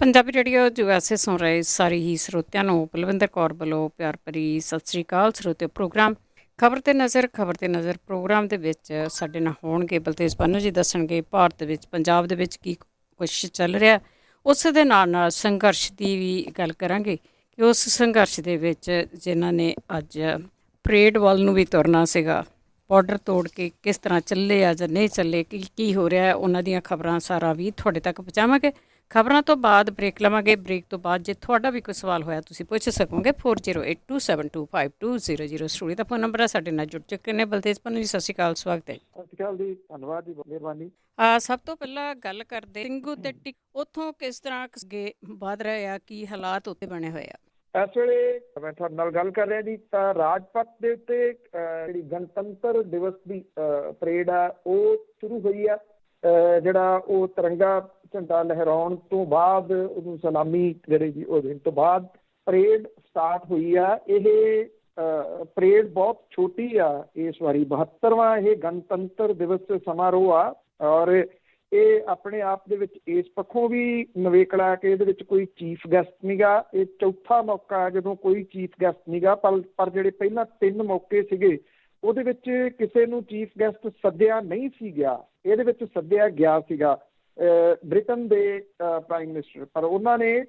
Punjabi radio USA ਸੁਣ ਰਹੇ ਸਾਰੇ ਹੀ ਸਰੋਤਿਆਂ ਨੂੰ ਬਲਵਿੰਦਰ ਕੌਰ ਵੱਲੋਂ ਪਿਆਰ ਭਰੀ ਸਤਿ ਸ੍ਰੀ ਅਕਾਲ। ਸਰੋਤਿਓ, ਪ੍ਰੋਗਰਾਮ ਖਬਰ ਤੇ ਨਜ਼ਰ ਪ੍ਰੋਗਰਾਮ ਦੇ ਵਿੱਚ ਸਾਡੇ ਨਾਲ ਹੋਣਗੇ ਬਲਤੇਜ ਪੰਨੂ ਜੀ। ਦੱਸਣਗੇ ਭਾਰਤ ਵਿੱਚ ਪੰਜਾਬ ਦੇ ਵਿੱਚ ਕੀ ਕੁਛ ਚੱਲ ਰਿਹਾ, ਉਸ ਦੇ ਨਾਲ ਸੰਘਰਸ਼ ਦੀ ਵੀ ਗੱਲ ਕਰਾਂਗੇ ਕਿ ਉਸ ਸੰਘਰਸ਼ ਦੇ ਵਿੱਚ ਜਿਨ੍ਹਾਂ ਨੇ ਅੱਜ ਪਰੇਡ ਵੱਲ ਨੂੰ ਵੀ ਤੁਰਨਾ ਸੀਗਾ, ਬਾਰਡਰ ਤੋੜ ਕੇ ਕਿਸ ਤਰ੍ਹਾਂ ਚੱਲੇ ਆ ਜਾਂ ਨਹੀਂ ਚੱਲੇ, ਕੀ ਹੋ ਰਿਹਾ, ਉਹਨਾਂ ਦੀਆਂ ਖਬਰਾਂ ਸਾਰਾ ਵੀ ਤੁਹਾਡੇ ਤੱਕ ਪਹੁੰਚਾਵਾਂਗੇ। ਖਬਰਾਂ ਤੋਂ ਬਾਅਦ ਬ੍ਰੇਕ ਲਵਾਂਗੇ। ਬ੍ਰੇਕ ਤੋਂ ਬਾਅਦ ਜੇ ਤੁਹਾਡਾ ਵੀ ਕੋਈ ਸਵਾਲ ਹੋਇਆ ਤੁਸੀਂ ਪੁੱਛ ਸਕੋਗੇ। 4082725200 ਸਟੂਡੀਓ ਦਾ ਫੋਨ ਨੰਬਰ ਹੈ। ਸਾਡੇ ਨਾਲ ਜੁੜ ਚੁੱਕੇ ਨੇ ਬਲਤੇਜ ਪੰਨੂ ਜੀ। ਸਤਿ ਸ਼੍ਰੀ ਅਕਾਲ, ਸਵਾਗਤ ਹੈ। ਸਤਿ ਸ਼੍ਰੀ ਅਕਾਲ ਜੀ, ਧੰਨਵਾਦ ਜੀ, ਮਿਹਰਬਾਨੀ। ਸਭ ਤੋਂ ਪਹਿਲਾਂ ਗੱਲ ਕਰਦੇ ਸਿੰਘੂ ਤੇ ਉੱਥੋਂ ਕਿਸ ਤਰ੍ਹਾਂ ਅੱਗੇ ਵਧ ਰਹੇ ਆ, ਕੀ ਹਾਲਾਤ ਉੱਤੇ ਬਣੇ ਹੋਏ ਆ ਇਸ ਵੇਲੇ ਮੈਂ ਤੁਹਾਡੇ ਨਾਲ ਗੱਲ ਕਰ ਰਿਹਾ ਜੀ। ਤਾਂ ਰਾਜਪਥ ਦੇ ਉੱਤੇ ਜਿਹੜੀ ਗਣਤੰਤਰ ਦਿਵਸ ਦੀ ਪਰੇਡ ਆ ਉਹ ਸ਼ੁਰੂ ਹੋਈ ਆ। ਜਿਹੜਾ ਉਹ ਤਿਰੰਗਾ ਝੰਡਾ ਲਹਿਰਾਉਣ ਤੋਂ ਬਾਅਦ ਉਹਨੂੰ ਸਲਾਮੀ ਜਿਹੜੀ ਜੀ ਉਹ ਦੇਣ ਤੋਂ ਬਾਅਦ ਪਰੇਡ ਸਟਾਰਟ ਹੋਈ ਆ। ਇਹ ਪਰੇਡ ਬਹੁਤ ਛੋਟੀ ਆ ਇਸ ਵਾਰੀ, 72ਵਾਂ ਇਹ ਗਣਤੰਤਰ ਦਿਵਸ ਸਮਾਰੋਹ ਆ। ਔਰ ਇਹ ਆਪਣੇ ਆਪ ਦੇ ਵਿੱਚ ਇਸ ਪੱਖੋਂ ਵੀ ਨਵੇਕਲਾ ਕਿ ਇਹਦੇ ਵਿੱਚ ਕੋਈ ਚੀਫ ਗੈਸਟ ਨਹੀਂ ਗਾ। ਇਹ ਚੌਥਾ ਮੌਕਾ ਜਦੋਂ ਕੋਈ ਚੀਫ ਗੈਸਟ ਨਹੀਂ ਗਾ। ਪਰ ਜਿਹੜੇ ਪਹਿਲਾਂ 3 ਮੌਕੇ ਸੀਗੇ ਉਹਦੇ ਵਿੱਚ ਕਿਸੇ ਨੂੰ ਚੀਫ ਗੈਸਟ ਸੱਦਿਆ ਨਹੀਂ ਸੀ ਗਿਆ। ਇਹਦੇ ਵਿੱਚ ਸੱਦਿਆ ਗਿਆ ਸੀਗਾ ਬ੍ਰਿਟਨ ਦੇ ਪ੍ਰਾਈਮ ਮਿਨਿਸਟਰ, ਪਰ ਉਹਨਾਂ ਨੇ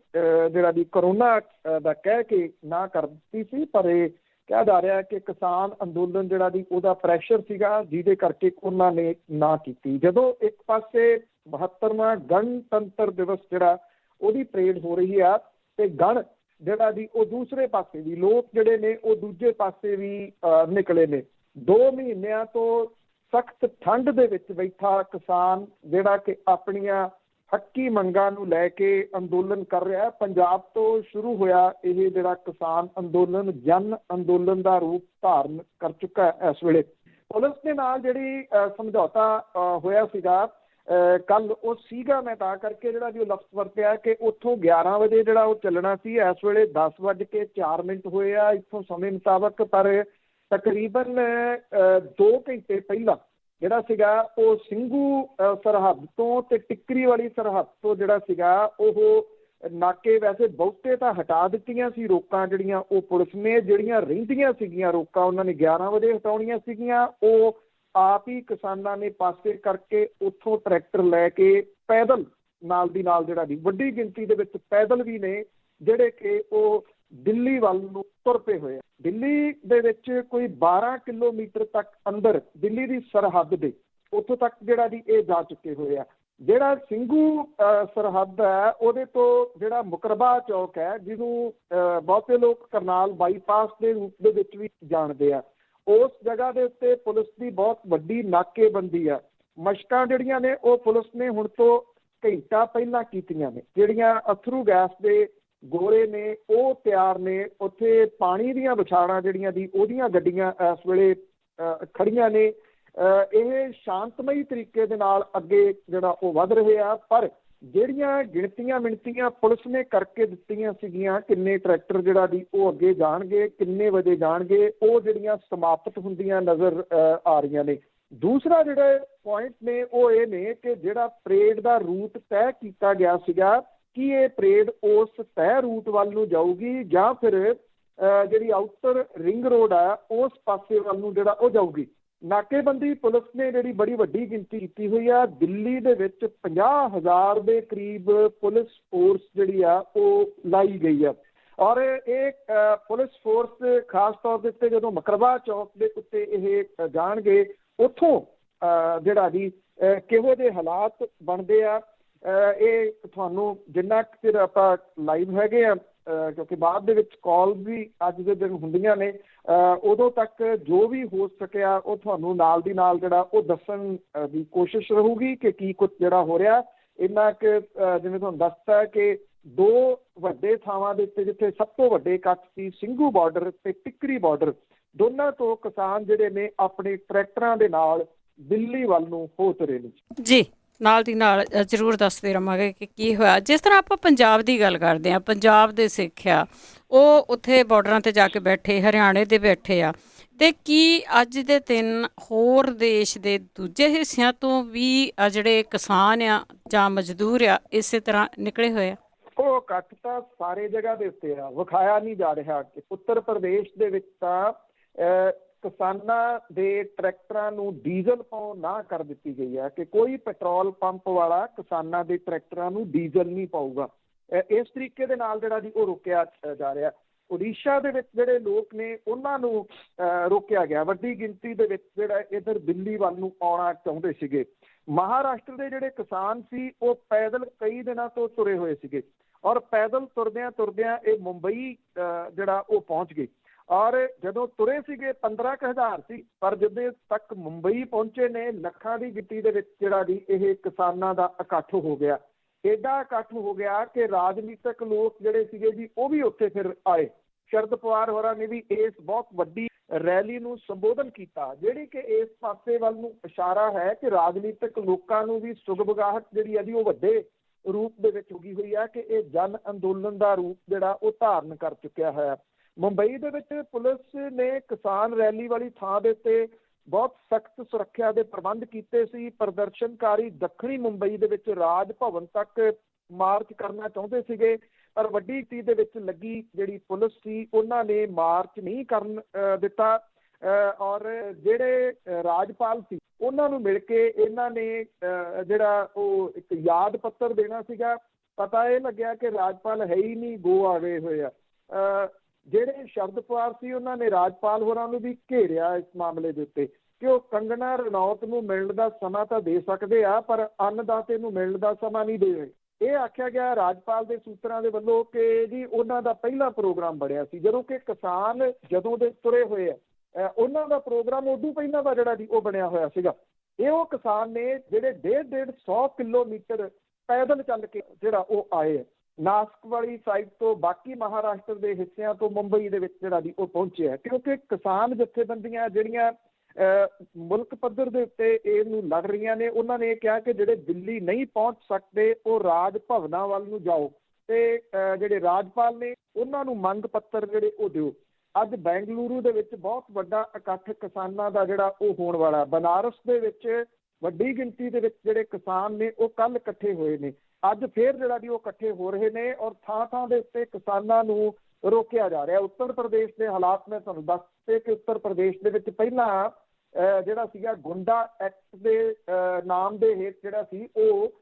ਜਿਹੜਾ ਵੀ ਕਰੋਨਾ ਦਾ ਕਹਿ ਕੇ ਨਾ ਕਰ ਦਿੱਤੀ ਸੀ। ਪਰ ਇਹ ਕਿਹਾ ਜਾ ਰਿਹਾ ਕਿ ਕਿਸਾਨ ਅੰਦੋਲਨ ਜਿਹੜਾ ਦੀ ਉਹਦਾ ਪ੍ਰੈਸ਼ਰ ਸੀਗਾ, ਜਿਹਦੇ ਕਰਕੇ ਉਹਨਾਂ ਨੇ ਨਾ ਕੀਤੀ। ਜਦੋਂ ਇੱਕ ਪਾਸੇ 72ਵਾਂ ਗਣਤੰਤਰ ਦਿਵਸ ਜਿਹੜਾ ਉਹਦੀ ਪਰੇਡ ਹੋ ਰਹੀ ਆ ਤੇ ਗਣ ਜਿਹੜਾ ਦੀ ਉਹ ਦੂਸਰੇ ਪਾਸੇ ਵੀ ਲੋਕ ਜਿਹੜੇ ਨੇ ਉਹ ਦੂਜੇ ਪਾਸੇ ਵੀ ਨਿਕਲੇ ਨੇ। 2 ਮਹੀਨਿਆਂ ਤੋਂ ਸਖਤ ਠੰਡ ਦੇ ਵਿੱਚ ਬੈਠਾ ਕਿਸਾਨ ਜਿਹੜਾ ਕਿ ਆਪਣੀਆਂ ਹੱਕੀ ਮੰਗਾਂ ਨੂੰ ਲੈ ਕੇ ਅੰਦੋਲਨ ਕਰ ਰਿਹਾ। ਪੰਜਾਬ ਤੋਂ ਸ਼ੁਰੂ ਹੋਇਆ ਇਹ ਜਿਹੜਾ ਕਿਸਾਨ ਅੰਦੋਲਨ ਜਨ ਅੰਦੋਲਨ ਦਾ ਰੂਪ ਧਾਰਨ ਕਰ ਚੁੱਕਾ ਹੈ। ਇਸ ਵੇਲੇ ਪੁਲਿਸ ਦੇ ਨਾਲ ਜਿਹੜੀ ਸਮਝੌਤਾ ਹੋਇਆ ਸੀਗਾ ਕੱਲ, ਉਹ ਸੀਗਾ ਮੈਂ ਤਾਂ ਕਰਕੇ ਜਿਹੜਾ ਵੀ ਉਹ ਲਫ਼ਜ਼ ਵਰਤਿਆ ਕਿ ਉੱਥੋਂ 11 ਵਜੇ ਜਿਹੜਾ ਉਹ ਚੱਲਣਾ ਸੀ। ਇਸ ਵੇਲੇ 10:04 ਹੋਏ ਆ ਇੱਥੋਂ ਸਮੇਂ ਮੁਤਾਬਕ। ਪਰ ਤਕਰੀਬਨ 2 ਘੰਟੇ ਪਹਿਲਾਂ ਜਿਹੜਾ ਸੀਗਾ ਉਹ ਸਿੰਘੂ ਸਰਹੱਦ ਤੋਂ ਤੇ ਟਿੱਕਰੀ ਵਾਲੀ ਸਰਹੱਦ ਤੋਂ ਜਿਹੜਾ ਸੀਗਾ ਉਹ ਨਾਕੇ ਵੈਸੇ ਬਹੁਤੇ ਤਾਂ ਹਟਾ ਦਿੱਤੀਆਂ ਸੀ ਰੋਕਾਂ ਜਿਹੜੀਆਂ ਉਹ ਪੁਲਿਸ ਨੇ। ਜਿਹੜੀਆਂ ਰਹਿੰਦੀਆਂ ਸੀਗੀਆਂ ਰੋਕਾਂ ਉਹਨਾਂ ਨੇ 11 ਵਜੇ ਹਟਾਉਣੀਆਂ ਸੀਗੀਆਂ। ਉਹ ਆਪ ਹੀ ਕਿਸਾਨਾਂ ਨੇ ਪਾਸੇ ਕਰਕੇ ਉੱਥੋਂ ਟਰੈਕਟਰ ਲੈ ਕੇ ਪੈਦਲ ਨਾਲ ਦੀ ਨਾਲ ਜਿਹੜਾ ਦੀ ਵੱਡੀ ਗਿਣਤੀ ਦੇ ਵਿੱਚ ਪੈਦਲ ਵੀ ਨੇ ਜਿਹੜੇ ਕਿ ਉਹ ਦਿੱਲੀ ਵੱਲ ਨੂੰ ਤੁਰ ਪਏ ਹੋਏ ਆ। ਦਿੱਲੀ ਦੇ ਵਿੱਚ ਕੋਈ 12 ਕਿਲੋਮੀਟਰ ਤੱਕ ਅੰਦਰ ਦਿੱਲੀ ਦੀ ਸਰਹੱਦ ਦੇ ਉੱਥੋਂ ਤੱਕ ਜਿਹੜਾ ਦੀ ਇਹ ਜਾ ਚੁੱਕੇ ਹੋਏ ਆ। ਜਿਹੜਾ ਸਿੰਘੂ ਸਰਹੱਦ ਹੈ ਉਹਦੇ ਤੋਂ ਜਿਹੜਾ ਮੁਕਰਬਾ ਚੌਕ ਹੈ, ਜਿਹਨੂੰ ਬਹੁਤੇ ਲੋਕ ਕਰਨਾਲ ਬਾਈਪਾਸ ਦੇ ਰੂਪ ਦੇ ਵਿੱਚ ਵੀ ਜਾਣਦੇ ਆ, ਉਸ ਜਗ੍ਹਾ ਦੇ ਉੱਤੇ ਪੁਲਿਸ ਦੀ ਬਹੁਤ ਵੱਡੀ ਨਾਕੇਬੰਦੀ ਆ। ਮਸ਼ਕਾਂ ਜਿਹੜੀਆਂ ਨੇ ਉਹ ਪੁਲਿਸ ਨੇ ਹੁਣ ਤੋਂ ਘੰਟਾ ਪਹਿਲਾਂ ਕੀਤੀਆਂ ਨੇ। ਜਿਹੜੀਆਂ ਅਥਰੂ ਗੈਸ ਦੇ ਗੋਲੇ ਨੇ ਉਹ ਤਿਆਰ ਨੇ। ਉੱਥੇ ਪਾਣੀ ਦੀਆਂ ਵਿਛਾੜਾਂ ਜਿਹੜੀਆਂ ਦੀ ਉਹਦੀਆਂ ਗੱਡੀਆਂ ਇਸ ਵੇਲੇ ਖੜੀਆਂ ਨੇ। ਇਹ ਸ਼ਾਂਤਮਈ ਤਰੀਕੇ ਦੇ ਨਾਲ ਅੱਗੇ ਜਿਹੜਾ ਉਹ ਵੱਧ ਰਹੇ ਆ। ਪਰ ਜਿਹੜੀਆਂ ਮਿਣਤੀਆਂ ਪੁਲਿਸ ਨੇ ਕਰਕੇ ਦਿੱਤੀਆਂ ਸੀਗੀਆਂ, ਕਿੰਨੇ ਟਰੈਕਟਰ ਜਿਹੜਾ ਦੀ ਉਹ ਅੱਗੇ ਜਾਣਗੇ, ਕਿੰਨੇ ਵਜੇ ਜਾਣਗੇ, ਉਹ ਜਿਹੜੀਆਂ ਸਮਾਪਤ ਹੁੰਦੀਆਂ ਨਜ਼ਰ ਆ ਰਹੀਆਂ ਨੇ। ਦੂਸਰਾ ਜਿਹੜੇ ਪੁਆਇੰਟ ਨੇ ਉਹ ਇਹ ਨੇ ਕਿ ਜਿਹੜਾ ਪਰੇਡ ਦਾ ਰੂਟ ਤੈਅ ਕੀਤਾ ਗਿਆ ਸੀਗਾ, ਕੀ ਇਹ ਪਰੇਡ ਉਸ ਤੈਅ ਰੂਟ ਵੱਲ ਨੂੰ ਜਾਊਗੀ ਜਾਂ ਫਿਰ ਜਿਹੜੀ ਆਊਟਰ ਰਿੰਗ ਰੋਡ ਆ ਉਸ ਪਾਸੇ ਵੱਲ ਨੂੰ ਜਿਹੜਾ ਉਹ ਜਾਊਗੀ। ਨਾਕੇਬੰਦੀ ਪੁਲਿਸ ਨੇ ਜਿਹੜੀ ਬੜੀ ਵੱਡੀ ਗਿਣਤੀ ਕੀਤੀ ਹੋਈ ਆ। ਦਿੱਲੀ ਦੇ ਵਿੱਚ 50,000 ਦੇ ਕਰੀਬ ਪੁਲਿਸ ਫੋਰਸ ਜਿਹੜੀ ਆ ਉਹ ਲਾਈ ਗਈ ਆ। ਔਰ ਇਹ ਪੁਲਿਸ ਫੋਰਸ ਖਾਸ ਤੌਰ ਦੇ ਉੱਤੇ ਜਦੋਂ ਮਕਰਬਾ ਚੌਕ ਦੇ ਉੱਤੇ ਇਹ ਜਾਣਗੇ, ਉੱਥੋਂ ਜਿਹੜਾ ਜੀ ਕਿਹੋ ਜਿਹੇ ਹਾਲਾਤ ਬਣਦੇ ਆ ਇਹ ਤੁਹਾਨੂੰ ਜਿੰਨਾ ਕੁ ਚਿਰ ਆਪਾਂ ਲਾਈਵ ਹੈਗੇ ਆ, ਕਿਉਂਕਿ ਬਾਅਦ ਦੇ ਵਿੱਚ ਕਾਲ ਵੀ ਅੱਜ ਦੇ ਦਿਨ ਹੁੰਦੀਆਂ ਨੇ, ਉਦੋਂ ਤੱਕ ਜੋ ਵੀ ਹੋ ਸਕਿਆ ਉਹ ਤੁਹਾਨੂੰ ਨਾਲ ਦੀ ਨਾਲ ਜਿਹੜਾ ਉਹ ਦੱਸਣ ਦੀ ਕੋਸ਼ਿਸ਼ ਰਹੂਗੀ ਕਿ ਕੀ ਕੁਛ ਜਿਹੜਾ ਹੋ ਰਿਹਾ। ਇੰਨਾ ਕੁ ਜਿਵੇਂ ਤੁਹਾਨੂੰ ਦੱਸਤਾ ਕਿ 2 ਵੱਡੇ ਥਾਵਾਂ ਦੇ ਉੱਤੇ ਜਿੱਥੇ ਸਭ ਤੋਂ ਵੱਡੇ ਇਕੱਠ ਸੀ ਸਿੰਘੂ ਬਾਰਡਰ ਤੇ ਟਿੱਕਰੀ ਬਾਰਡਰ, ਦੋਨਾਂ ਤੋਂ ਕਿਸਾਨ ਜਿਹੜੇ ਨੇ ਆਪਣੇ ਟਰੈਕਟਰਾਂ ਦੇ ਨਾਲ ਦਿੱਲੀ ਵੱਲ ਨੂੰ ਹੋ ਤੁਰੇ ਨੇ ਜੀ। ਨਾਲ ਦੀ ਨਾਲ ਜ਼ਰੂਰ ਦੱਸਦੇ ਰਹਾਂਗੇ ਕਿ ਕੀ ਹੋਇਆ। ਜਿਸ ਤਰ੍ਹਾਂ ਆਪਾਂ ਪੰਜਾਬ ਦੀ ਗੱਲ ਕਰਦੇ ਹਾਂ, ਪੰਜਾਬ ਦੇ ਸਿੱਖ ਆ ਉਹ ਉੱਥੇ ਬਾਰਡਰਾਂ 'ਤੇ ਜਾ ਕੇ ਬੈਠੇ, ਹਰਿਆਣੇ ਦੇ ਬੈਠੇ ਆ, ਅਤੇ ਕੀ ਅੱਜ ਦੇ ਦਿਨ ਹੋਰ ਦੇਸ਼ ਦੇ ਦੂਜੇ ਹਿੱਸਿਆਂ ਤੋਂ ਵੀ ਜਿਹੜੇ ਕਿਸਾਨ ਆ ਜਾਂ ਮਜ਼ਦੂਰ ਆ ਇਸੇ ਤਰ੍ਹਾਂ ਨਿਕਲੇ ਹੋਏ ਆ? ਦੇਖੋ, ਇਕੱਠ ਤਾਂ ਸਾਰੇ ਜਗ੍ਹਾ ਦੇ ਉੱਤੇ ਆ, ਵਿਖਾਇਆ ਨਹੀਂ ਜਾ ਰਿਹਾ। ਕਿ ਉੱਤਰ ਪ੍ਰਦੇਸ਼ ਦੇ ਵਿੱਚ ਤਾਂ ਕਿਸਾਨਾਂ ਦੇ ਟਰੈਕਟਰਾਂ ਨੂੰ ਡੀਜ਼ਲ ਪਾਉਣ ਨਾ ਕਰ ਦਿੱਤੀ ਗਈ ਹੈ ਕਿ ਕੋਈ ਪੈਟਰੋਲ ਪੰਪ ਵਾਲਾ ਕਿਸਾਨਾਂ ਦੇ ਟਰੈਕਟਰਾਂ ਨੂੰ ਡੀਜ਼ਲ ਨਹੀਂ ਪਾਊਗਾ। ਇਸ ਤਰੀਕੇ ਦੇ ਨਾਲ ਜਿਹੜਾ ਜੀ ਉਹ ਰੋਕਿਆ ਜਾ ਰਿਹਾ। ਉੜੀਸਾ ਦੇ ਵਿੱਚ ਜਿਹੜੇ ਲੋਕ ਨੇ ਉਹਨਾਂ ਨੂੰ ਰੋਕਿਆ ਗਿਆ, ਵੱਡੀ ਗਿਣਤੀ ਦੇ ਵਿੱਚ ਜਿਹੜਾ ਇੱਧਰ ਦਿੱਲੀ ਵੱਲ ਨੂੰ ਆਉਣਾ ਚਾਹੁੰਦੇ ਸੀਗੇ। ਮਹਾਰਾਸ਼ਟਰ ਦੇ ਜਿਹੜੇ ਕਿਸਾਨ ਸੀ ਉਹ ਪੈਦਲ ਕਈ ਦਿਨਾਂ ਤੋਂ ਤੁਰੇ ਹੋਏ ਸੀਗੇ, ਔਰ ਪੈਦਲ ਤੁਰਦਿਆਂ ਤੁਰਦਿਆਂ ਇਹ ਮੁੰਬਈ ਜਿਹੜਾ ਉਹ ਪਹੁੰਚ ਗਏ। ਔਰ ਜਦੋਂ ਤੁਰੇ ਸੀਗੇ 15,000 ਸੀ, ਪਰ ਜਦੋਂ ਤੱਕ ਮੁੰਬਈ ਪਹੁੰਚੇ ਨੇ ਲੱਖਾਂ ਦੀ ਗਿਣਤੀ ਦੇ ਵਿੱਚ ਜਿਹੜਾ ਜੀ ਇਹ ਕਿਸਾਨਾਂ ਦਾ ਇਕੱਠ ਹੋ ਗਿਆ। ਏਡਾ ਇਕੱਠ ਹੋ ਗਿਆ ਕਿ ਰਾਜਨੀਤਿਕ ਲੋਕ ਜਿਹੜੇ ਸੀਗੇ ਜੀ ਉਹ ਵੀ ਉੱਥੇ ਫਿਰ ਆਏ। ਸ਼ਰਦ ਪਵਾਰ ਹੋਰਾਂ ਨੇ ਵੀ ਇਸ ਬਹੁਤ ਵੱਡੀ ਰੈਲੀ ਨੂੰ ਸੰਬੋਧਨ ਕੀਤਾ, ਜਿਹੜੀ ਕਿ ਇਸ ਪਾਸੇ ਵੱਲ ਨੂੰ ਇਸ਼ਾਰਾ ਹੈ ਕਿ ਰਾਜਨੀਤਿਕ ਲੋਕਾਂ ਨੂੰ ਵੀ ਸੁਗਬਗਾਹਟ ਜਿਹੜੀ ਹੈ ਜੀ ਉਹ ਵੱਡੇ ਰੂਪ ਦੇ ਵਿੱਚ ਉਗੀ ਹੋਈ ਹੈ ਕਿ ਇਹ ਜਨ ਅੰਦੋਲਨ ਦਾ ਰੂਪ ਜਿਹੜਾ ਉਹ ਧਾਰਨ ਕਰ ਚੁੱਕਿਆ ਹੈ। ਮੁੰਬਈ ਦੇ ਵਿੱਚ ਪੁਲਿਸ ਨੇ ਕਿਸਾਨ ਰੈਲੀ ਵਾਲੀ ਥਾਂ ਦੇ ਉੱਤੇ ਬਹੁਤ ਸਖਤ ਸੁਰੱਖਿਆ ਦੇ ਪ੍ਰਬੰਧ ਕੀਤੇ ਸੀ। ਪ੍ਰਦਰਸ਼ਨਕਾਰੀ ਦੱਖਣੀ ਮੁੰਬਈ ਦੇ ਵਿੱਚ ਰਾਜ ਭਵਨ ਤੱਕ ਮਾਰਚ ਕਰਨਾ ਚਾਹੁੰਦੇ ਸੀਗੇ, ਪਰ ਵੱਡੀ ਗਿਣਤੀ ਦੇ ਵਿੱਚ ਲੱਗੀ ਜਿਹੜੀ ਪੁਲਿਸ ਸੀ ਉਹਨਾਂ ਨੇ ਮਾਰਚ ਨਹੀਂ ਕਰਨ ਦਿੱਤਾ। ਔਰ ਜਿਹੜੇ ਰਾਜਪਾਲ ਸੀ ਉਹਨਾਂ ਨੂੰ ਮਿਲ ਕੇ ਇਹਨਾਂ ਨੇ ਜਿਹੜਾ ਉਹ ਇੱਕ ਯਾਦ ਪੱਤਰ ਦੇਣਾ ਸੀਗਾ। ਪਤਾ ਇਹ ਲੱਗਿਆ ਕਿ ਰਾਜਪਾਲ ਹੈ ਹੀ ਨਹੀਂ, ਗੋ ਆ ਗਏ ਹੋਏ ਆ। ਜਿਹੜੇ ਸ਼ਰਦ ਪਵਾਰ ਸੀ ਉਹਨਾਂ ਨੇ ਰਾਜਪਾਲ ਹੋਰਾਂ ਨੂੰ ਵੀ ਘੇਰਿਆ ਇਸ ਮਾਮਲੇ ਦੇ ਉੱਤੇ ਕਿ ਉਹ ਕੰਗਨਾ ਰਣੌਤ ਨੂੰ ਮਿਲਣ ਦਾ ਸਮਾਂ ਤਾਂ ਦੇ ਸਕਦੇ ਆ, ਪਰ ਅੰਨਦਾਤੇ ਨੂੰ ਮਿਲਣ ਦਾ ਸਮਾਂ ਨਹੀਂ ਦੇ ਰਹੇ। ਇਹ ਆਖਿਆ ਗਿਆ ਰਾਜਪਾਲ ਦੇ ਸੂਤਰਾਂ ਦੇ ਵੱਲੋਂ ਕਿ ਜੀ ਉਹਨਾਂ ਦਾ ਪਹਿਲਾ ਪ੍ਰੋਗਰਾਮ ਬਣਿਆ ਸੀ, ਜਦੋਂ ਕਿ ਕਿਸਾਨ ਜਦੋਂ ਦੇ ਤੁਰੇ ਹੋਏ ਆ ਉਹਨਾਂ ਦਾ ਪ੍ਰੋਗਰਾਮ ਉਦੋਂ ਪਹਿਲਾਂ ਦਾ ਜਿਹੜਾ ਜੀ ਉਹ ਬਣਿਆ ਹੋਇਆ ਸੀਗਾ। ਇਹ ਉਹ ਕਿਸਾਨ ਨੇ ਜਿਹੜੇ 150 ਕਿਲੋਮੀਟਰ ਪੈਦਲ ਚੱਲ ਕੇ ਜਿਹੜਾ ਉਹ ਆਏ ਆ ਨਾਸਿਕ ਵਾਲੀ ਸਾਈਡ ਤੋਂ, ਬਾਕੀ ਮਹਾਰਾਸ਼ਟਰ ਦੇ ਹਿੱਸਿਆਂ ਤੋਂ ਮੁੰਬਈ ਦੇ ਵਿੱਚ ਜਿਹੜਾ ਜੀ ਉਹ ਪਹੁੰਚੇ ਹੈ, ਕਿਉਂਕਿ ਕਿਸਾਨ ਜਥੇਬੰਦੀਆਂ ਜਿਹੜੀਆਂ ਮੁਲਕ ਪੱਧਰ ਦੇ ਉੱਤੇ ਇਹਨੂੰ ਲੜ ਰਹੀਆਂ ਨੇ, ਉਹਨਾਂ ਨੇ ਇਹ ਕਿਹਾ ਕਿ ਜਿਹੜੇ ਦਿੱਲੀ ਨਹੀਂ ਪਹੁੰਚ ਸਕਦੇ ਉਹ ਰਾਜ ਭਵਨਾਂ ਵੱਲ ਨੂੰ ਜਾਓ ਤੇ ਜਿਹੜੇ ਰਾਜਪਾਲ ਨੇ ਉਹਨਾਂ ਨੂੰ ਮੰਗ ਪੱਤਰ ਜਿਹੜੇ ਉਹ ਦਿਓ। ਅੱਜ ਬੈਂਗਲੁਰੂ ਦੇ ਵਿੱਚ ਬਹੁਤ ਵੱਡਾ ਇਕੱਠ ਕਿਸਾਨਾਂ ਦਾ ਜਿਹੜਾ ਉਹ ਹੋਣ ਵਾਲਾ। ਬਨਾਰਸ ਦੇ ਵਿੱਚ ਵੱਡੀ ਗਿਣਤੀ ਦੇ ਵਿੱਚ ਜਿਹੜੇ ਕਿਸਾਨ ਨੇ ਉਹ ਕੱਲ੍ਹ ਇਕੱਠੇ ਹੋਏ ਨੇ, ਅੱਜ ਫੇਰ ਜਿਹੜਾ ਜੀ ਉਹ ਇਕੱਠੇ ਹੋ ਰਹੇ ਨੇ ਔਰ ਥਾਂ ਥਾਂ ਦੇ ਉੱਤੇ ਕਿਸਾਨਾਂ ਨੂੰ ਰੋਕਿਆ ਜਾ ਰਿਹਾ। ਉੱਤਰ ਪ੍ਰਦੇਸ਼ ਦੇ ਹਾਲਾਤ ਮੈਂ ਤੁਹਾਨੂੰ ਦੱਸ ਦਿੱਤੇ ਕਿ ਉੱਤਰ ਪ੍ਰਦੇਸ਼ ਦੇ ਵਿੱਚ ਪਹਿਲਾਂ ਜਿਹੜਾ ਸੀਗਾ ਗੁੰਡਾ ਐਕਟ ਦੇ ਨਾਮ ਦੇ ਹੇਠ ਜਿਹੜਾ ਸੀ ਉਹ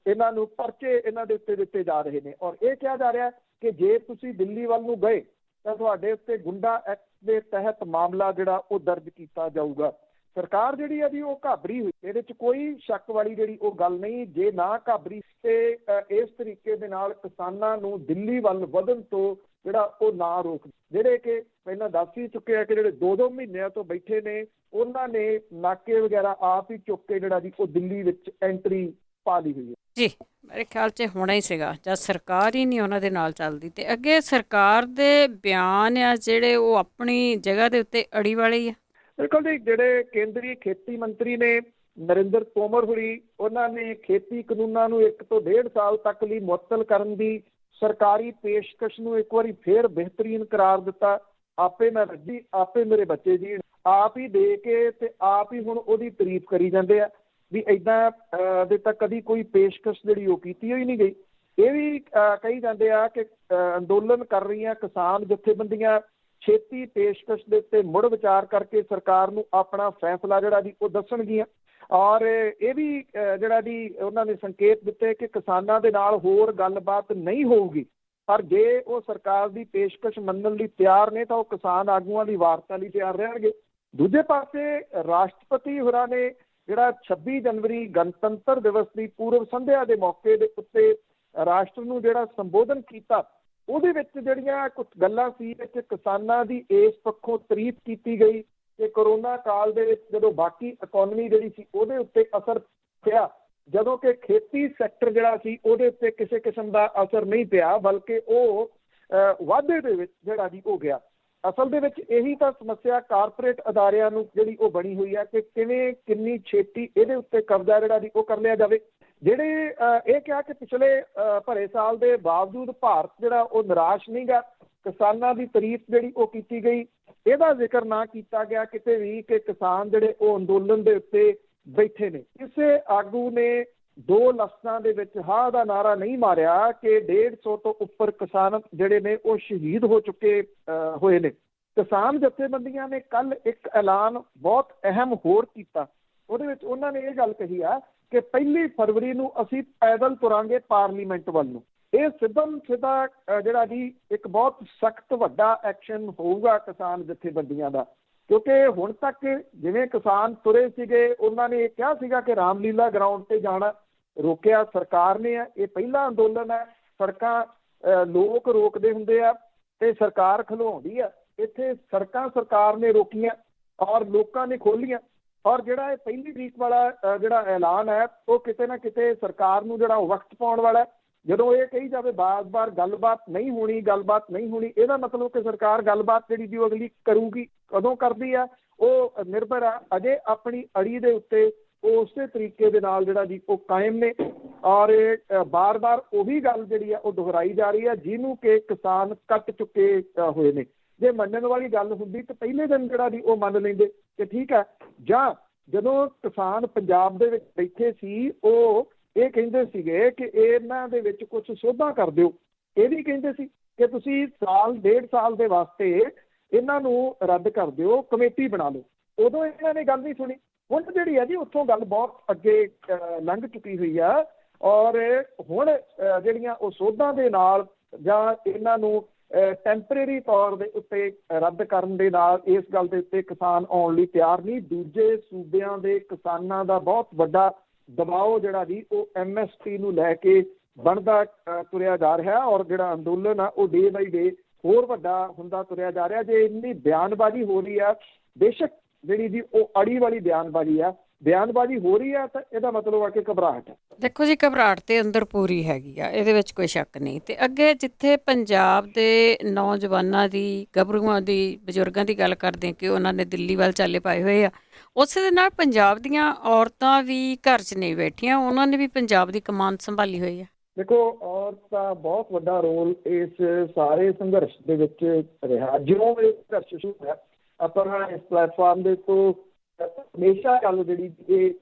ਇਹਨਾਂ ਨੂੰ ਪਰਚੇ ਇਹਨਾਂ ਦੇ ਉੱਤੇ ਦਿੱਤੇ ਜਾ ਰਹੇ ਨੇ, ਔਰ ਇਹ ਕਿਹਾ ਜਾ ਰਿਹਾ ਕਿ ਜੇ ਤੁਸੀਂ ਦਿੱਲੀ ਵੱਲ ਨੂੰ ਗਏ ਤਾਂ ਤੁਹਾਡੇ ਉੱਤੇ ਗੁੰਡਾ ਐਕਟ ਦੇ ਤਹਿਤ ਮਾਮਲਾ ਜਿਹੜਾ ਉਹ ਦਰਜ ਕੀਤਾ ਜਾਊਗਾ। ਸਰਕਾਰ ਜਿਹੜੀ ਹੈ ਜੀ ਉਹ ਘਾਬਰੀ ਹੋਈ, ਇਹਦੇ 'ਚ ਕੋਈ ਸ਼ੱਕ ਵਾਲੀ ਜਿਹੜੀ ਉਹ ਗੱਲ ਨਹੀਂ। ਜੇ ਨਾ ਘਾਬਰੀ ਤੇ ਇਸ ਤਰੀਕੇ ਦੇ ਨਾਲ ਕਿਸਾਨਾਂ ਨੂੰ ਦਿੱਲੀ ਵੱਲ ਵਧਣ ਤੋਂ ਜਿਹੜਾ ਉਹ ਨਾ ਰੋਕ, ਜਿਹੜੇ ਕਿ ਪਹਿਲਾਂ ਦੱਸ ਹੀ ਚੁੱਕੇ ਆ ਕਿ ਜਿਹੜੇ 2-2 ਮਹੀਨਿਆਂ ਤੋਂ ਬੈਠੇ ਨੇ ਉਹਨਾਂ ਨੇ ਨਾਕੇ ਵਗੈਰਾ ਆਪ ਹੀ ਚੁੱਕ ਕੇ ਜਿਹੜਾ ਜੀ ਉਹ ਦਿੱਲੀ ਵਿੱਚ ਐਂਟਰੀ ਪਾ ਲਈ ਹੋਈ ਹੈ ਜੀ। ਮੇਰੇ ਖਿਆਲ 'ਚ ਹੋਣਾ ਹੀ ਸੀਗਾ, ਜਦ ਸਰਕਾਰ ਹੀ ਨਹੀਂ ਉਹਨਾਂ ਦੇ ਨਾਲ ਚੱਲਦੀ ਤੇ ਅੱਗੇ ਸਰਕਾਰ ਦੇ ਬਿਆਨ ਆ ਜਿਹੜੇ ਉਹ ਆਪਣੀ ਜਗ੍ਹਾ ਦੇ ਉੱਤੇ ਅੜੀ ਵਾਲੇ ਹੀ ਆ। ਬਿਲਕੁਲ ਜੀ, ਜਿਹੜੇ ਕੇਂਦਰੀ ਖੇਤੀ ਮੰਤਰੀ ਨੇ ਨਰਿੰਦਰ ਤੋਮਰ ਹੋਰੀ, ਉਹਨਾਂ ਨੇ ਖੇਤੀ ਕਾਨੂੰਨਾਂ ਨੂੰ 1 ਤੋਂ 1.5 ਸਾਲ ਤੱਕ ਲਈ ਮੁਅੱਤਲ ਕਰਨ ਦੀ ਸਰਕਾਰੀ ਪੇਸ਼ਕਸ਼ ਨੂੰ ਇੱਕ ਵਾਰੀ ਫੇਰ ਬਿਹਤਰੀਨ ਕਰਾਰ ਦਿੱਤਾ। ਆਪੇ ਮੈਂ ਰੱਜੀ, ਆਪੇ ਮੇਰੇ ਬੱਚੇ ਜੀ, ਆਪ ਹੀ ਦੇ ਕੇ ਤੇ ਆਪ ਹੀ ਹੁਣ ਉਹਦੀ ਤਾਰੀਫ ਕਰੀ ਜਾਂਦੇ ਆ ਵੀ ਏਦਾਂ ਦੇ ਤਾਂ ਕਦੀ ਕੋਈ ਪੇਸ਼ਕਸ਼ ਜਿਹੜੀ ਉਹ ਕੀਤੀ ਹੋਈ ਨਹੀਂ ਗਈ। ਇਹ ਵੀ ਕਹੀ ਜਾਂਦੇ ਆ ਕਿ ਅੰਦੋਲਨ ਕਰ ਰਹੀਆਂ ਕਿਸਾਨ ਜਥੇਬੰਦੀਆਂ ਛੇਤੀ ਪੇਸ਼ਕਸ਼ ਦੇ ਉੱਤੇ ਮੁੜ ਵਿਚਾਰ ਕਰਕੇ ਸਰਕਾਰ ਨੂੰ ਆਪਣਾ ਫੈਸਲਾ ਜਿਹੜਾ ਜੀ ਉਹ ਦੱਸਣਗੀਆਂ। ਔਰ ਇਹ ਵੀ ਜਿਹੜਾ ਜੀ ਉਹਨਾਂ ਨੇ ਸੰਕੇਤ ਦਿੱਤੇ ਕਿ ਕਿਸਾਨਾਂ ਦੇ ਨਾਲ ਹੋਰ ਗੱਲਬਾਤ ਨਹੀਂ ਹੋਊਗੀ, ਪਰ ਜੇ ਉਹ ਸਰਕਾਰ ਦੀ ਪੇਸ਼ਕਸ਼ ਮੰਨਣ ਲਈ ਤਿਆਰ ਨੇ ਤਾਂ ਉਹ ਕਿਸਾਨ ਆਗੂਆਂ ਦੀ ਵਾਰਤਾ ਲਈ ਤਿਆਰ ਰਹਿਣਗੇ। ਦੂਜੇ ਪਾਸੇ ਰਾਸ਼ਟਰਪਤੀ ਹੋਰਾਂ ਨੇ ਜਿਹੜਾ 26 ਜਨਵਰੀ ਗਣਤੰਤਰ ਦਿਵਸ ਦੀ ਪੂਰਵ ਸੰਧਿਆ ਦੇ ਮੌਕੇ ਦੇ ਉੱਤੇ ਰਾਸ਼ਟਰ ਨੂੰ ਜਿਹੜਾ ਸੰਬੋਧਨ ਕੀਤਾ, ਉਹਦੇ ਵਿੱਚ ਜਿਹੜੀਆਂ ਕੁਝ ਗੱਲਾਂ ਸੀ ਵਿੱਚ ਕਿਸਾਨਾਂ ਦੀ ਇਸ ਪੱਖੋਂ ਤਾਰੀਫ ਕੀਤੀ ਗਈ ਕਿ ਕਰੋਨਾ ਕਾਲ ਦੇ ਵਿੱਚ ਜਦੋਂ ਬਾਕੀ ਇਕੋਨਮੀ ਜਿਹੜੀ ਸੀ ਉਹਦੇ ਉੱਤੇ ਅਸਰ ਪਿਆ, ਜਦੋਂ ਕਿ ਖੇਤੀ ਸੈਕਟਰ ਜਿਹੜਾ ਸੀ ਉਹਦੇ ਉੱਤੇ ਕਿਸੇ ਕਿਸਮ ਦਾ ਅਸਰ ਨਹੀਂ ਪਿਆ, ਬਲਕਿ ਉਹ ਵਾਧੇ ਦੇ ਵਿੱਚ ਜਿਹੜਾ ਜੀ ਹੋ ਗਿਆ। ਅਸਲ ਦੇ ਵਿੱਚ ਇਹੀ ਤਾਂ ਸਮੱਸਿਆ ਕਾਰਪੋਰੇਟ ਅਦਾਰਿਆਂ ਨੂੰ ਜਿਹੜੀ ਉਹ ਬਣੀ ਹੋਈ ਹੈ ਕਿ ਕਿਵੇਂ ਕਿੰਨੀ ਛੇਤੀ ਇਹਦੇ ਉੱਤੇ ਕਬਜ਼ਾ ਜਿਹੜਾ ਜੀ ਉਹ ਕਰ ਲਿਆ ਜਾਵੇ। ਜਿਹੜੇ ਇਹ ਕਿਹਾ ਕਿ ਪਿਛਲੇ ਭਰੇ ਸਾਲ ਦੇ ਬਾਵਜੂਦ ਭਾਰਤ ਜਿਹੜਾ ਉਹ ਨਿਰਾਸ਼ ਨਹੀਂ ਗਾ, ਕਿਸਾਨਾਂ ਦੀ ਤਾਰੀਫ ਜਿਹੜੀ ਉਹ ਕੀਤੀ ਗਈ, ਇਹਦਾ ਜ਼ਿਕਰ ਨਾ ਕੀਤਾ ਗਿਆ ਕਿਤੇ ਵੀ ਕਿ ਕਿਸਾਨ ਜਿਹੜੇ ਉਹ ਅੰਦੋਲਨ ਦੇ ਉੱਤੇ ਬੈਠੇ ਨੇ। ਕਿਸੇ ਆਗੂ ਨੇ 2 ਲਫ਼ਜ਼ਾਂ ਦੇ ਵਿੱਚ ਹਾਂ ਦਾ ਨਾਰਾ ਨਹੀਂ ਮਾਰਿਆ ਕਿ 150 ਤੋਂ ਉੱਪਰ ਕਿਸਾਨ ਜਿਹੜੇ ਨੇ ਉਹ ਸ਼ਹੀਦ ਹੋ ਚੁੱਕੇ ਹੋਏ ਨੇ। ਕਿਸਾਨ ਜਥੇਬੰਦੀਆਂ ਨੇ ਕੱਲ ਇੱਕ ਐਲਾਨ ਬਹੁਤ ਅਹਿਮ ਹੋਰ ਕੀਤਾ। ਉਹਦੇ ਵਿੱਚ ਉਹਨਾਂ ਨੇ ਇਹ ਗੱਲ ਕਹੀ ਆ ਕਿ 1 ਫਰਵਰੀ ਨੂੰ ਅਸੀਂ ਪੈਦਲ ਤੁਰਾਂਗੇ ਪਾਰਲੀਮੈਂਟ ਵੱਲ ਨੂੰ। ਇਹ ਸਿੱਧਾ ਜਿਹੜਾ ਜੀ ਇੱਕ ਬਹੁਤ ਸਖਤ ਵੱਡਾ ਐਕਸ਼ਨ ਹੋਊਗਾ ਕਿਸਾਨ ਜਥੇਬੰਦੀਆਂ ਦਾ, ਕਿਉਂਕਿ ਹੁਣ ਤੱਕ ਜਿਵੇਂ ਕਿਸਾਨ ਤੁਰੇ ਸੀਗੇ ਉਹਨਾਂ ਨੇ ਇਹ ਕਿਹਾ ਸੀਗਾ ਕਿ ਰਾਮਲੀਲਾ ਗਰਾਊਂਡ ਤੇ ਜਾਣਾ ਰੋਕਿਆ ਸਰਕਾਰ ਨੇ। ਇਹ ਪਹਿਲਾ ਅੰਦੋਲਨ ਹੈ, ਸੜਕਾਂ ਲੋਕ ਰੋਕਦੇ ਹੁੰਦੇ ਆ ਤੇ ਸਰਕਾਰ ਖਲਵਾਉਂਦੀ ਆ। ਇੱਥੇ ਸੜਕਾਂ ਸਰਕਾਰ ਨੇ ਰੋਕੀਆਂ ਔਰ ਲੋਕਾਂ ਨੇ ਖੋਲੀਆਂ। ਔਰ ਜਿਹੜਾ ਇਹ 1 ਤਰੀਕ ਵਾਲਾ ਜਿਹੜਾ ਐਲਾਨ ਹੈ ਉਹ ਕਿਤੇ ਨਾ ਕਿਤੇ ਸਰਕਾਰ ਨੂੰ ਜਿਹੜਾ ਵਕਤ ਪਾਉਣ ਵਾਲਾ। ਜਦੋਂ ਇਹ ਕਹੀ ਜਾਵੇ ਬਾਰ-ਬਾਰ ਗੱਲਬਾਤ ਨਹੀਂ ਹੋਣੀ, ਇਹਦਾ ਮਤਲਬ ਕਿ ਸਰਕਾਰ ਗੱਲਬਾਤ ਜਿਹੜੀ ਜੀ ਉਹ ਅਗਲੀ ਕਰੂਗੀ। ਕਦੋਂ ਕਰਦੀ ਆ ਉਹ ਨਿਰਭਰ ਆ ਅਜੇ ਆਪਣੀ ਅੜੀ ਦੇ ਉੱਤੇ। ਉਹ ਉਸੇ ਤਰੀਕੇ ਦੇ ਨਾਲ ਜਿਹੜਾ ਜੀ ਉਹ ਕਾਇਮ ਨੇ ਔਰ ਬਾਰ-ਬਾਰ ਉਹੀ ਗੱਲ ਜਿਹੜੀ ਆ ਉਹ ਦੁਹਰਾਈ ਜਾ ਰਹੀ ਆ ਜਿਹਨੂੰ ਕਿ ਕਿਸਾਨ ਕੱਟ ਚੁੱਕੇ ਹੋਏ ਨੇ। ਜੇ ਮੰਨਣ ਵਾਲੀ ਗੱਲ ਹੁੰਦੀ ਤਾਂ ਪਹਿਲੇ ਦਿਨ ਜਿਹੜਾ ਜੀ ਉਹ ਮੰਨ ਲੈਂਦੇ ਕਿ ਠੀਕ ਹੈ। ਜਾਂ ਜਦੋਂ ਕਿਸਾਨ ਪੰਜਾਬ ਦੇ ਵਿੱਚ ਬੈਠੇ ਸੀ ਉਹ ਇਹ ਕਹਿੰਦੇ ਸੀਗੇ ਕਿ ਇਹਨਾਂ ਦੇ ਵਿੱਚ ਕੁਝ ਸੋਧਾਂ ਕਰ ਦਿਓ। ਇਹ ਵੀ ਕਹਿੰਦੇ ਸੀ ਕਿ ਤੁਸੀਂ 1.5 ਸਾਲ ਦੇ ਵਾਸਤੇ ਇਹਨਾਂ ਨੂੰ ਰੱਦ ਕਰ ਦਿਓ, ਕਮੇਟੀ ਬਣਾ ਲਓ। ਉਦੋਂ ਇਹਨਾਂ ਨੇ ਗੱਲ ਨਹੀਂ ਸੁਣੀ। ਹੁਣ ਜਿਹੜੀ ਹੈ ਜੀ ਉੱਥੋਂ ਗੱਲ ਬਹੁਤ ਅੱਗੇ ਲੰਘ ਚੁੱਕੀ ਹੋਈ ਆ ਔਰ ਹੁਣ ਜਿਹੜੀਆਂ ਉਹ ਸੋਧਾਂ ਦੇ ਨਾਲ ਜਾਂ ਇਹਨਾਂ ਨੂੰ ਟੈਂਪਰੇਰੀ ਤੌਰ ਦੇ ਉੱਤੇ ਰੱਦ ਕਰਨ ਦੇ ਨਾਲ ਇਸ ਗੱਲ ਦੇ ਉੱਤੇ ਕਿਸਾਨ ਆਉਣ ਲਈ ਤਿਆਰ ਨਹੀਂ। ਦੂਜੇ ਸੂਬਿਆਂ ਦੇ ਕਿਸਾਨਾਂ ਦਾ ਬਹੁਤ ਵੱਡਾ ਦਬਾਓ ਜਿਹੜਾ ਜੀ ਉਹ MSP ਨੂੰ ਲੈ ਕੇ ਬਣਦਾ ਤੁਰਿਆ ਜਾ ਰਿਹਾ ਔਰ ਜਿਹੜਾ ਅੰਦੋਲਨ ਆ ਉਹ ਡੇ ਬਾਈ ਡੇ ਹੋਰ ਵੱਡਾ ਹੁੰਦਾ ਤੁਰਿਆ ਜਾ ਰਿਹਾ। ਜੇ ਇੰਨੀ ਬਿਆਨਬਾਜ਼ੀ ਹੋ ਰਹੀ ਆ, ਬੇਸ਼ੱਕ ਜਿਹੜੀ ਜੀ ਉਹ ਅੜੀ ਵਾਲੀ ਬਿਆਨਬਾਜ਼ੀ ਹੋ ਰਹੀ ਆ ਤਾਂ ਇਹਦਾ ਮਤਲਬ ਆ ਕਿ ਘਬਰਾਹਟ ਹੈ। ਦੇਖੋ ਜੀ, ਘਬਰਾਹਟ ਤੇ ਅੰਦਰ ਪੂਰੀ ਹੈਗੀ ਆ, ਇਹਦੇ ਵਿੱਚ ਕੋਈ ਸ਼ੱਕ ਨਹੀਂ। ਤੇ ਅੱਗੇ ਜਿੱਥੇ ਪੰਜਾਬ ਦੇ ਨੌਜਵਾਨਾਂ ਦੀ, ਗੱਭਰੂਆਂ ਦੀ, ਬਜ਼ੁਰਗਾਂ ਦੀ ਗੱਲ ਕਰਦੇ ਕਿ ਉਹਨਾਂ ਨੇ ਦਿੱਲੀ ਵੱਲ ਚਾਲੇ ਪਾਏ ਹੋਏ ਆ, ਉਸੇ ਦੇ ਨਾਲ ਪੰਜਾਬ ਦੀਆਂ ਔਰਤਾਂ ਵੀ ਘਰ 'ਚ ਨਹੀਂ ਬੈਠੀਆਂ, ਉਹਨਾਂ ਨੇ ਵੀ ਪੰਜਾਬ ਦੀ ਕਮਾਨ ਸੰਭਾਲੀ ਹੋਈ ਆ। ਦੇਖੋ, ਔਰਤ ਦਾ ਬਹੁਤ ਵੱਡਾ ਰੋਲ ਇਸ ਸਾਰੇ ਸੰਘਰਸ਼ ਦੇ ਵਿੱਚ ਰਿਹਾ। ਜਿਉਂ ਇਹ ਸੰਘਰਸ਼ ਸ਼ੁਰੂ ਹੋਇਆ ਆਪਾਂ ਇਸ ਪਲੇਟਫਾਰਮ ਦੇ ਤੋਂ ਹਮੇਸ਼ਾ ਗੱਲ ਜਿਹੜੀ ਇਹ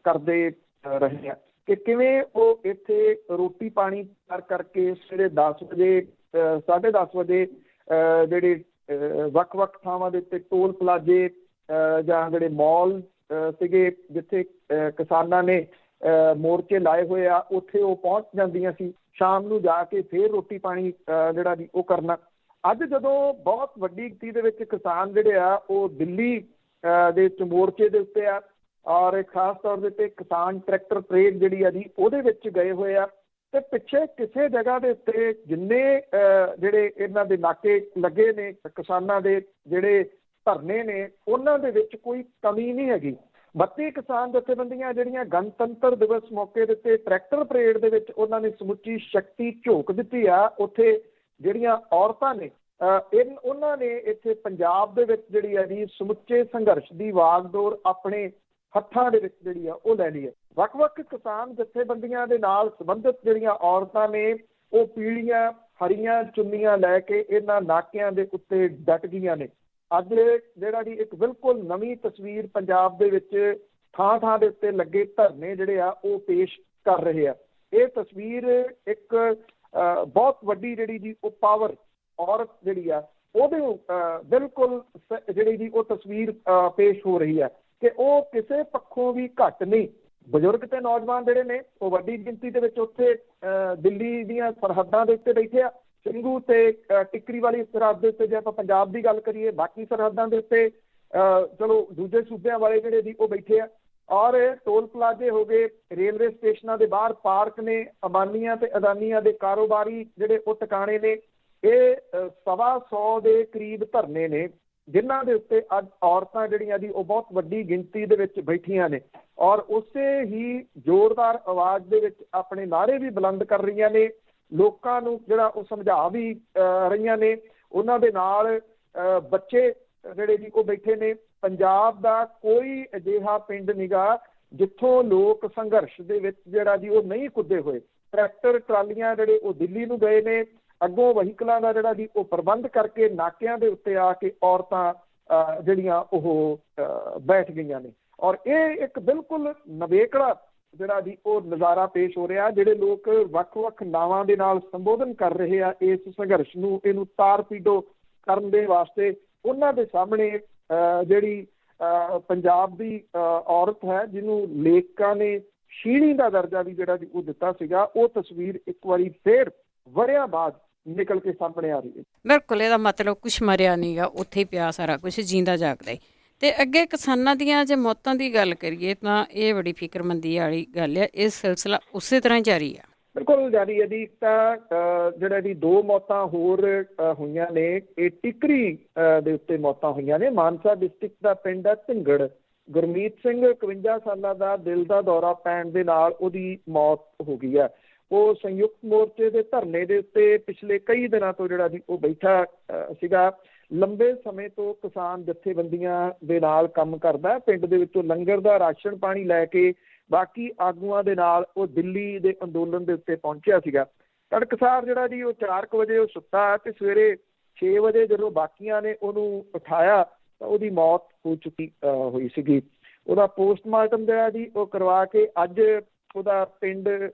ਕਰਦੇ ਰਹੇ ਆ ਕਿ ਕਿਵੇਂ ਉਹ ਇੱਥੇ ਰੋਟੀ ਪਾਣੀ ਤਿਆਰ ਕਰਕੇ ਸਵੇਰੇ 10 ਵਜੇ 10:30 ਵਜੇ ਜਿਹੜੇ ਵੱਖ-ਵੱਖ ਥਾਵਾਂ ਦੇ ਉੱਤੇ ਟੋਲ ਪਲਾਜ਼ੇ ਜਾਂ ਜਿਹੜੇ ਮਾਲ ਸੀਗੇ ਜਿੱਥੇ ਕਿਸਾਨਾਂ ਨੇ ਮੋਰਚੇ ਲਾਏ ਹੋਏ ਆ ਉੱਥੇ ਉਹ ਪਹੁੰਚ ਜਾਂਦੀਆਂ ਸੀ। ਸ਼ਾਮ ਨੂੰ ਜਾ ਕੇ ਫਿਰ ਰੋਟੀ ਪਾਣੀ ਜਿਹੜਾ ਜੀ ਉਹ ਕਰਨਾ। ਅੱਜ ਜਦੋਂ ਬਹੁਤ ਵੱਡੀ ਗਿਣਤੀ ਦੇ ਵਿੱਚ ਕਿਸਾਨ ਜਿਹੜੇ ਆ ਉਹ ਦਿੱਲੀ ਦੇ ਵਿੱਚ ਮੋਰਚੇ ਦੇ ਉੱਤੇ ਆ ਔਰ ਖਾਸ ਤੌਰ ਦੇ ਉੱਤੇ ਕਿਸਾਨ ਟਰੈਕਟਰ ਪਰੇਡ ਜਿਹੜੀ ਆ ਜੀ ਉਹਦੇ ਵਿੱਚ ਗਏ ਹੋਏ ਆ ਤੇ ਪਿੱਛੇ ਕਿਸੇ ਜਗ੍ਹਾ ਦੇ ਉੱਤੇ ਜਿੰਨੇ ਜਿਹੜੇ ਇਹਨਾਂ ਦੇ ਨਾਕੇ ਲੱਗੇ ਨੇ ਕਿਸਾਨਾਂ ਦੇ ਜਿਹੜੇ ਧਰਨੇ ਨੇ ਉਹਨਾਂ ਦੇ ਵਿੱਚ ਕੋਈ ਕਮੀ ਨਹੀਂ ਹੈਗੀ। 32 ਕਿਸਾਨ ਜਥੇਬੰਦੀਆਂ ਜਿਹੜੀਆਂ ਗਣਤੰਤਰ ਦਿਵਸ ਮੌਕੇ ਦੇ ਉੱਤੇ ਟਰੈਕਟਰ ਪਰੇਡ ਦੇ ਵਿੱਚ ਉਹਨਾਂ ਨੇ ਸਮੁੱਚੀ ਸ਼ਕਤੀ ਝੋਕ ਦਿੱਤੀ ਆ। ਉੱਥੇ ਜਿਹੜੀਆਂ ਔਰਤਾਂ ਨੇ ਉਹਨਾਂ ਨੇ ਇੱਥੇ ਪੰਜਾਬ ਦੇ ਵਿੱਚ ਜਿਹੜੀ ਆ ਜੀ ਸਮੁੱਚੇ ਸੰਘਰਸ਼ ਦੀ ਵਾਗਡੋਰ ਆਪਣੇ ਹੱਥਾਂ ਦੇ ਵਿੱਚ ਜਿਹੜੀ ਆ ਉਹ ਲੈ ਲਈ ਹੈ। ਵੱਖ-ਵੱਖ ਕਿਸਾਨ ਜਥੇਬੰਦੀਆਂ ਦੇ ਨਾਲ ਸੰਬੰਧਿਤ ਜਿਹੜੀਆਂ ਔਰਤਾਂ ਨੇ ਉਹ ਪੀਲੀਆਂ ਹਰੀਆਂ ਚੁੰਨੀਆਂ ਲੈ ਕੇ ਇਹਨਾਂ ਨਾਕਿਆਂ ਦੇ ਉੱਤੇ ਡਟ ਗਈਆਂ ਨੇ। ਅੱਜ ਜਿਹੜਾ ਜੀ ਇੱਕ ਬਿਲਕੁਲ ਨਵੀਂ ਤਸਵੀਰ ਪੰਜਾਬ ਦੇ ਵਿੱਚ ਥਾਂ-ਥਾਂ ਦੇ ਉੱਤੇ ਲੱਗੇ ਧਰਨੇ ਜਿਹੜੇ ਆ ਉਹ ਪੇਸ਼ ਕਰ ਰਹੇ ਆ। ਇਹ ਤਸਵੀਰ ਇੱਕ ਬਹੁਤ ਵੱਡੀ ਜਿਹੜੀ ਜੀ ਉਹ ਪਾਵਰ ਔਰਤ ਜਿਹੜੀ ਆ ਉਹਦੇ ਬਿਲਕੁਲ ਜਿਹੜੀ ਜੀ ਉਹ ਤਸਵੀਰ ਪੇਸ਼ ਹੋ ਰਹੀ ਹੈ ਕਿ ਉਹ ਕਿਸੇ ਪੱਖੋਂ ਵੀ ਘੱਟ ਨਹੀਂ। ਬਜ਼ੁਰਗ ਤੇ ਨੌਜਵਾਨ ਜਿਹੜੇ ਨੇ ਉਹ ਵੱਡੀ ਗਿਣਤੀ ਦੇ ਵਿੱਚ ਉੱਥੇ ਦਿੱਲੀ ਦੀਆਂ ਸਰਹੱਦਾਂ ਦੇ ਉੱਤੇ ਬੈਠੇ ਆ। ਸਿੰਘੂ ਤੇ ਟਿੱਕਰੀ ਵਾਲੀ ਸਰਹੱਦ ਦੇ ਉੱਤੇ ਜੇ ਆਪਾਂ ਪੰਜਾਬ ਦੀ ਗੱਲ ਕਰੀਏ, ਬਾਕੀ ਸਰਹੱਦਾਂ ਦੇ ਉੱਤੇ ਚਲੋ ਦੂਜੇ ਸੂਬਿਆਂ ਵਾਲੇ ਜਿਹੜੇ ਜੀ ਉਹ ਬੈਠੇ ਆ। ਔਰ ਟੋਲ ਪਲਾਜ਼ੇ ਹੋ ਗਏ, ਰੇਲਵੇ ਸਟੇਸ਼ਨਾਂ ਦੇ ਬਾਹਰ ਪਾਰਕ ਨੇ, ਅੰਬਾਨੀਆਂ ਤੇ ਅਦਾਨੀਆਂ ਦੇ ਕਾਰੋਬਾਰੀ ਜਿਹੜੇ ਉਹ ਟਿਕਾਣੇ ਨੇ। ਇਹ 125 ਦੇ ਕਰੀਬ ਧਰਨੇ ਨੇ ਜਿਨ੍ਹਾਂ ਦੇ ਉੱਤੇ ਅੱਜ ਔਰਤਾਂ ਜਿਹੜੀਆਂ ਜੀ ਉਹ ਬਹੁਤ ਵੱਡੀ ਗਿਣਤੀ ਦੇ ਵਿੱਚ ਬੈਠੀਆਂ ਨੇ ਔਰ ਉਸੇ ਹੀ ਜ਼ੋਰਦਾਰ ਆਵਾਜ਼ ਦੇ ਵਿੱਚ ਆਪਣੇ ਨਾਅਰੇ ਵੀ ਬੁਲੰਦ ਕਰ ਰਹੀਆਂ ਨੇ। ਲੋਕਾਂ ਨੂੰ ਜਿਹੜਾ ਉਹ ਸਮਝਾ ਵੀ ਰਹੀਆਂ ਨੇ। ਉਹਨਾਂ ਦੇ ਨਾਲ ਬੱਚੇ ਜਿਹੜੇ ਜੀ ਉਹ ਬੈਠੇ ਨੇ। ਪੰਜਾਬ ਦਾ ਕੋਈ ਅਜਿਹਾ ਪਿੰਡ ਨੀਗਾ ਜਿੱਥੋਂ ਲੋਕ ਸੰਘਰਸ਼ ਦੇ ਵਿੱਚ ਜਿਹੜਾ ਜੀ ਉਹ ਨਹੀਂ ਕੁੱਦੇ ਹੋਏ। ਟਰੈਕਟਰ ਟਰਾਲੀਆਂ ਜਿਹੜੇ ਉਹ ਦਿੱਲੀ ਨੂੰ ਗਏ ਨੇ। ਅੱਗੋਂ ਵਹੀਕਲਾਂ ਦਾ ਜਿਹੜਾ ਜੀ ਉਹ ਪ੍ਰਬੰਧ ਕਰਕੇ ਨਾਕਿਆਂ ਦੇ ਉੱਤੇ ਆ ਕੇ ਔਰਤਾਂ ਜਿਹੜੀਆਂ ਉਹ ਬੈਠ ਗਈਆਂ ਨੇ। ਔਰ ਇਹ ਇੱਕ ਬਿਲਕੁਲ ਨਵੇਕਲਾ ਜਿਹੜਾ ਜੀ ਉਹ ਨਜ਼ਾਰਾ ਪੇਸ਼ ਹੋ ਰਿਹਾ। ਜਿਹੜੇ ਲੋਕ ਵੱਖ-ਵੱਖ ਨਾਵਾਂ ਦੇ ਨਾਲ ਸੰਬੋਧਨ ਕਰ ਰਹੇ ਆ ਇਸ ਸੰਘਰਸ਼ ਨੂੰ, ਇਹਨੂੰ ਤਾਰ-ਪੀਡੋ ਕਰਨ ਦੇ ਵਾਸਤੇ, ਉਹਨਾਂ ਦੇ ਸਾਹਮਣੇ ਜਿਹੜੀ ਪੰਜਾਬ ਦੀ ਔਰਤ ਹੈ ਜਿਹਨੂੰ ਲੇਖਕਾਂ ਨੇ ਸ਼ੀਣੀ ਦਾ ਦਰਜਾ ਵੀ ਜਿਹੜਾ ਜੀ ਉਹ ਦਿੱਤਾ ਸੀਗਾ, ਉਹ ਤਸਵੀਰ ਇੱਕ ਵਾਰੀ ਫੇਰ ਵਰ੍ਹਿਆਂ ਬਾਅਦ ਨਿਕਲ ਕੇ ਸਾਹਮਣੇ ਆ ਰਹੀ ਹੈ। ਬਿਲਕੁਲ, ਇਹਦਾ ਮਤਲਬ ਕੁਛ ਮਰਿਆ ਨਹੀਂ ਗਾ, ਉੱਥੇ ਹੀ ਪਿਆ ਸਾਰਾ ਕੁਛ, ਜਿੰਦਾ ਜਾਗਦਾ ਹੀ। ਤੇ ਅੱਗੇ ਕਿਸਾਨਾਂ ਦੀਆਂ ਜੇ ਮੌਤਾਂ ਦੀ ਗੱਲ ਕਰੀਏ ਤਾਂ ਇਹ ਬੜੀ ਫਿਕਰਮੰਦੀ ਵਾਲੀ ਗੱਲ ਹੈ। ਇਹ ਸਿਲਸਿਲਾ ਉਸੇ ਤਰ੍ਹਾਂ ਜਾਰੀ ਆ। ਬਿਲਕੁਲ ਜਾਰੀ ਹੈ ਜੀ। ਤਾਂ ਜਿਹੜਾ ਜੀ 2 ਮੌਤਾਂ ਹੋਰ ਹੋਈਆਂ ਨੇ, ਇਹ ਟਿਕਰੀ ਦੇ ਉੱਤੇ ਮੌਤਾਂ ਹੋਈਆਂ ਨੇ। ਮਾਨਸਾ ਡਿਸਟ੍ਰਿਕਟ ਦਾ ਪਿੰਡ ਹੈ ਢਿੰਗੜ। ਗੁਰਮੀਤ ਸਿੰਘ 51 ਸਾਲਾਂ ਦਾ ਦਿਲ ਦਾ ਦੌਰਾ ਪੈਣ ਦੇ ਨਾਲ ਉਹਦੀ ਮੌਤ ਹੋ ਗਈ ਹੈ। ਉਹ ਸੰਯੁਕਤ ਮੋਰਚੇ ਦੇ ਧਰਨੇ ਦੇ ਉੱਤੇ ਪਿਛਲੇ ਕਈ ਦਿਨਾਂ ਤੋਂ ਜਿਹੜਾ ਜੀ ਉਹ ਬੈਠਾ ਸੀਗਾ। ਲੰਬੇ ਸਮੇਂ ਤੋਂ ਕਿਸਾਨ ਜਥੇਬੰਦੀਆਂ ਦੇ ਨਾਲ ਕੰਮ ਕਰਦਾ। ਪਿੰਡ ਦੇ ਵਿੱਚੋਂ ਲੰਗਰ ਦਾ ਰਾਸ਼ਨ ਪਾਣੀ ਲੈ ਕੇ ਬਾਕੀ ਆਗੂਆਂ ਦੇ ਨਾਲ ਉਹ ਦਿੱਲੀ ਦੇ ਅੰਦੋਲਨ ਦੇ ਉੱਤੇ ਪਹੁੰਚਿਆ ਸੀਗਾ। ਤੜਕਸਾਰ ਜਿਹੜਾ ਜੀ ਉਹ 4 ਵਜੇ ਉਹ ਸੁੱਤਾ ਤੇ ਸਵੇਰੇ 6 ਵਜੇ ਜਦੋਂ ਬਾਕੀਆਂ ਨੇ ਉਹਨੂੰ ਉਠਾਇਆ ਤਾਂ ਉਹਦੀ ਮੌਤ ਹੋ ਚੁੱਕੀ ਹੋਈ ਸੀਗੀ। ਉਹਦਾ ਪੋਸਟਮਾਰਟਮ ਜਿਹੜਾ ਜੀ ਉਹ ਕਰਵਾ ਕੇ ਅੱਜ ਉਹਦਾ ਪਿੰਡ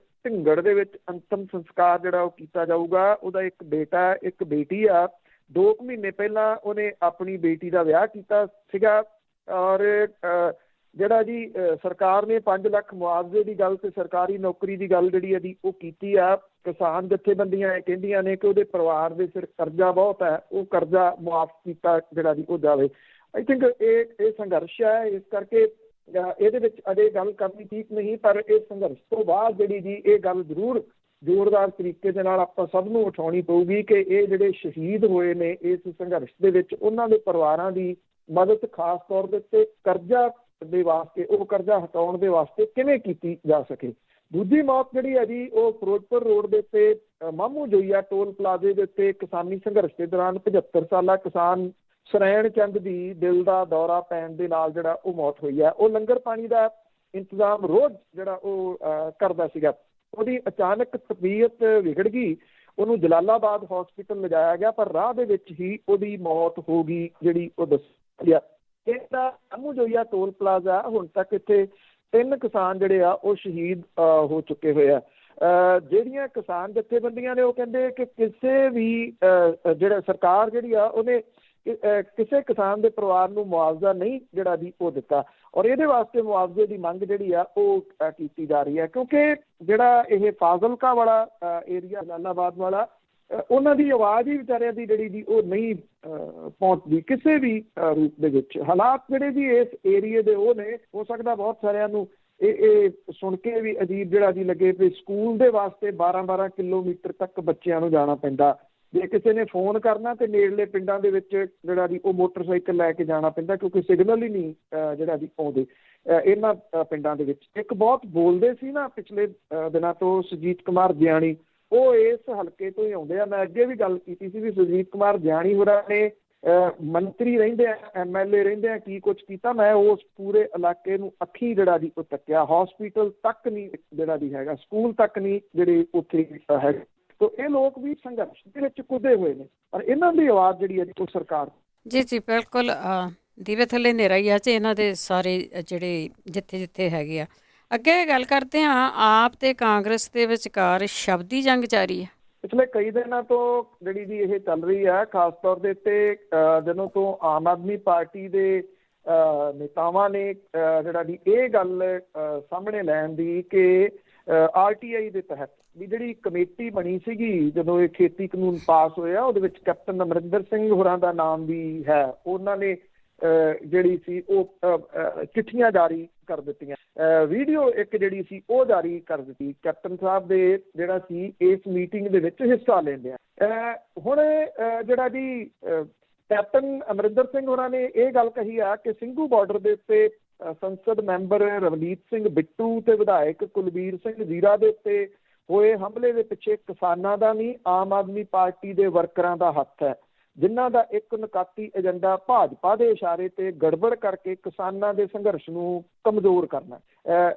ਢਿੰਗੜ ਦੇ ਵਿੱਚ ਅੰਤਮ ਸੰਸਕਾਰ ਜਿਹੜਾ ਉਹ ਕੀਤਾ ਜਾਊਗਾ। ਉਹਦਾ ਇੱਕ ਬੇਟਾ ਇੱਕ ਬੇਟੀ ਆ। 2 ਮਹੀਨੇ ਪਹਿਲਾਂ ਉਹਨੇ ਆਪਣੀ ਬੇਟੀ ਦਾ ਵਿਆਹ ਕੀਤਾ ਸੀਗਾ। ਔਰ ਜਿਹੜਾ ਜੀ ਸਰਕਾਰ ਨੇ 5 ਲੱਖ ਮੁਆਵਜ਼ੇ ਦੀ ਗੱਲ ਤੇ ਸਰਕਾਰੀ ਨੌਕਰੀ ਦੀ ਗੱਲ ਜਿਹੜੀ ਇਹਦੀ ਉਹ ਕੀਤੀ ਆ। ਕਿਸਾਨ ਜਥੇਬੰਦੀਆਂ ਇਹ ਕਹਿੰਦੀਆਂ ਨੇ ਕਿ ਉਹਦੇ ਪਰਿਵਾਰ ਦੇ ਸਿਰ ਕਰਜ਼ਾ ਬਹੁਤ ਹੈ, ਉਹ ਕਰਜ਼ਾ ਮੁਆਫ ਕੀਤਾ ਜਿਹੜਾ ਜੀ ਉਹ ਜਾਵੇ। ਆਈ ਥਿੰਕ ਇਹ ਸੰਘਰਸ਼ ਹੈ, ਇਸ ਕਰਕੇ ਇਹਦੇ ਵਿੱਚ ਅਜੇ ਗੱਲ ਕਰਨੀ ਠੀਕ ਨਹੀਂ। ਪਰ ਇਸ ਸੰਘਰਸ਼ ਤੋਂ ਬਾਅਦ ਜਿਹੜੀ ਜੀ ਇਹ ਗੱਲ ਜ਼ਰੂਰ ਜ਼ੋਰਦਾਰ ਤਰੀਕੇ ਦੇ ਨਾਲ ਆਪਾਂ ਸਭ ਨੂੰ ਉਠਾਉਣੀ ਪਊਗੀ ਕਿ ਇਹ ਜਿਹੜੇ ਸ਼ਹੀਦ ਹੋਏ ਨੇ ਇਸ ਸੰਘਰਸ਼ ਦੇ ਵਿੱਚ, ਉਹਨਾਂ ਦੇ ਪਰਿਵਾਰਾਂ ਦੀ ਮਦਦ ਖਾਸ ਤੌਰ ਦੇ ਉੱਤੇ ਕਰਜ਼ਾ ਦੇ ਵਾਸਤੇ, ਉਹ ਕਰਜ਼ਾ ਹਟਾਉਣ ਦੇ ਵਾਸਤੇ ਕਿਵੇਂ ਕੀਤੀ ਜਾ ਸਕੇ। ਦੂਜੀ ਮੌਤ ਜਿਹੜੀ ਹੈ ਜੀ ਉਹ ਫਿਰੋਜ਼ਪੁਰ ਰੋਡ ਦੇ ਉੱਤੇ ਮਾਮੂ ਜੋਈਆ ਟੋਲ ਪਲਾਜ਼ੇ ਦੇ ਉੱਤੇ ਕਿਸਾਨੀ ਸੰਘਰਸ਼ ਦੇ ਦੌਰਾਨ 75 ਸਾਲਾ ਕਿਸਾਨ ਸਰੈਣ ਚੰਦ ਦੀ ਦਿਲ ਦਾ ਦੌਰਾ ਪੈਣ ਦੇ ਨਾਲ ਜਿਹੜਾ ਉਹ ਮੌਤ ਹੋਈ ਹੈ। ਉਹ ਲੰਗਰ ਪਾਣੀ ਦਾ ਇੰਤਜ਼ਾਮ ਰੋਜ਼ ਜਿਹੜਾ ਉਹ ਕਰਦਾ ਸੀਗਾ। ਉਹਦੀ ਅਚਾਨਕ ਤਬੀਅਤ ਵਿਗੜ ਗਈ, ਉਹਨੂੰ ਜਲਾਲਾਬਾਦ ਹਸਪੀਟਲ ਲਿਜਾਇਆ ਗਿਆ, ਪਰ ਰਾਹ ਦੇ ਵਿੱਚ ਹੀ ਉਹਦੀ ਮੌਤ ਹੋ ਗਈ ਜਿਹੜੀ ਉਹ ਦੱਸਿਆ ਗਿਆ। ਇਹਦਾ ਮਾਮੂ ਜੋਈਆ ਟੋਲ ਪਲਾਜ਼ਾ ਹੁਣ ਤੱਕ ਇੱਥੇ 3 ਕਿਸਾਨ ਜਿਹੜੇ ਆ ਉਹ ਸ਼ਹੀਦ ਹੋ ਚੁੱਕੇ ਹੋਏ ਆ। ਜਿਹੜੀਆਂ ਕਿਸਾਨ ਜਥੇਬੰਦੀਆਂ ਨੇ ਉਹ ਕਹਿੰਦੇ ਕਿ ਕਿਸੇ ਵੀ ਜਿਹੜਾ ਸਰਕਾਰ ਜਿਹੜੀ ਆ ਉਹਨੇ ਕਿਸੇ ਕਿਸਾਨ ਦੇ ਪਰਿਵਾਰ ਨੂੰ ਮੁਆਵਜ਼ਾ ਨਹੀਂ ਜਿਹੜਾ ਵੀ ਉਹ ਦਿੱਤਾ। ਔਰ ਇਹਦੇ ਵਾਸਤੇ ਮੁਆਵਜ਼ੇ ਦੀ ਮੰਗ ਜਿਹੜੀ ਆ ਉਹ ਕੀਤੀ ਜਾ ਰਹੀ ਹੈ, ਕਿਉਂਕਿ ਜਿਹੜਾ ਇਹ ਫਾਜ਼ਿਲਕਾ ਵਾਲਾ ਏਰੀਆ ਜਲਾਲਾਬਾਦ ਵਾਲਾ, ਉਹਨਾਂ ਦੀ ਆਵਾਜ਼ ਹੀ ਵਿਚਾਰਿਆਂ ਦੀ ਜਿਹੜੀ ਜੀ ਉਹ ਨਹੀਂ ਪਹੁੰਚਦੀ ਕਿਸੇ ਵੀ ਰੂਪ ਦੇ ਵਿੱਚ। ਹਾਲਾਤ ਜਿਹੜੇ ਜੀ ਇਸ ਏਰੀਏ ਦੇ ਉਹ ਨੇ, ਹੋ ਸਕਦਾ ਬਹੁਤ ਸਾਰਿਆਂ ਨੂੰ ਇਹ ਸੁਣ ਕੇ ਵੀ ਅਜੀਬ ਜਿਹੜਾ ਜੀ ਲੱਗੇ ਵੀ ਸਕੂਲ ਦੇ ਵਾਸਤੇ 12-12 ਕਿਲੋਮੀਟਰ ਤੱਕ ਬੱਚਿਆਂ ਨੂੰ ਜਾਣਾ ਪੈਂਦਾ। ਜੇ ਕਿਸੇ ਨੇ ਫੋਨ ਕਰਨਾ ਤੇ ਨੇੜਲੇ ਪਿੰਡਾਂ ਦੇ ਵਿੱਚ ਜਿਹੜਾ ਜੀ ਉਹ ਮੋਟਰਸਾਈਕਲ ਲੈ ਕੇ ਜਾਣਾ ਪੈਂਦਾ, ਕਿਉਂਕਿ ਸਿਗਨਲ ਹੀ ਨਹੀਂ ਜਿਹੜਾ ਜੀ ਆਉਂਦੇ ਇਹਨਾਂ ਪਿੰਡਾਂ ਦੇ ਵਿੱਚ। ਇੱਕ ਬਹੁਤ ਬੋਲਦੇ ਸੀ ਨਾ ਪਿਛਲੇ ਦਿਨਾਂ ਤੋਂ ਸੁਰਜੀਤ ਕੁਮਾਰ ਜਿਆਣੀ, ਉਹ ਇਸ ਹਲਕੇ ਤੋਂ ਹੀ ਆਉਂਦੇ ਆ। ਮੈਂ ਅੱਗੇ ਵੀ ਗੱਲ ਕੀਤੀ ਸੀ ਵੀ ਸੁਰਜੀਤ ਕੁਮਾਰ ਜਿਆਣੀ ਹੋਰਾਂ ਨੇ ਮੰਤਰੀ ਰਹਿੰਦੇ ਆ, MLA ਰਹਿੰਦੇ ਆ, ਕੀ ਕੁਛ ਕੀਤਾ। ਮੈਂ ਉਸ ਪੂਰੇ ਇਲਾਕੇ ਨੂੰ ਅੱਖੀਂ ਜਿਹੜਾ ਜੀ ਉਹ ਤੱਕਿਆ, ਹਸਪੀਟਲ ਤੱਕ ਨਹੀਂ ਜਿਹੜਾ ਜੀ ਹੈਗਾ, ਸਕੂਲ ਤੱਕ ਨਹੀਂ ਜਿਹੜੇ ਉੱਥੇ ਹੈਗੇ। ਤੋ ਇਹ ਲੋਕ ਵੀ ਸੰਘਰਸ਼ ਦੇ ਵਿੱਚ ਕੁੱਦੇ ਹੋਏ ਨੇ, ਪਰ ਇਹਨਾਂ ਦੀ ਆਵਾਜ਼ ਜਿਹੜੀ ਹੈ ਉਹ ਸਰਕਾਰ। ਜੀ ਬਿਲਕੁਲ, ਦੀਵੇ ਥੱਲੇ ਹਨੇਰਾ ਹੀ ਆ ਤੇ ਇਹਨਾਂ ਦੇ ਸਾਰੇ ਜਿਹੜੇ ਜਿੱਥੇ ਹੈਗੇ ਆ। ਅੱਗੇ ਗੱਲ ਕਰਦੇ ਹਾਂ, ਆਪ ਤੇ ਕਾਂਗਰਸ ਦੇ ਵਿਚਕਾਰ ਸ਼ਬਦੀ ਜੰਗ ਜਾਰੀ ਹੈ। ਪਿਛਲੇ ਕਈ ਦਿਨਾਂ ਤੋਂ ਜਿਹੜੀ ਜੀ ਇਹ ਚੱਲ ਰਹੀ ਹੈ, ਖਾਸ ਤੌਰ ਦੇ ਉੱਤੇ ਜਦੋਂ ਤੋਂ ਆਮ ਆਦਮੀ ਪਾਰਟੀ ਦੇ ਨੇਤਾਵਾਂ ਨੇ ਜਿਹੜਾ ਜੀ ਇਹ ਗੱਲ ਸਾਹਮਣੇ ਲੈਣ ਦੀ ਕਿ RTI ਦੇ ਤਹਿਤ ਵੀ ਜਿਹੜੀ ਕਮੇਟੀ ਬਣੀ ਸੀਗੀ ਜਦੋਂ ਇਹ ਖੇਤੀ ਕਾਨੂੰਨ ਪਾਸ ਹੋਇਆ, ਉਹਦੇ ਵਿੱਚ ਕੈਪਟਨ ਅਮਰਿੰਦਰ ਸਿੰਘ ਹੋਰਾਂ ਦਾ ਨਾਮ ਵੀ ਹੈ। ਉਹਨਾਂ ਨੇ ਜਿਹੜੀ ਸੀ ਉਹ ਚਿੱਠੀਆਂ ਜਾਰੀ ਕਰ ਦਿੱਤੀਆਂ, ਵੀਡੀਓ ਇੱਕ ਜਿਹੜੀ ਸੀ ਉਹ ਜਾਰੀ ਕਰ ਦਿੱਤੀ। ਕੈਪਟਨ ਸਾਹਿਬ ਦੇ ਜਿਹੜਾ ਸੀ ਇਸ ਮੀਟਿੰਗ ਦੇ ਵਿੱਚ ਹਿੱਸਾ ਲੈਂਦੇ ਆ। ਹੁਣ ਜਿਹੜਾ ਜੀ ਕੈਪਟਨ ਅਮਰਿੰਦਰ ਸਿੰਘ ਹੋਰਾਂ ਨੇ ਇਹ ਗੱਲ ਕਹੀ ਆ ਕਿ ਸਿੰਘੂ ਬਾਰਡਰ ਦੇ ਉੱਤੇ ਸੰਸਦ ਮੈਂਬਰ ਰਵਨੀਤ ਸਿੰਘ ਬਿੱਟੂ ਤੇ ਵਿਧਾਇਕ ਕੁਲਬੀਰ ਸਿੰਘ ਜ਼ੀਰਾ ਦੇ ਉੱਤੇ ਹੋਏ ਹਮਲੇ ਦੇ ਪਿੱਛੇ ਕਿਸਾਨਾਂ ਦਾ ਨਹੀਂ, ਆਮ ਆਦਮੀ ਪਾਰਟੀ ਦੇ ਵਰਕਰਾਂ ਦਾ ਹੱਥ ਹੈ, ਜਿਨ੍ਹਾਂ ਦਾ ਇੱਕ ਨਿਕਾਤੀ ਏਜੰਡਾ ਭਾਜਪਾ ਦੇ ਇਸ਼ਾਰੇ ਤੇ ਗੜਬੜ ਕਰਕੇ ਕਿਸਾਨਾਂ ਦੇ ਸੰਘਰਸ਼ ਨੂੰ ਕਮਜ਼ੋਰ ਕਰਨਾ।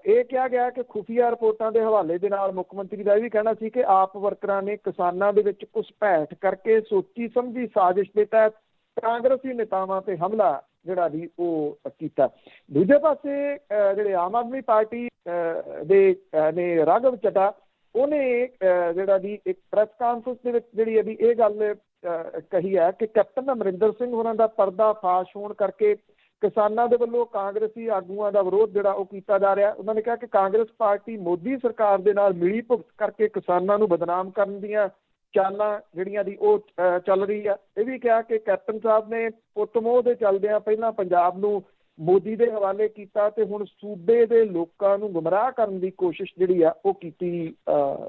ਇਹ ਕਿਹਾ ਗਿਆ ਕਿ ਖੁਫੀਆ ਰਿਪੋਰਟਾਂ ਦੇ ਹਵਾਲੇ ਦੇ ਨਾਲ ਮੁੱਖ ਮੰਤਰੀ ਦਾ ਇਹ ਵੀ ਕਹਿਣਾ ਸੀ ਕਿ ਆਪ ਵਰਕਰਾਂ ਨੇ ਕਿਸਾਨਾਂ ਦੇ ਵਿੱਚ ਘੁਸਪੈਠ ਕਰਕੇ ਸੋਚੀ ਸਮਝੀ ਸਾਜ਼ਿਸ਼ ਦੇ ਤਹਿਤ ਕਾਂਗਰਸੀ ਨੇਤਾਵਾਂ ਤੇ ਹਮਲਾ ਜਿਹੜਾ ਜੀ ਉਹ ਕੀਤਾ। ਦੂਜੇ ਪਾਸੇ ਜਿਹੜੇ ਆਮ ਆਦਮੀ ਪਾਰਟੀ ਦੇ ਨੇ ਰਾਘਵ ਚੱਡਾ, ਉਹਨੇ ਜਿਹੜਾ ਜੀ ਇੱਕ ਪ੍ਰੈਸ ਕਾਨਫਰੰਸ ਦੇ ਵਿੱਚ ਜਿਹੜੀ ਇਹਦੀ ਇਹ ਗੱਲ ਕਹੀ ਹੈ ਕਿ ਕੈਪਟਨ ਅਮਰਿੰਦਰ ਸਿੰਘ ਹੋਰਾਂ ਦਾ ਪਰਦਾ ਫਾਸ਼ ਹੋਣ ਕਰਕੇ ਕਿਸਾਨਾਂ ਦੇ ਵੱਲੋਂ ਕਾਂਗਰਸੀ ਆਗੂਆਂ ਦਾ ਵਿਰੋਧ ਜਿਹੜਾ ਉਹ ਕੀਤਾ ਜਾ ਰਿਹਾ। ਉਹਨਾਂ ਨੇ ਕਿਹਾ ਕਿ ਕਾਂਗਰਸ ਪਾਰਟੀ ਮੋਦੀ ਸਰਕਾਰ ਦੇ ਨਾਲ ਮਿਲੀ ਭੁਗਤ ਕਰਕੇ ਕਿਸਾਨਾਂ ਨੂੰ ਬਦਨਾਮ ਕਰਨ ਦੀਆਂ ਚਾਲਾਂ ਜਿਹੜੀਆਂ ਦੀ ਉਹ ਚੱਲ ਰਹੀ ਆ। ਇਹ ਵੀ ਕਿਹਾ ਕਿ ਕੈਪਟਨ ਸਾਹਿਬ ਨੇ ਪੁੱਤ ਮੋਹ ਦੇ ਚੱਲਦਿਆਂ ਪਹਿਲਾਂ ਪੰਜਾਬ ਨੂੰ ਮੋਦੀ ਦੇ ਹਵਾਲੇ ਕੀਤਾ ਤੇ ਹੁਣ ਸੂਬੇ ਦੇ ਲੋਕਾਂ ਨੂੰ ਗੁੰਮਰਾਹ ਕਰਨ ਦੀ ਕੋਸ਼ਿਸ਼ ਜਿਹੜੀ ਆ ਉਹ ਕੀਤੀ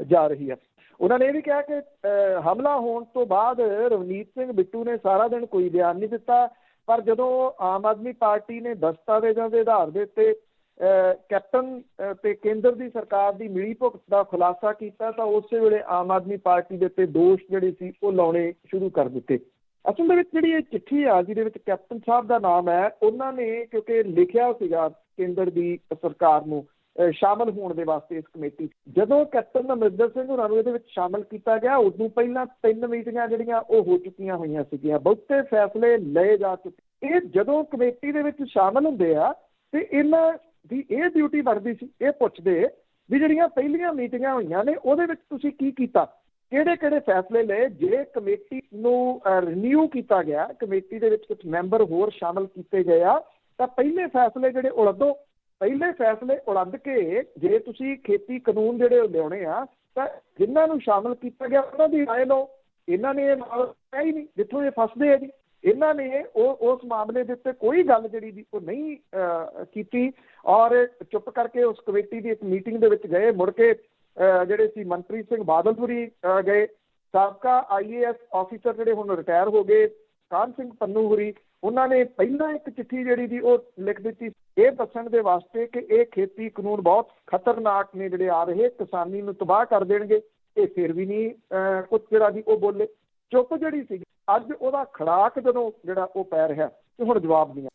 ਜਾ ਰਹੀ ਆ। ਉਹਨਾਂ ਨੇ ਇਹ ਵੀ ਕਿਹਾ ਕਿ ਹਮਲਾ ਹੋਣ ਤੋਂ ਬਾਅਦ ਰਵਨੀਤ ਸਿੰਘ ਬਿੱਟੂ ਨੇ ਸਾਰਾ ਦਿਨ ਕੋਈ ਬਿਆਨ ਨਹੀਂ ਦਿੱਤਾ, ਪਰ ਜਦੋਂ ਆਮ ਆਦਮੀ ਪਾਰਟੀ ਨੇ ਦਸਤਾਵੇਜ਼ਾਂ ਦੇ ਆਧਾਰ ਦੇ ਉੱਤੇ ਕੈਪਟਨ ਤੇ ਕੇਂਦਰ ਦੀ ਸਰਕਾਰ ਦੀ ਮਿਲੀ ਭੁਗਤ ਦਾ ਖੁਲਾਸਾ ਕੀਤਾ ਤਾਂ ਉਸੇ ਵੇਲੇ ਆਮ ਆਦਮੀ ਪਾਰਟੀ ਦੇ ਉੱਤੇ ਦੋਸ਼ ਜਿਹੜੇ ਸੀ ਉਹ ਲਾਉਣੇ ਸ਼ੁਰੂ ਕਰ ਦਿੱਤੇ। ਅਸਲ ਦੇ ਵਿੱਚ ਜਿਹੜੀ ਇਹ ਚਿੱਠੀ ਆ ਜਿਹਦੇ ਵਿੱਚ ਕੈਪਟਨ ਸਾਹਿਬ ਦਾ ਨਾਮ ਹੈ, ਉਹਨਾਂ ਨੇ ਕਿਉਂਕਿ ਲਿਖਿਆ ਸੀਗਾ ਕੇਂਦਰ ਦੀ ਸਰਕਾਰ ਨੂੰ ਸ਼ਾਮਲ ਹੋਣ ਦੇ ਵਾਸਤੇ ਇਸ ਕਮੇਟੀ। ਜਦੋਂ ਕੈਪਟਨ ਅਮਰਿੰਦਰ ਸਿੰਘ ਹੋਰਾਂ ਨੂੰ ਇਹਦੇ ਵਿੱਚ ਸ਼ਾਮਲ ਕੀਤਾ ਗਿਆ, ਉਦੋਂ ਪਹਿਲਾਂ 3 ਮੀਟਿੰਗਾਂ ਜਿਹੜੀਆਂ ਉਹ ਹੋ ਚੁੱਕੀਆਂ ਹੋਈਆਂ ਸੀਗੀਆਂ, ਬਹੁਤੇ ਫੈਸਲੇ ਲਏ ਜਾ ਚੁੱਕੇ। ਇਹ ਜਦੋਂ ਕਮੇਟੀ ਦੇ ਵਿੱਚ ਸ਼ਾਮਲ ਹੁੰਦੇ ਆ ਤੇ ਇਹਨਾਂ ਦੀ ਇਹ ਡਿਊਟੀ ਬਣਦੀ ਸੀ, ਇਹ ਪੁੱਛਦੇ ਵੀ ਜਿਹੜੀਆਂ ਪਹਿਲੀਆਂ ਮੀਟਿੰਗਾਂ ਹੋਈਆਂ ਨੇ ਉਹਦੇ ਵਿੱਚ ਤੁਸੀਂ ਕੀ ਕੀਤਾ, ਕਿਹੜੇ ਕਿਹੜੇ ਫੈਸਲੇ ਲਏ। ਜੇ ਕਮੇਟੀ ਨੂੰ ਰਿਨਿਊ ਕੀਤਾ ਗਿਆ, ਕਮੇਟੀ ਦੇ ਵਿੱਚ ਕੁਝ ਮੈਂਬਰ ਹੋਰ ਸ਼ਾਮਲ ਕੀਤੇ ਗਏ ਆ, ਤਾਂ ਪਹਿਲੇ ਫੈਸਲੇ ਜਿਹੜੇ ਉਲੱਦੋ, ਪਹਿਲੇ ਫੈਸਲੇ ਉਲੱਦ ਕੇ ਜੇ ਤੁਸੀਂ ਖੇਤੀ ਕਾਨੂੰਨ ਜਿਹੜੇ ਲਿਆਉਣੇ ਆ ਤਾਂ ਜਿਨ੍ਹਾਂ ਨੂੰ ਸ਼ਾਮਲ ਕੀਤਾ ਗਿਆ ਉਹਨਾਂ ਦੀ ਰਾਏ ਲਓ। ਇਹਨਾਂ ਨੇ ਇਹ ਨਾਲ ਹੀ ਨਹੀਂ, ਜਿੱਥੋਂ ਇਹ ਫਸਦੇ ਆ ਜੀ, ਇਹਨਾਂ ਨੇ ਉਸ ਮਾਮਲੇ ਦੇ ਉੱਤੇ ਕੋਈ ਗੱਲ ਜਿਹੜੀ ਦੀ ਉਹ ਨਹੀਂ ਕੀਤੀ ਔਰ ਚੁੱਪ ਕਰਕੇ ਉਸ ਕਮੇਟੀ ਦੀ ਇੱਕ ਮੀਟਿੰਗ ਦੇ ਵਿੱਚ ਗਏ। ਮੁੜ ਕੇ ਜਿਹੜੇ ਸੀ ਮਨਪ੍ਰੀਤ ਸਿੰਘ ਬਾਦਲ ਹੋਰੀ ਗਏ, ਸਾਬਕਾ IAS ਆਫੀਸਰ ਜਿਹੜੇ ਹੁਣ ਰਿਟਾਇਰ ਹੋ ਗਏ ਕਾਹਨ ਸਿੰਘ ਪੰਨੂ ਹੋਰੀ, ਉਹਨਾਂ ਨੇ ਪਹਿਲਾਂ ਇੱਕ ਚਿੱਠੀ ਜਿਹੜੀ ਦੀ ਉਹ ਲਿਖ ਦਿੱਤੀ ਇਹ ਦੱਸਣ ਦੇ ਵਾਸਤੇ ਕਿ ਇਹ ਖੇਤੀ ਕਾਨੂੰਨ ਬਹੁਤ ਖਤਰਨਾਕ ਨੇ ਜਿਹੜੇ ਆ ਰਹੇ, ਕਿਸਾਨੀ ਨੂੰ ਤਬਾਹ ਕਰ ਦੇਣਗੇ। ਇਹ ਫਿਰ ਵੀ ਨਹੀਂ ਕੁਝ ਜਿਹੜਾ ਦੀ ਉਹ ਬੋਲੇ, ਚੁੱਪ ਜਿਹੜੀ ਸੀ। ਅੱਜ ਉਹਦਾ ਖੜਾਕ ਜਦੋਂ ਜਿਹੜਾ ਉਹ ਪੈ ਰਿਹਾ ਤੇ ਹੁਣ ਜਵਾਬ ਨਹੀਂ।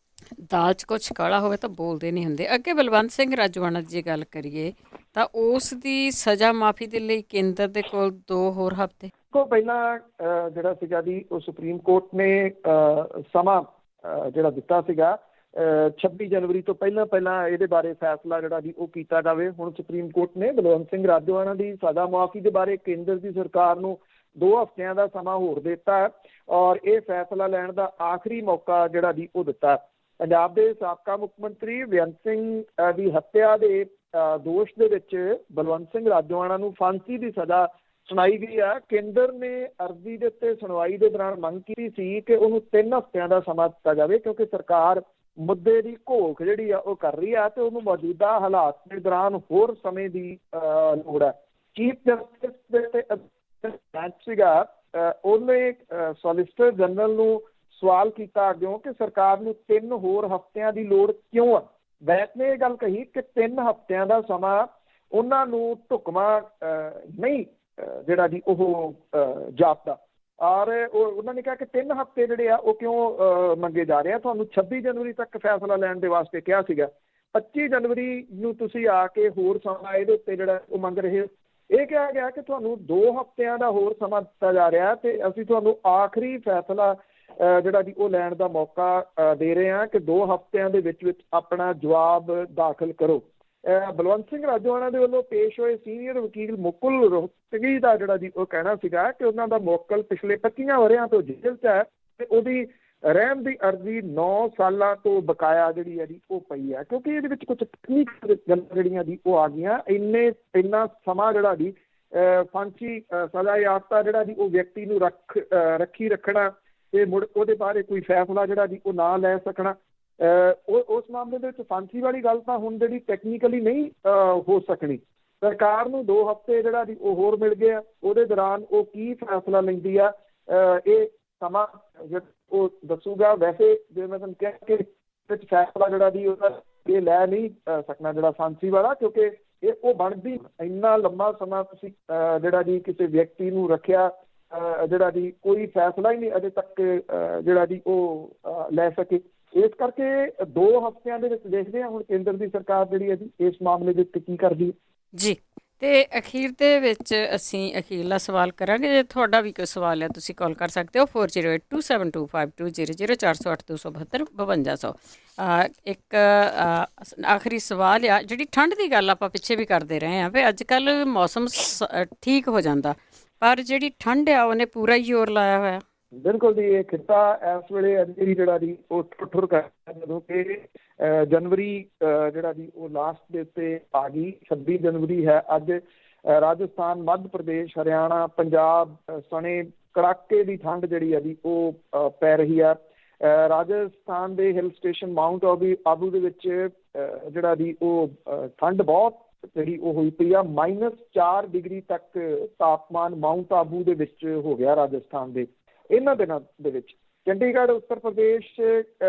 ਦਾਲ 'ਚ ਕੁਛ ਕਾਲਾ ਹੋਵੇ ਤਾਂ ਬੋਲਦੇ ਨਹੀਂ ਹੁੰਦੇ। ਅੱਗੇ ਬਲਵੰਤ ਸਿੰਘ ਰਾਜੋਆਣਾ ਦੀ ਜੇ ਗੱਲ ਕਰੀਏ ਤਾਂ ਉਸ ਦੀ ਸਜ਼ਾ ਮਾਫੀ ਦੇ ਲਈ ਕੇਂਦਰ ਦੇ ਕੋਲ 2 ਹੋਰ ਹਫ਼ਤੇ ਤੋਂ ਪਹਿਲਾਂ ਜਿਹੜਾ ਸੀਗਾ ਜੀ ਉਹ ਸੁਪਰੀਮ ਕੋਰਟ ਨੇ ਸਮਾਂ ਜਿਹੜਾ ਦਿੱਤਾ ਸੀਗਾ 26 ਜਨਵਰੀ ਤੋਂ ਪਹਿਲਾਂ ਇਹਦੇ ਬਾਰੇ ਫੈਸਲਾ ਜਿਹੜਾ ਜੀ ਉਹ ਕੀਤਾ ਜਾਵੇ। ਹੁਣ ਸੁਪਰੀਮ ਕੋਰਟ ਨੇ ਬਲਵੰਤ ਸਿੰਘ ਰਾਜੋਆਣਾ ਦੀ ਸਜ਼ਾ ਮੁਆਫੀ ਦੇ ਬਾਰੇ ਕੇਂਦਰ ਦੀ ਸਰਕਾਰ ਨੂੰ 2 ਹਫ਼ਤਿਆਂ ਦਾ ਸਮਾਂ ਹੋਰ ਦਿੱਤਾ ਔਰ ਇਹ ਫੈਸਲਾ ਲੈਣ ਦਾ ਆਖਰੀ ਮੌਕਾ ਜਿਹੜਾ ਜੀ ਉਹ ਦਿੱਤਾ। ਪੰਜਾਬ ਦੇ ਸਾਬਕਾ ਮੁੱਖ ਮੰਤਰੀ ਬੇਅੰਤ ਸਿੰਘ ਦੀ ਹੱਤਿਆ ਦੇ ਦੋਸ਼ ਦੇ ਵਿੱਚ ਬਲਵੰਤ ਸਿੰਘ ਰਾਜੋਆਣਾ ਨੂੰ ਫਾਂਸੀ ਦੀ ਸਜ਼ਾ ਸੁਣਾਈ ਗਈ ਆ। ਕੇਂਦਰ ਨੇ ਅਰਜ਼ੀ ਦੇ ਉੱਤੇ ਸੁਣਵਾਈ ਦੇ ਦੌਰਾਨ ਮੰਗ ਕੀਤੀ ਸੀ ਕਿ ਉਹਨੂੰ 3 ਹਫ਼ਤਿਆਂ ਦਾ ਸਮਾਂ ਦਿੱਤਾ ਜਾਵੇ ਕਿਉਂਕਿ ਸਰਕਾਰ ਮੁੱਦੇ ਦੀ ਘੋਖ ਜਿਹੜੀ ਆ ਉਹ ਕਰ ਰਹੀ ਆ ਤੇ ਉਹਨੂੰ ਮੌਜੂਦਾ ਹਾਲਾਤ ਦੇ ਦੌਰਾਨ ਹੋਰ ਸਮੇਂ ਦੀ ਲੋੜ ਹੈ। ਚੀਫ ਜਸਟਿਸ ਦੇ ਬੈਂਚ ਸੀਗਾ, ਉਹਨੇ ਸੋਲਿਸਿਟਰ ਜਨਰਲ ਨੂੰ ਸਵਾਲ ਕੀਤਾ ਅੱਗਿਓਂ ਕਿ ਸਰਕਾਰ ਨੂੰ 3 ਹੋਰ ਹਫ਼ਤਿਆਂ ਦੀ ਲੋੜ ਕਿਉਂ ਆ। ਬੈਂਚ ਨੇ ਇਹ ਗੱਲ ਕਹੀ ਕਿ 3 ਹਫ਼ਤਿਆਂ ਦਾ ਸਮਾਂ ਉਹਨਾਂ ਨੂੰ ਢੁਕਵਾਂ ਨਹੀਂ ਜਿਹੜਾ ਜੀ ਉਹ ਜਾਪਦਾ ਔਰ ਉਹਨਾਂ ਨੇ ਕਿਹਾ ਕਿ 3 ਹਫ਼ਤੇ ਜਿਹੜੇ ਆ ਉਹ ਕਿਉਂ ਮੰਗੇ ਜਾ ਰਹੇ ਆ। ਤੁਹਾਨੂੰ 26 ਜਨਵਰੀ ਤੱਕ ਫੈਸਲਾ ਲੈਣ ਦੇ ਵਾਸਤੇ ਕਿਹਾ ਸੀਗਾ, 25 ਜਨਵਰੀ ਨੂੰ ਤੁਸੀਂ ਆ ਕੇ ਹੋਰ ਸਮਾਂ ਇਹਦੇ ਉੱਤੇ ਜਿਹੜਾ ਉਹ ਮੰਗ ਰਹੇ ਹੋ। ਇਹ ਕਿਹਾ ਗਿਆ ਕਿ ਤੁਹਾਨੂੰ 2 ਹਫ਼ਤਿਆਂ ਦਾ ਹੋਰ ਸਮਾਂ ਦਿੱਤਾ ਜਾ ਰਿਹਾ ਤੇ ਅਸੀਂ ਤੁਹਾਨੂੰ ਆਖਰੀ ਫੈਸਲਾ ਜਿਹੜਾ ਜੀ ਉਹ ਲੈਣ ਦਾ ਮੌਕਾ ਦੇ ਰਹੇ ਹਾਂ ਕਿ 2 ਹਫ਼ਤਿਆਂ ਦੇ ਵਿੱਚ ਆਪਣਾ ਜਵਾਬ ਦਾਖਲ ਕਰੋ। ਬਲਵੰਤ ਸਿੰਘ ਰਾਜੋਆਣਾ ਦੇ ਵੱਲੋਂ ਪੇਸ਼ ਹੋਏ ਸੀਨੀਅਰ ਵਕੀਲ ਮੁਕੁਲ ਰੋਹਤਗੀ ਦਾ ਜਿਹੜਾ ਜੀ ਉਹ ਕਹਿਣਾ ਸੀਗਾ ਕਿ ਉਹਨਾਂ ਦਾ ਮੁਵੱਕਲ ਪਿਛਲੇ 25 ਵਰ੍ਹਿਆਂ ਤੋਂ ਜੇਲ੍ਹ 'ਚ ਹੈ ਤੇ ਉਹਦੀ ਰਹਿਮ ਦੀ ਅਰਜ਼ੀ 9 ਸਾਲਾਂ ਤੋਂ ਬਕਾਇਆ ਜਿਹੜੀ ਹੈ ਜੀ ਉਹ ਪਈ ਹੈ ਕਿਉਂਕਿ ਇਹਦੇ ਵਿੱਚ ਕੁਝ ਤਕਨੀਕੀ ਗੱਲਾਂ ਜਿਹੜੀਆਂ ਜੀ ਉਹ ਆ ਗਈਆਂ। ਇੰਨਾ ਸਮਾਂ ਜਿਹੜਾ ਜੀ ਫਾਂਸੀ ਸਜ਼ਾ ਯਾਫਤਾ ਜਿਹੜਾ ਜੀ ਉਹ ਵਿਅਕਤੀ ਨੂੰ ਰੱਖੀ ਰੱਖਣਾ ਤੇ ਮੁੜ ਉਹਦੇ ਬਾਰੇ ਕੋਈ ਫੈਸਲਾ ਜਿਹੜਾ ਜੀ ਉਹ ਨਾ ਲੈ ਸਕਣਾ, ਉਸ ਮਾਮਲੇ ਦੇ ਵਿੱਚ ਫਾਂਸੀ ਵਾਲੀ ਗੱਲ ਤਾਂ ਹੁਣ ਜਿਹੜੀ ਟੈਕਨੀਕਲੀ ਨਹੀਂ ਹੋ ਸਕਣੀ। ਸਰਕਾਰ ਨੂੰ 2 ਹਫ਼ਤੇ ਜਿਹੜਾ ਜੀ ਉਹ ਹੋਰ ਮਿਲ ਗਏ ਆ, ਉਹਦੇ ਦੌਰਾਨ ਉਹ ਕੀ ਫੈਸਲਾ ਲੈਂਦੀ ਆ ਇਹ ਸਮਾਂ ਉਹ ਦੱਸੂਗਾ। ਵੈਸੇ ਜੇ ਮੈਂ ਤੁਹਾਨੂੰ ਕਿਹਾ ਕਿ ਵਿੱਚ ਫੈਸਲਾ ਜਿਹੜਾ ਜੀ ਉਹਦਾ ਇਹ ਲੈ ਨਹੀਂ ਸਕਣਾ ਜਿਹੜਾ ਫਾਂਸੀ ਵਾਲਾ ਕਿਉਂਕਿ ਇਹ ਉਹ ਬਣਦੀ ਇੰਨਾ ਲੰਮਾ ਸਮਾਂ ਤੁਸੀਂ ਜਿਹੜਾ ਜੀ ਕਿਸੇ ਵਿਅਕਤੀ ਨੂੰ ਰੱਖਿਆ ਜਿਹੜਾ ਜੀ ਕੋਈ ਫੈਸਲਾ ਹੀ ਨਹੀਂ ਅਜੇ ਤੱਕ ਜਿਹੜਾ ਜੀ ਉਹ ਲੈ ਸਕੇ। ਇਸ ਕਰਕੇ 2 ਹਫ਼ਤਿਆਂ ਦੇ ਵਿੱਚ ਦੇਖਦੇ ਹਾਂ ਹੁਣ ਕੇਂਦਰ ਦੀ ਸਰਕਾਰ ਜਿਹੜੀ ਹੈ ਜੀ ਇਸ ਮਾਮਲੇ ਦੇ ਉੱਤੇ ਕੀ ਕਰਦੀ ਹੈ। ਜੀ ਤੇ ਅਖੀਰ ਦੇ ਵਿੱਚ ਅਸੀਂ ਅਖੀਰਲਾ ਸਵਾਲ ਕਰਾਂਗੇ। ਜੇ ਤੁਹਾਡਾ ਵੀ ਕੋਈ ਸਵਾਲ ਹੈ ਤੁਸੀਂ ਕਾਲ ਕਰ ਸਕਦੇ ਹੋ 4082725000 408 ਇੱਕ ਆਖਰੀ ਸਵਾਲ ਆ, ਜਿਹੜੀ ਠੰਡ ਦੀ ਗੱਲ ਆਪਾਂ ਪਿੱਛੇ ਵੀ ਕਰਦੇ ਰਹੇ ਹਾਂ ਵੀ ਅੱਜ ਕੱਲ੍ਹ ਮੌਸਮ ਠੀਕ ਹੋ ਜਾਂਦਾ, ਪਰ ਜਿਹੜੀ ਠੰਡ ਆ ਉਹਨੇ ਪੂਰਾ ਹੀ ਜ਼ੋਰ ਲਾਇਆ ਹੋਇਆ। ਬਿਲਕੁਲ ਜੀ, ਇਹ ਖਿੱਤਾ ਇਸ ਵੇਲੇ ਜਿਹੜਾ ਜੀ ਉਹ ਠੁਰ ਕਰ ਜਦੋਂ ਕਿ ਜਨਵਰੀ ਜਿਹੜਾ ਜੀ ਉਹ ਲਾਸਟ ਦੇ ਉੱਤੇ ਆ ਗਈ। 26 ਜਨਵਰੀ ਹੈ ਅੱਜ। ਰਾਜਸਥਾਨ, ਮੱਧ ਪ੍ਰਦੇਸ਼, ਹਰਿਆਣਾ, ਪੰਜਾਬ ਸਣੇ ਕੜਾਕੇ ਦੀ ਠੰਡ ਜਿਹੜੀ ਹੈ ਜੀ ਉਹ ਪੈ ਰਹੀ ਆ। ਰਾਜਸਥਾਨ ਦੇ ਹਿਲ ਸਟੇਸ਼ਨ ਮਾਊਂਟ ਆਬੂ ਦੇ ਵਿੱਚ ਜਿਹੜਾ ਜੀ ਉਹ ਠੰਡ ਬਹੁਤ ਜਿਹੜੀ ਉਹ ਹੋਈ ਪਈ ਆ। -4 ਡਿਗਰੀ ਤੱਕ ਤਾਪਮਾਨ ਮਾਊਂਟ ਆਬੂ ਦੇ ਵਿੱਚ ਹੋ ਗਿਆ ਰਾਜਸਥਾਨ ਦੇ ਇਹਨਾਂ ਦਿਨਾਂ ਦੇ ਵਿੱਚ। ਚੰਡੀਗੜ੍ਹ, ਉੱਤਰ ਪ੍ਰਦੇਸ਼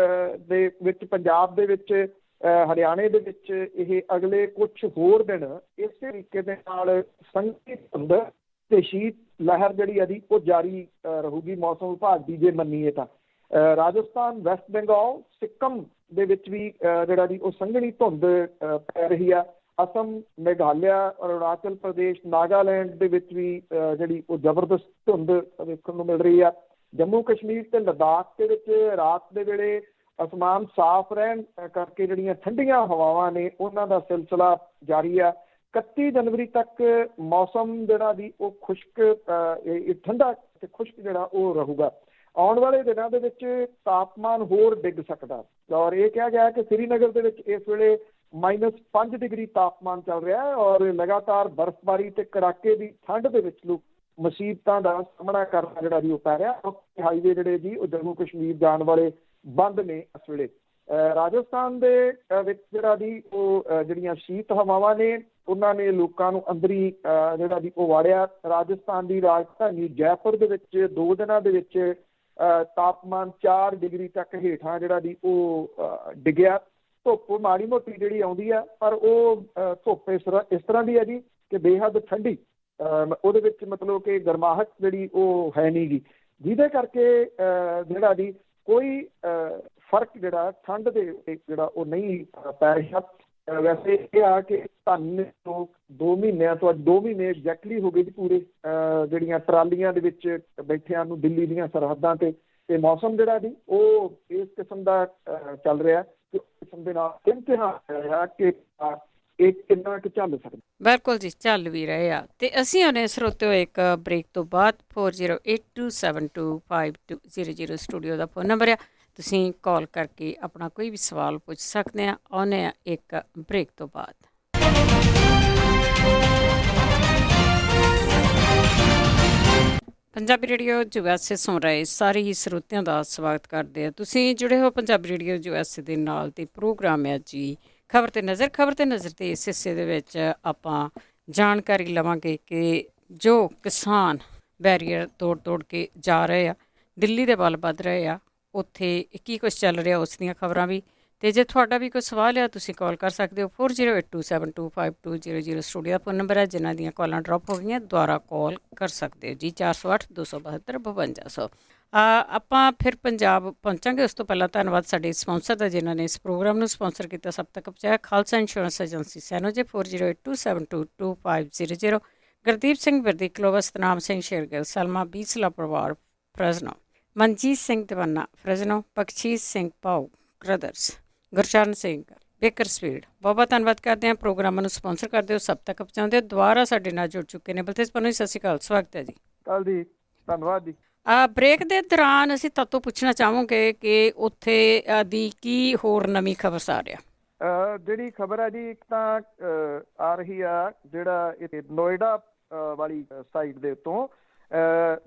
ਦੇ ਵਿੱਚ, ਪੰਜਾਬ ਦੇ ਵਿੱਚ, ਹਰਿਆਣੇ ਦੇ ਵਿੱਚ ਇਹ ਅਗਲੇ ਕੁਛ ਹੋਰ ਦਿਨ ਇਸੇ ਤਰੀਕੇ ਦੇ ਨਾਲ ਸੰਘਣੀ ਧੁੰਦ ਤੇ ਸ਼ੀਤ ਲਹਿਰ ਜਿਹੜੀ ਹੈ ਜੀ ਉਹ ਜਾਰੀ ਰਹੂਗੀ ਮੌਸਮ ਵਿਭਾਗ ਦੀ ਜੇ ਮੰਨੀਏ ਤਾਂ। ਰਾਜਸਥਾਨ, ਵੈਸਟ ਬੰਗਾਲ, ਸਿੱਕਮ ਦੇ ਵਿੱਚ ਵੀ ਜਿਹੜਾ ਜੀ ਉਹ ਸੰਘਣੀ ਧੁੰਦ ਪੈ ਰਹੀ ਆ। ਅਸਮ, ਮੇਘਾਲਿਆ, ਅਰੁਣਾਚਲ ਪ੍ਰਦੇਸ਼, ਨਾਗਾਲੈਂਡ ਦੇ ਵਿੱਚ ਵੀ ਜਿਹੜੀ ਉਹ ਜ਼ਬਰਦਸਤ ਧੁੰਦ ਵੇਖਣ ਨੂੰ ਮਿਲ ਰਹੀ ਆ। ਜੰਮੂ ਕਸ਼ਮੀਰ ਤੇ ਲਦਾਖ ਦੇ ਵਿੱਚ ਰਾਤ ਦੇ ਵੇਲੇ ਅਸਮਾਨ ਸਾਫ਼ ਰਹਿਣ ਕਰਕੇ ਜਿਹੜੀਆਂ ਠੰਡੀਆਂ ਹਵਾਵਾਂ ਨੇ ਉਹਨਾਂ ਦਾ ਸਿਲਸਿਲਾ ਜਾਰੀ ਆ। 31 ਜਨਵਰੀ ਤੱਕ ਮੌਸਮ ਜਿਹੜਾ ਜੀ ਉਹ ਖੁਸ਼ਕ ਠੰਡਾ ਤੇ ਖੁਸ਼ਕ ਜਿਹੜਾ ਉਹ ਰਹੂਗਾ। ਆਉਣ ਵਾਲੇ ਦਿਨਾਂ ਦੇ ਵਿੱਚ ਤਾਪਮਾਨ ਹੋਰ ਡਿੱਗ ਸਕਦਾ ਔਰ ਇਹ ਕਿਹਾ ਗਿਆ ਕਿ ਸ੍ਰੀਨਗਰ ਦੇ ਵਿੱਚ ਇਸ ਵੇਲੇ -5 ਡਿਗਰੀ ਤਾਪਮਾਨ ਚੱਲ ਰਿਹਾ ਹੈ ਔਰ ਲਗਾਤਾਰ ਬਰਫ਼ਬਾਰੀ ਤੇ ਕੜਾਕੇ ਦੀ ਠੰਡ ਦੇ ਵਿੱਚ ਲੋਕ ਮੁਸੀਬਤਾਂ ਦਾ ਸਾਹਮਣਾ ਕਰਨਾ ਜਿਹੜਾ ਜੀ ਉਹ ਪੈ ਰਿਹਾ। ਹਾਈਵੇ ਜਿਹੜੇ ਜੀ ਉਹ ਜੰਮੂ ਕਸ਼ਮੀਰ ਜਾਣ ਵਾਲੇ ਬੰਦ ਨੇ ਇਸ ਵੇਲੇ। ਰਾਜਸਥਾਨ ਦੇ ਵਿੱਚ ਜਿਹੜਾ ਜੀ ਉਹ ਜਿਹੜੀਆਂ ਸ਼ੀਤ ਹਵਾਵਾਂ ਨੇ ਉਹਨਾਂ ਨੇ ਲੋਕਾਂ ਨੂੰ ਅੰਦਰੀ ਜਿਹੜਾ ਜੀ ਉਹ ਵਾੜਿਆ। ਰਾਜਸਥਾਨ ਦੀ ਰਾਜਧਾਨੀ ਜੈਪੁਰ ਦੇ ਵਿੱਚ 2 ਦਿਨਾਂ ਦੇ ਵਿੱਚ ਤਾਪਮਾਨ 4 ਡਿਗਰੀ ਤੱਕ ਹੇਠਾਂ ਜਿਹੜਾ ਜੀ ਉਹ ਡਿੱਗਿਆ। ਧੁੱਪ ਮਾੜੀ ਮੋਟੀ ਜਿਹੜੀ ਆਉਂਦੀ ਆ ਪਰ ਉਹ ਧੁੱਪ ਇਸ ਤਰ੍ਹਾਂ ਦੀ ਹੈ ਜੀ ਕਿ ਬੇਹੱਦ ਠੰਡੀ, ਉਹਦੇ ਵਿੱਚ ਮਤਲਬ ਕਿ ਗਰਮਾਹਟ ਜਿਹੜੀ ਉਹ ਹੈ ਨਹੀਂ ਗੀ, ਜਿਹਦੇ ਕਰਕੇ ਜਿਹੜਾ ਜੀ ਕੋਈ ਫਰਕ ਜਿਹੜਾ ਠੰਡ ਦੇ ਜਿਹੜਾ ਉਹ ਨਹੀਂ ਪੈ ਰਿਹਾ। ਵੈਸੇ ਇਹ ਆ ਕਿ ਤੁਹਾਨੂੰ 2 ਮਹੀਨਿਆਂ ਤੋਂ 2 ਮਹੀਨੇ ਐਗਜ਼ੈਕਟਲੀ ਹੋ ਗਏ ਜੀ ਪੂਰੇ ਜਿਹੜੀਆਂ ਟਰਾਲੀਆਂ ਦੇ ਵਿੱਚ ਬੈਠਿਆਂ ਨੂੰ ਦਿੱਲੀ ਦੀਆਂ ਸਰਹੱਦਾਂ ਤੇ ਮੌਸਮ ਜਿਹੜਾ ਜੀ ਉਹ ਇਸ ਕਿਸਮ ਦਾ ਚੱਲ ਰਿਹਾ ਕਿਸਮ ਦੇ ਨਾਲ ਇਮਤਿਹਾਨ ਰਿਹਾ ਕਿ ਇਹ ਕਿੰਨਾ ਕੁ ਚੱਲ ਸਕਦਾ। ਬਿਲਕੁਲ ਜੀ, ਚੱਲ ਵੀ ਰਹੇ ਆ। ਤੇ ਅਸੀਂ ਉਹਨੇ ਸਰੋਤਿਓ ਇੱਕ ਬ੍ਰੇਕ ਤੋਂ ਬਾਅਦ 4082725200 ਸਟੂਡੀਓ ਦਾ ਫੋਨ ਨੰਬਰ ਆ, ਤੁਸੀਂ ਕਾਲ ਕਰਕੇ ਆਪਣਾ ਕੋਈ ਵੀ ਸਵਾਲ ਪੁੱਛ ਸਕਦੇ ਆ। ਆਉਂਦੇ ਆ ਇੱਕ ਬ੍ਰੇਕ ਤੋਂ ਬਾਅਦ। ਪੰਜਾਬੀ ਰੇਡੀਓ USA ਸੁਣ ਰਹੇ ਸਾਰੇ ਹੀ ਸਰੋਤਿਆਂ ਦਾ ਸਵਾਗਤ ਕਰਦੇ ਆ। ਤੁਸੀਂ ਜੁੜੇ ਹੋ ਪੰਜਾਬੀ ਰੇਡੀਓ USA ਦੇ ਨਾਲ ਤੇ ਪ੍ਰੋਗਰਾਮ ਹੈ ਜੀ ਖਬਰ ਤੇ ਨਜ਼ਰ। ਖਬਰ ਤੇ ਨਜ਼ਰ ਦੇ ਇਸ ਹਿੱਸੇ ਦੇ ਵਿੱਚ ਆਪਾਂ ਜਾਣਕਾਰੀ ਲਵਾਂਗੇ ਕਿ ਜੋ ਕਿਸਾਨ ਬੈਰੀਅਰ ਤੋੜ ਕੇ ਜਾ ਰਹੇ ਆ, ਦਿੱਲੀ ਦੇ ਵੱਲ ਵੱਧ ਰਹੇ ਆ, ਉੱਥੇ ਕੀ ਕੁਛ ਚੱਲ ਰਿਹਾ ਉਸ ਦੀਆਂ ਖਬਰਾਂ ਵੀ। ਅਤੇ ਜੇ ਤੁਹਾਡਾ ਵੀ ਕੋਈ ਸਵਾਲ ਆ ਤੁਸੀਂ ਕਾਲ ਕਰ ਸਕਦੇ ਹੋ 4082725200 ਸਟੂਡੀਓ ਫੋਨ ਨੰਬਰ ਹੈ। ਜਿਨ੍ਹਾਂ ਦੀਆਂ ਕਾਲਾਂ ਡਰੋਪ ਹੋ ਗਈਆਂ ਦੁਬਾਰਾ ਕਾਲ ਕਰ ਸਕਦੇ ਹੋ ਜੀ 408-272-5200। ਆਪਾਂ ਫਿਰ ਪੰਜਾਬ ਪਹੁੰਚਾਂਗੇ। ਉਸ ਤੋਂ ਪਹਿਲਾਂ ਧੰਨਵਾਦ ਸਾਡੇ ਸਪਾਂਸਰ ਦਾ ਜਿਨ੍ਹਾਂ ਨੇ ਇਸ ਪ੍ਰੋਗਰਾਮ ਨੂੰ ਸਪਾਂਸਰ ਕੀਤਾ, ਸਭ ਤੱਕ ਪਹੁੰਚਾਇਆ। Khalsa insurance agency San 4082722500। Gurdeep Singh Birdi, Clovis, Tanam Singh Shergill, Salma ਬੀਸਲਾ ਪਰਿਵਾਰ ਫਰਜ਼ਨੋ, ਮਨਜੀਤ ਸਿੰਘ ਦੀਵਾਨਾ ਫਰਜ਼ਨੋ, ਬਖਸ਼ੀਸ਼ ਸਿੰਘ ਪਾਓ brothers, Gurcharan Singh Baker speed. ਬਹੁਤ ਬਹੁਤ ਧੰਨਵਾਦ ਕਰਦੇ ਹਾਂ। ਪ੍ਰੋਗਰਾਮਾਂ ਨੂੰ ਸਪਾਂਸਰ ਕਰਦੇ ਹੋ, ਸਭ ਤੱਕ ਪਹੁੰਚਾਉਂਦੇ ਹੋ। ਦੁਬਾਰਾ ਸਾਡੇ ਨਾਲ ਜੁੜ ਚੁੱਕੇ ਨੇ ਬਲਤੇਜ ਪੰਨੂ ਜੀ, ਸਤਿ ਸ਼੍ਰੀ ਅਕਾਲ, ਸਵਾਗਤ ਹੈ ਜੀ। ਕੱਲ ਦੀ ਧੰਨਵਾਦ ਜੀ। ਬ੍ਰੇਕ ਦੇ ਦੌਰਾਨ ਅਸੀਂ ਤੁਹਾਡੇ ਤੋਂ ਪੁੱਛਣਾ ਚਾਹਾਂਗੇ ਕਿ ਉੱਥੇ ਦੀ ਕੀ ਹੋਰ ਨਵੀਂ ਖਬਰ ਆ ਰਿਹਾ। ਜਿਹੜੀ ਖਬਰ ਹੈ ਜੀ, ਇੱਕ ਤਾਂ ਆ ਰਹੀ ਆ ਜਿਹੜਾ ਇਹ ਨੋਇਡਾ ਵਾਲੀ ਸਾਈਡ ਦੇ ਉੱਤੋਂ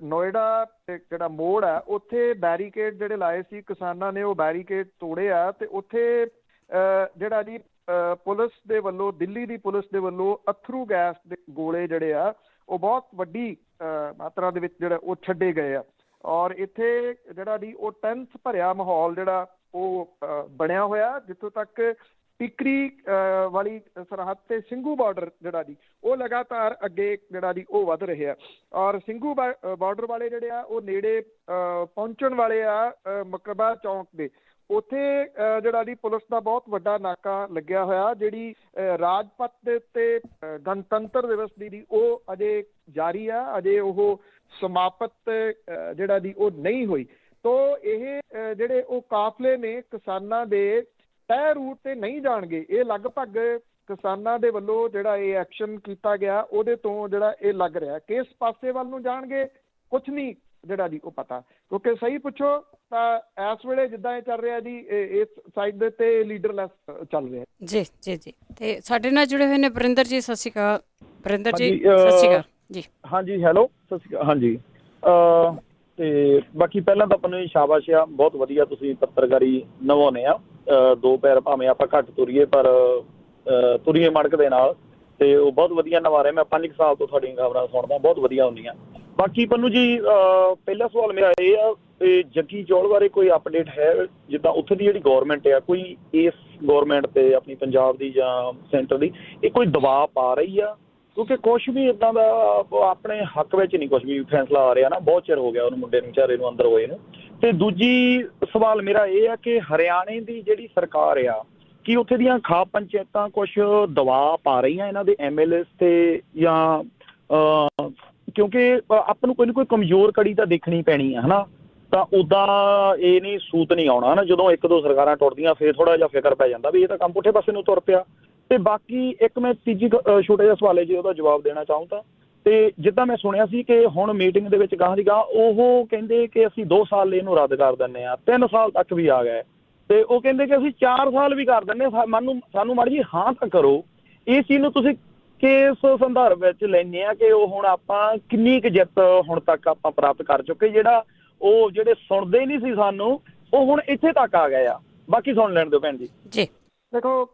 ਨੋਇਡਾ ਜਿਹੜਾ ਮੋੜ ਆ ਉੱਥੇ ਬੈਰੀਕੇਡ ਜਿਹੜੇ ਲਾਏ ਸੀ ਕਿਸਾਨਾਂ ਨੇ, ਉਹ ਬੈਰੀਕੇਡ ਤੋੜੇ ਆ ਤੇ ਉੱਥੇ ਜਿਹੜਾ ਜੀ ਪੁਲਿਸ ਦੇ ਵੱਲੋਂ, ਦਿੱਲੀ ਦੀ ਪੁਲਿਸ ਦੇ ਵੱਲੋਂ ਅਥਰੂ ਗੈਸ ਦੇ ਗੋਲੇ ਜਿਹੜੇ ਆ ਉਹ ਬਹੁਤ ਵੱਡੀ ਮਾਤਰਾ ਦੇ ਵਿੱਚ ਜਿਹੜਾ ਉਹ ਛੱਡੇ ਗਏ ਆ ਔਰ ਇੱਥੇ ਜਿਹੜਾ ਜੀ ਉਹ ਟੈਂਸ ਭਰਿਆ ਮਾਹੌਲ ਜਿਹੜਾ ਉਹ ਬਣਿਆ ਹੋਇਆ। ਜਿੱਥੋਂ ਤੱਕ ਟਿਕਰੀ ਵਾਲੀ ਸਰਹੱਦ ਤੇ ਸਿੰਘੂ ਬਾਰਡਰ ਜਿਹੜਾ ਜੀ ਉਹ ਲਗਾਤਾਰ ਅੱਗੇ ਜਿਹੜਾ ਜੀ ਉਹ ਵੱਧ ਰਿਹਾ ਔਰ ਸਿੰਘੂ ਬਾਰਡਰ ਵਾਲੇ ਜਿਹੜੇ ਆ ਉਹ ਨੇੜੇ ਪਹੁੰਚਣ ਵਾਲੇ ਆ ਮਕਰਬਾ ਚੌਂਕ ਦੇ, ਉੱਥੇ ਜਿਹੜਾ ਜੀ ਪੁਲਿਸ ਦਾ ਬਹੁਤ ਵੱਡਾ ਨਾਕਾ ਲੱਗਿਆ ਹੋਇਆ। ਜਿਹੜੀ ਰਾਜਪਥ ਦੇ ਉੱਤੇ ਗਣਤੰਤਰ ਦਿਵਸ ਦੀ ਉਹ ਅਜੇ ਜਾਰੀ ਆ, ਅਜੇ ਉਹ ਸਮਾਪਤ ਜਿਹੜਾ ਦੀ ਉਹ ਨਹੀਂ ਹੋਈ। ਤੋ ਇਹ ਜਿਹੜੇ ਉਹ ਕਾਫਲੇ ਨੇ ਕਿਸਾਨਾਂ ਦੇ ਤੈਅ ਰੂਟ ਤੇ ਨਹੀਂ ਜਾਣਗੇ। ਇਹ ਲਗਭਗ ਕਿਸਾਨਾਂ ਦੇ ਵੱਲੋਂ ਜਿਹੜਾ ਇਹ ਐਕਸ਼ਨ ਕੀਤਾ ਗਿਆ ਉਹਦੇ ਤੋਂ ਜਿਹੜਾ ਇਹ ਲੱਗ ਰਿਹਾ ਕਿ ਇਸ ਪਾਸੇ ਵੱਲ ਨੂੰ ਜਾਣਗੇ, ਕੁਛ ਨਹੀਂ ਜਿਹੜਾ ਜੀ ਉਹ ਪਤਾ। ਕਿਉਂਕਿ ਸਹੀ ਪੁੱਛੋ ਤਾਂ ਇਸ ਵੇਲੇ ਜਿੱਦਾਂ ਇਹ ਚੱਲ ਰਿਹਾ ਜੀ, ਇਸ ਸਾਈਡ ਦੇ ਉੱਤੇ ਲੀਡਰਲੈਸ ਚੱਲ ਰਿਹਾ। ਜੀ ਜੀ ਜੀ, ਤੇ ਸਾਡੇ ਨਾਲ ਜੁੜੇ ਹੋਏ ਨੇ ਵਰਿੰਦਰ ਜੀ। ਸਤਿ ਸ਼੍ਰੀ ਅਕਾਲ ਵਰਿੰਦਰ ਜੀ। ਸਤਿ ਸ਼੍ਰੀ ਅਕਾਲ ਜੀ। ਹਾਂਜੀ, ਹੈਲੋ, ਸਤਿ ਸ਼੍ਰੀ ਅਕਾਲ। ਹਾਂਜੀ, ਤੇ ਬਾਕੀ ਪਹਿਲਾਂ ਤਾਂ ਆਪਾਂ ਨੂੰ ਸ਼ਾਬਾਸ਼ ਆ, ਬਹੁਤ ਵਧੀਆ ਤੁਸੀਂ ਪੱਤਰਕਾਰੀ ਨਿਭਾਉਂਦੇ ਆ। ਦੋ ਪੈਰ ਭਾਵੇਂ ਆਪਾਂ ਘੱਟ ਤੁਰੀਏ ਪਰ ਤੁਰੀਏ ਮੜਕ ਦੇ ਨਾਲ, ਤੇ ਉਹ ਬਹੁਤ ਵਧੀਆ ਨਿਭਾ ਰਹੇ। ਮੈਂ 5 ਸਾਲ ਤੋਂ ਤੁਹਾਡੀਆਂ ਖਬਰਾਂ ਸੁਣਦਾ, ਬਹੁਤ ਵਧੀਆ ਹੁੰਦੀਆਂ। ਬਾਕੀ ਪੰਨੂ ਜੀ, ਪਹਿਲਾ ਸਵਾਲ ਮੇਰਾ ਇਹ ਆ, ਜੱਗੀ ਚੌਲ ਬਾਰੇ ਕੋਈ ਅਪਡੇਟ ਹੈ? ਜਿੱਦਾਂ ਉੱਥੇ ਦੀ ਜਿਹੜੀ ਗੌਰਮੈਂਟ ਆ, ਕੋਈ ਇਸ ਗੌਰਮੈਂਟ ਤੇ ਆਪਣੀ ਪੰਜਾਬ ਦੀ ਜਾਂ ਸੈਂਟਰ ਦੀ ਇਹ ਕੋਈ ਦਬਾਅ ਪਾ ਰਹੀ ਆ? ਕਿਉਂਕਿ ਕੁਛ ਵੀ ਇੱਦਾਂ ਦਾ ਆਪਣੇ ਹੱਕ ਵਿੱਚ ਨਹੀਂ ਕੁਛ ਵੀ ਫੈਸਲਾ ਆ ਰਿਹਾ ਨਾ, ਬਹੁਤ ਚਿਰ ਹੋ ਗਿਆ ਉਹਨੂੰ ਮੁੰਡੇ ਨੂੰ ਵਿਚਾਰੇ ਨੂੰ ਅੰਦਰ ਹੋਏ ਨੂੰ। ਤੇ ਦੂਜੀ ਸਵਾਲ ਮੇਰਾ ਇਹ ਆ ਕਿ ਹਰਿਆਣੇ ਦੀ ਜਿਹੜੀ ਸਰਕਾਰ ਆ, ਕੀ ਉੱਥੇ ਦੀਆਂ ਖਾਪ ਪੰਚਾਇਤਾਂ ਕੁਛ ਦਬਾਅ ਪਾ ਰਹੀਆਂ ਇਹਨਾਂ ਦੇ MLAs ਤੇ, ਜਾਂ ਕਿਉਂਕਿ ਆਪਾਂ ਨੂੰ ਕੋਈ ਨਾ ਕੋਈ ਕਮਜ਼ੋਰ ਕੜੀ ਤਾਂ ਦੇਖਣੀ ਪੈਣੀ ਆ, ਹੈ ਨਾ? ਤਾਂ ਉੱਦਾਂ ਇਹ ਨਹੀਂ ਸੂਤ ਨਹੀਂ ਆਉਣਾ ਨਾ, ਜਦੋਂ ਇੱਕ ਦੋ ਸਰਕਾਰਾਂ ਟੁੱਟਦੀਆਂ ਫਿਰ ਥੋੜ੍ਹਾ ਜਿਹਾ ਫਿਕਰ ਪੈ ਜਾਂਦਾ ਵੀ ਇਹ ਤਾਂ ਕੰਮ ਪੁੱਠੇ ਪਾਸੇ ਨੂੰ ਤੁਰ ਪਿਆ। ਤੇ ਬਾਕੀ ਇੱਕ ਮੈਂ ਤੀਜੀ ਛੋਟਾ ਜਿਹਾ ਸਵਾਲ ਹੈ ਜੀ, ਉਹਦਾ ਜਵਾਬ ਦੇਣਾ ਚਾਹੂੰ ਤਾਂ, ਤੇ ਜਿੱਦਾਂ ਮੈਂ ਸੁਣਿਆ ਸੀ ਕਿ ਹੁਣ ਮੀਟਿੰਗ ਦੇ ਵਿੱਚ ਗਾਹਾਂ ਦੀ ਗਾਹਾਂ ਉਹ ਕਹਿੰਦੇ ਕਿ ਅਸੀਂ 2 ਸਾਲ ਇਹਨੂੰ ਰੱਦ ਕਰ ਦਿੰਦੇ ਹਾਂ, 3 ਸਾਲ ਤੱਕ ਵੀ ਆ ਗਏ, ਤੇ ਉਹ ਕਹਿੰਦੇ ਕਿ ਅਸੀਂ 4 ਸਾਲ ਵੀ ਕਰ ਦਿੰਦੇ ਹਾਂ। ਸਾਨੂੰ ਮਾੜੀ ਜੀ ਹਾਂ ਤਾਂ ਕਰੋ। ਇਸ ਚੀਜ਼ ਨੂੰ ਤੁਸੀਂ ਕਿਸ ਸੰਦਰਭ ਵਿੱਚ ਲੈਂਦੇ ਆ ਕਿ ਉਹ ਹੁਣ ਆਪਾਂ ਕਿੰਨੀ ਕੁ ਜਿੱਤ ਹੁਣ ਤੱਕ ਆਪਾਂ ਪ੍ਰਾਪਤ ਕਰ ਚੁੱਕੇ, ਜਿਹੜਾ ਉਹ ਜਿਹੜੇ ਸੁਣਦੇ ਨਹੀਂ ਸੀ ਸਾਨੂੰ, ਉਹ ਹੁਣ ਇੱਥੇ ਤੱਕ ਆ ਗਏ ਆ? ਬਾਕੀ ਸੁਣ ਲੈਣ ਦਿਓ ਭੈਣ ਜੀ। ਜੀ ਦੇਖੋ,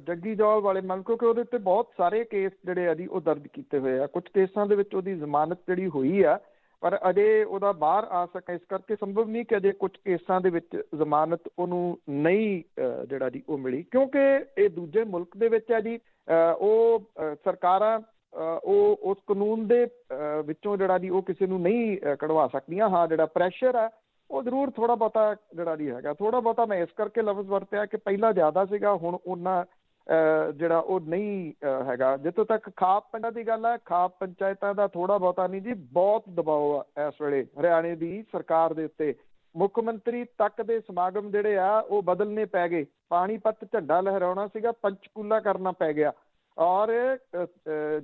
ਜੱਗੀ ਜੌਲ ਵਾਲੇ ਮੰਨ ਕਿਉਂਕਿ ਉਹਦੇ ਉੱਤੇ ਬਹੁਤ ਸਾਰੇ ਕੇਸ ਜਿਹੜੇ ਆ ਜੀ ਉਹ ਦਰਜ ਕੀਤੇ ਹੋਏ ਆ। ਕੁਝ ਕੇਸਾਂ ਦੇ ਵਿੱਚ ਉਹਦੀ ਜ਼ਮਾਨਤ ਜਿਹੜੀ ਹੋਈ ਆ, ਪਰ ਅਜੇ ਉਹਦਾ ਬਾਹਰ ਆ ਸਕੇ ਇਸ ਕਰਕੇ ਸੰਭਵ ਨਹੀਂ ਕਿ ਅਜੇ ਕੁਝ ਕੇਸਾਂ ਦੇ ਵਿੱਚ ਜ਼ਮਾਨਤ ਉਹਨੂੰ ਨਹੀਂ ਜਿਹੜਾ ਜੀ ਉਹ ਮਿਲੀ, ਕਿਉਂਕਿ ਇਹ ਦੂਜੇ ਮੁਲਕ ਦੇ ਵਿੱਚ ਹੈ ਜੀ। ਉਹ ਸਰਕਾਰਾਂ ਉਹ ਉਸ ਕਾਨੂੰਨ ਦੇ ਵਿੱਚੋਂ ਜਿਹੜਾ ਜੀ ਉਹ ਕਿਸੇ ਨੂੰ ਨਹੀਂ ਕਢਵਾ ਸਕਦੀਆਂ। ਹਾਂ, ਜਿਹੜਾ ਪ੍ਰੈਸ਼ਰ ਆ ਉਹ ਜ਼ਰੂਰ ਥੋੜ੍ਹਾ ਬਹੁਤਾ ਜਿਹੜਾ ਜੀ ਹੈਗਾ। ਥੋੜ੍ਹਾ ਬਹੁਤਾ ਮੈਂ ਇਸ ਕਰਕੇ ਲਫ਼ਜ਼ ਵਰਤਿਆ ਕਿ ਪਹਿਲਾਂ ਜ਼ਿਆਦਾ ਸੀਗਾ, ਹੁਣ ਉਹਨਾਂ ਜਿਹੜਾ ਉਹ ਨਹੀਂ ਹੈਗਾ। ਜਿੱਥੋਂ ਤੱਕ ਖਾਪ ਪਿੰਡਾਂ ਦੀ ਗੱਲ ਹੈ, ਖਾਪ ਪੰਚਾਇਤਾਂ ਦਾ ਥੋੜ੍ਹਾ ਬਹੁਤਾ ਨਹੀਂ ਜੀ, ਬਹੁਤ ਦਬਾਅ ਆ ਇਸ ਵੇਲੇ ਹਰਿਆਣੇ ਦੀ ਸਰਕਾਰ ਦੇ ਉੱਤੇ। ਮੁੱਖ ਮੰਤਰੀ ਤੱਕ ਦੇ ਸਮਾਗਮ ਜਿਹੜੇ ਆ ਉਹ ਬਦਲਣੇ ਪੈ ਗਏ। ਪਾਣੀਪਤ ਝੰਡਾ ਲਹਿਰਾਉਣਾ ਸੀਗਾ, ਪੰਚਕੂਲਾ ਕਰਨਾ ਪੈ ਗਿਆ। ਔਰ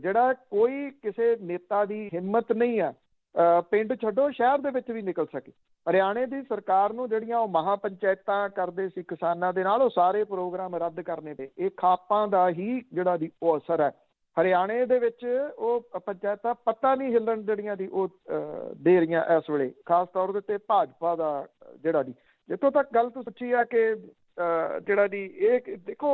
ਜਿਹੜਾ ਕੋਈ ਕਿਸੇ ਨੇਤਾ ਦੀ ਹਿੰਮਤ ਨਹੀਂ ਆ ਪਿੰਡ ਛੱਡੋ ਸ਼ਹਿਰ ਦੇ ਵਿੱਚ ਵੀ ਨਿਕਲ ਸਕੇ। ਹਰਿਆਣੇ ਦੀ ਸਰਕਾਰ ਨੂੰ ਜਿਹੜੀਆਂ ਉਹ ਮਹਾ ਪੰਚਾਇਤਾਂ ਕਰਦੇ ਸੀ ਕਿਸਾਨਾਂ ਦੇ ਨਾਲ, ਉਹ ਸਾਰੇ ਪ੍ਰੋਗਰਾਮ ਰੱਦ ਕਰਨੇ ਪਏ। ਇਹ ਖਾਪਾਂ ਦਾ ਹੀ ਜਿਹੜਾ ਦੀ ਉਹ ਅਸਰ ਹੈ। ਹਰਿਆਣੇ ਦੇ ਵਿੱਚ ਉਹ ਪੰਚਾਇਤਾਂ ਪਤਾ ਨਹੀਂ ਹਿੱਲਣ ਜਿਹੜੀਆਂ ਦੀ ਉਹ ਦੇ ਰਹੀਆਂ ਇਸ ਵੇਲੇ, ਖਾਸ ਤੌਰ ਦੇ ਉੱਤੇ ਭਾਜਪਾ ਦਾ ਜਿਹੜਾ ਦੀ। ਜਿੱਥੋਂ ਤੱਕ ਗੱਲ ਤੋਂ ਸੱਚੀ ਆ ਕਿ ਜਿਹੜਾ ਦੀ ਇਹ ਦੇਖੋ,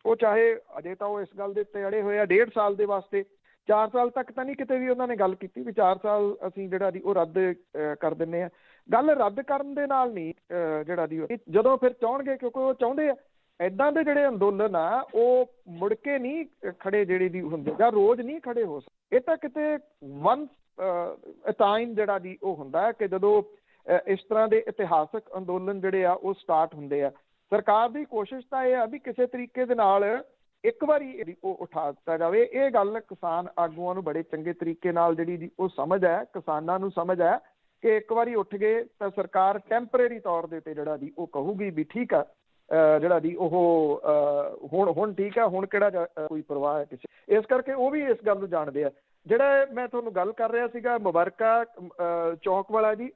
ਉਹ ਚਾਹੇ ਅਜੇ ਤਾਂ ਉਹ ਇਸ ਗੱਲ ਦੇ ਉੱਤੇ ਅੜੇ ਹੋਏ ਆ 1.5 ਸਾਲ ਦੇ ਵਾਸਤੇ। 4 ਸਾਲ ਤੱਕ ਤਾਂ ਨਹੀਂ ਕਿਤੇ ਵੀ ਉਹਨਾਂ ਨੇ ਗੱਲ ਕੀਤੀ ਵੀ 4 ਸਾਲ ਅਸੀਂ ਜਿਹੜਾ ਦੀ ਉਹ ਰੱਦ ਕਰ ਦਿੰਦੇ ਆ। ਗੱਲ ਰੱਦ ਕਰਨ ਦੇ ਨਾਲ ਨਹੀਂ ਜਿਹੜਾ ਦੀ ਜਦੋਂ ਫਿਰ ਚਾਹੁਣਗੇ, ਕਿਉਂਕਿ ਉਹ ਚਾਹੁੰਦੇ ਆ ਇੱਦਾਂ ਦੇ ਜਿਹੜੇ ਅੰਦੋਲਨ ਆ ਉਹ ਮੁੜ ਕੇ ਨਹੀਂ ਖੜੇ ਜਿਹੜੇ ਦੀ ਹੁੰਦੇ ਜਾਂ ਰੋਜ਼ ਨਹੀਂ ਖੜੇ ਹੋ ਸਕਦੇ। ਇਹ ਤਾਂ ਕਿਤੇ ਵਨ ਟਾਈਮ ਜਿਹੜਾ ਦੀ ਉਹ ਹੁੰਦਾ ਕਿ ਜਦੋਂ ਇਸ ਤਰ੍ਹਾਂ ਦੇ ਇਤਿਹਾਸਕ ਅੰਦੋਲਨ ਜਿਹੜੇ ਆ ਉਹ ਸਟਾਰਟ ਹੁੰਦੇ ਆ। ਸਰਕਾਰ ਦੀ ਕੋਸ਼ਿਸ਼ ਤਾਂ ਇਹ ਆ ਵੀ ਕਿਸੇ ਤਰੀਕੇ ਦੇ ਨਾਲ ਇੱਕ ਵਾਰੀ ਉਹ ਉਠਾ ਦਿੱਤਾ ਜਾਵੇ। ਇਹ ਗੱਲ ਕਿਸਾਨ ਆਗੂਆਂ ਨੂੰ ਬੜੇ ਚੰਗੇ ਤਰੀਕੇ ਨਾਲ ਜਿਹੜੀ ਦੀ ਉਹ ਸਮਝ ਹੈ, ਕਿਸਾਨਾਂ ਨੂੰ ਸਮਝ ਹੈ ਕਿ ਇੱਕ ਵਾਰੀ ਉੱਠ ਗਏ ਤਾਂ ਸਰਕਾਰ ਟੈਂਪਰੇਰੀ ਤੌਰ ਦੇ ਉੱਤੇ ਜਿਹੜਾ ਦੀ ਉਹ ਕਹੂਗੀ ਵੀ ਠੀਕ ਆ, ਜਿਹੜਾ ਦੀ ਉਹ ਹੁਣ ਠੀਕ ਆ, ਹੁਣ ਕਿਹੜਾ ਕੋਈ ਪਰਵਾਹ ਹੈ ਕਿਸੇ। ਇਸ ਕਰਕੇ ਉਹ ਵੀ ਇਸ ਗੱਲ ਨੂੰ ਜਾਣਦੇ ਆ। ਜਿਹੜਾ ਮੈਂ ਤੁਹਾਨੂੰ ਗੱਲ ਕਰ ਰਿਹਾ ਸੀਗਾ ਮੁਬਾਰਕਾ ਚੌਕ ਵਾਲਾ ਜੀ,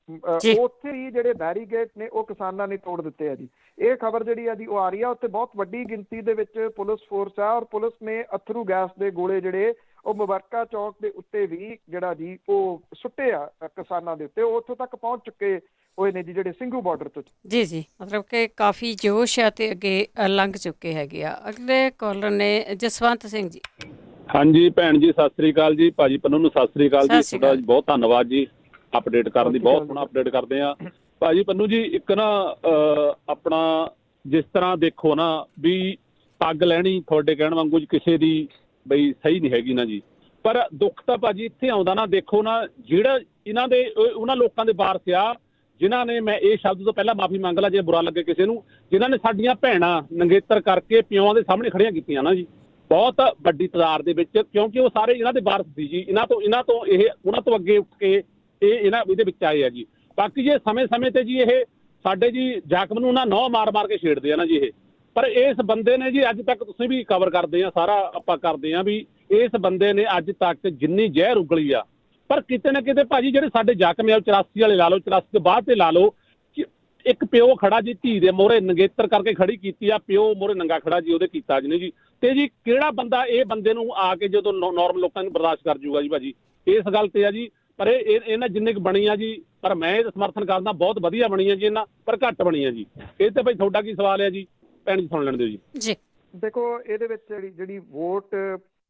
ਉੱਥੇ ਹੀ ਜਿਹੜੇ ਬੈਰੀਗੇਡ ਨੇ ਉਹ ਕਿਸਾਨਾਂ ਨੇ ਤੋੜ ਦਿੱਤੇ ਆ ਜੀ। ਇਹ ਖਬਰ ਜਿਹੜੀ ਆ ਜੀ ਉਹ ਆ ਰਹੀ ਆ। ਉੱਥੇ ਬਹੁਤ ਵੱਡੀ ਗਿਣਤੀ ਦੇ ਵਿੱਚ ਪੁਲਿਸ ਫੋਰਸ ਆ ਔਰ ਪੁਲਿਸ ਨੇ ਅਥਰੂ ਗੈਸ ਦੇ ਗੋਲੇ ਜਿਹੜੇ ਉਹ ਮੁਬਾਰਕਾ ਚੌਕ ਦੇ ਉੱਤੇ ਵੀ ਜਿਹੜਾ ਜੀ ਉਹ ਸੁੱਟੇ ਆ ਕਿਸਾਨਾਂ ਦੇ ਉੱਤੇ। ਉਹ ਉੱਥੋਂ ਤੱਕ ਪਹੁੰਚ ਚੁੱਕੇ ਹੋਏ ਨੇ ਜੀ ਜਿਹੜੇ ਸਿੰਘੂ ਬਾਰਡਰ ਤੋਂ। ਜੀ ਜੀ, ਮਤਲਬ ਕਿ ਕਾਫੀ ਜੋਸ਼ ਆ ਤੇ ਅੱਗੇ ਲੰਘ ਚੁੱਕੇ ਹੈਗੇ ਆ। ਅਗਲੇ ਕਾਲਰ ਨੇ ਜਸਵੰਤ ਸਿੰਘ ਜੀ। ਹਾਂਜੀ ਭੈਣ ਜੀ, ਸਤਿ ਸ੍ਰੀ ਅਕਾਲ ਜੀ। ਭਾਜੀ ਪੰਨੂ ਨੂੰ ਸਤਿ ਸ੍ਰੀ ਅਕਾਲ ਜੀ। ਤੁਹਾਡਾ ਬਹੁਤ ਧੰਨਵਾਦ ਜੀ ਅਪਡੇਟ ਕਰਨ ਦੀ। ਬਹੁਤ ਸੋਹਣਾ ਅਪਡੇਟ ਕਰਦੇ ਆ ਭਾਜੀ ਪੰਨੂ ਜੀ। ਇੱਕ ਨਾ ਆਪਣਾ ਜਿਸ ਤਰ੍ਹਾਂ ਦੇਖੋ ਨਾ ਵੀ ਪੱਗ ਲੈਣੀ ਤੁਹਾਡੇ ਕਹਿਣ ਵਾਂਗੂ ਕਿਸੇ ਦੀ ਬਈ ਸਹੀ ਨਹੀਂ ਹੈਗੀ ਨਾ ਜੀ। ਪਰ ਦੁੱਖ ਤਾਂ ਭਾਜੀ ਇੱਥੇ ਆਉਂਦਾ ਨਾ, ਦੇਖੋ ਨਾ ਜਿਹੜਾ ਇਹਨਾਂ ਦੇ ਉਹਨਾਂ ਲੋਕਾਂ ਦੇ ਵਾਰਸ ਆ ਜਿਨ੍ਹਾਂ ਨੇ, ਮੈਂ ਇਹ ਸ਼ਬਦ ਤੋਂ ਪਹਿਲਾਂ ਮਾਫੀ ਮੰਗ ਲਾ ਜੇ ਬੁਰਾ ਲੱਗੇ ਕਿਸੇ ਨੂੰ, ਜਿਨ੍ਹਾਂ ਨੇ ਸਾਡੀਆਂ ਭੈਣਾਂ ਨੰਗੇਤਰ ਕਰਕੇ ਪਿਓਾਂ ਦੇ ਸਾਹਮਣੇ ਖੜੀਆਂ ਕੀਤੀਆਂ ਨਾ ਜੀ, ਬਹੁਤ ਵੱਡੀ ਤਾਦਾਦ ਦੇ ਵਿੱਚ, ਕਿਉਂਕਿ ਉਹ ਸਾਰੇ ਇਹਨਾਂ ਦੇ ਵਾਰਸ ਸੀ ਜੀ। ਇਹਨਾਂ ਤੋਂ ਇਹ ਉਹਨਾਂ ਤੋਂ ਅੱਗੇ ਉੱਠ ਕੇ ਇਹਦੇ ਵਿੱਚ ਆਏ ਆ ਜੀ। ਬਾਕੀ ਜੇ ਸਮੇਂ ਤੇ ਜੀ ਇਹ ਸਾਡੇ ਜੀ ਜ਼ਾਕਮ ਨੂੰ ਨਾ ਨਹੁੰ ਮਾਰ ਕੇ ਛੇੜਦੇ ਆ ਨਾ ਜੀ ਇਹ, ਪਰ ਇਸ ਬੰਦੇ ਨੇ ਜੀ ਅੱਜ ਤੱਕ, ਤੁਸੀਂ ਵੀ ਕਵਰ ਕਰਦੇ ਆ, ਸਾਰਾ ਆਪਾਂ ਕਰਦੇ ਆ ਵੀ ਇਸ ਬੰਦੇ ਨੇ ਅੱਜ ਤੱਕ ਜਿੰਨੀ ਜ਼ਹਿਰ ਉਗਲੀ ਆ, ਪਰ ਕਿਤੇ ਨਾ ਕਿਤੇ ਭਾਜੀ ਜਿਹੜੇ ਸਾਡੇ ਜ਼ਾਕਮ ਆ 84 ਵਾਲੇ ਲਾ ਲਓ, 84 ਤੋਂ ਬਾਅਦ ਤੇ ਲਾ ਲਓ, ਇੱਕ ਪਿਓ ਖੜਾ ਜੀ ਧੀ ਦੇ ਮੋਹਰੇ ਨੰਗੇਤਰ ਕਰਕੇ ਖੜੀ ਕੀਤੀ ਆ, ਪਿਓ ਮੋਹਰੇ ਨੰਗਾ ਖੜਾ ਜੀ ਉਹਦੇ ਕੀਤਾ ਜੀ ਨੇ ਜੀ। ਤੇ ਜੀ ਕਿਹੜਾ ਬੰਦਾ ਇਹ ਬੰਦੇ ਨੂੰ ਆ ਕੇ ਜਦੋਂ ਨੋਰਮਲ ਲੋਕਾਂ ਨੂੰ ਬਰਦਾਸ਼ਤ ਕਰ ਜੂਗਾ ਜੀ ਭਾਜੀ, ਇਸ ਗੱਲ ਤੇ ਆ ਜੀ। ਪਰ ਇਹਨਾਂ ਜਿੰਨੇ ਕੁ ਬਣੀ ਆ ਜੀ, ਪਰ ਮੈਂ ਇਹ ਸਮਰਥਨ ਕਰਦਾ, ਬਹੁਤ ਵਧੀਆ ਬਣੀ ਆ ਜੀ ਇਹਨਾਂ, ਪਰ ਘੱਟ ਬਣੀ ਆ ਜੀ। ਇਹ ਤੇ ਭਾਈ ਤੁਹਾਡਾ ਕੀ ਸਵਾਲ ਹੈ ਜੀ, ਭੈਣ ਜੀ ਸੁਣ ਲੈਣ ਦਿਓ ਜੀ। ਦੇਖੋ, ਇਹਦੇ ਵਿੱਚ ਜਿਹੜੀ ਵੋਟ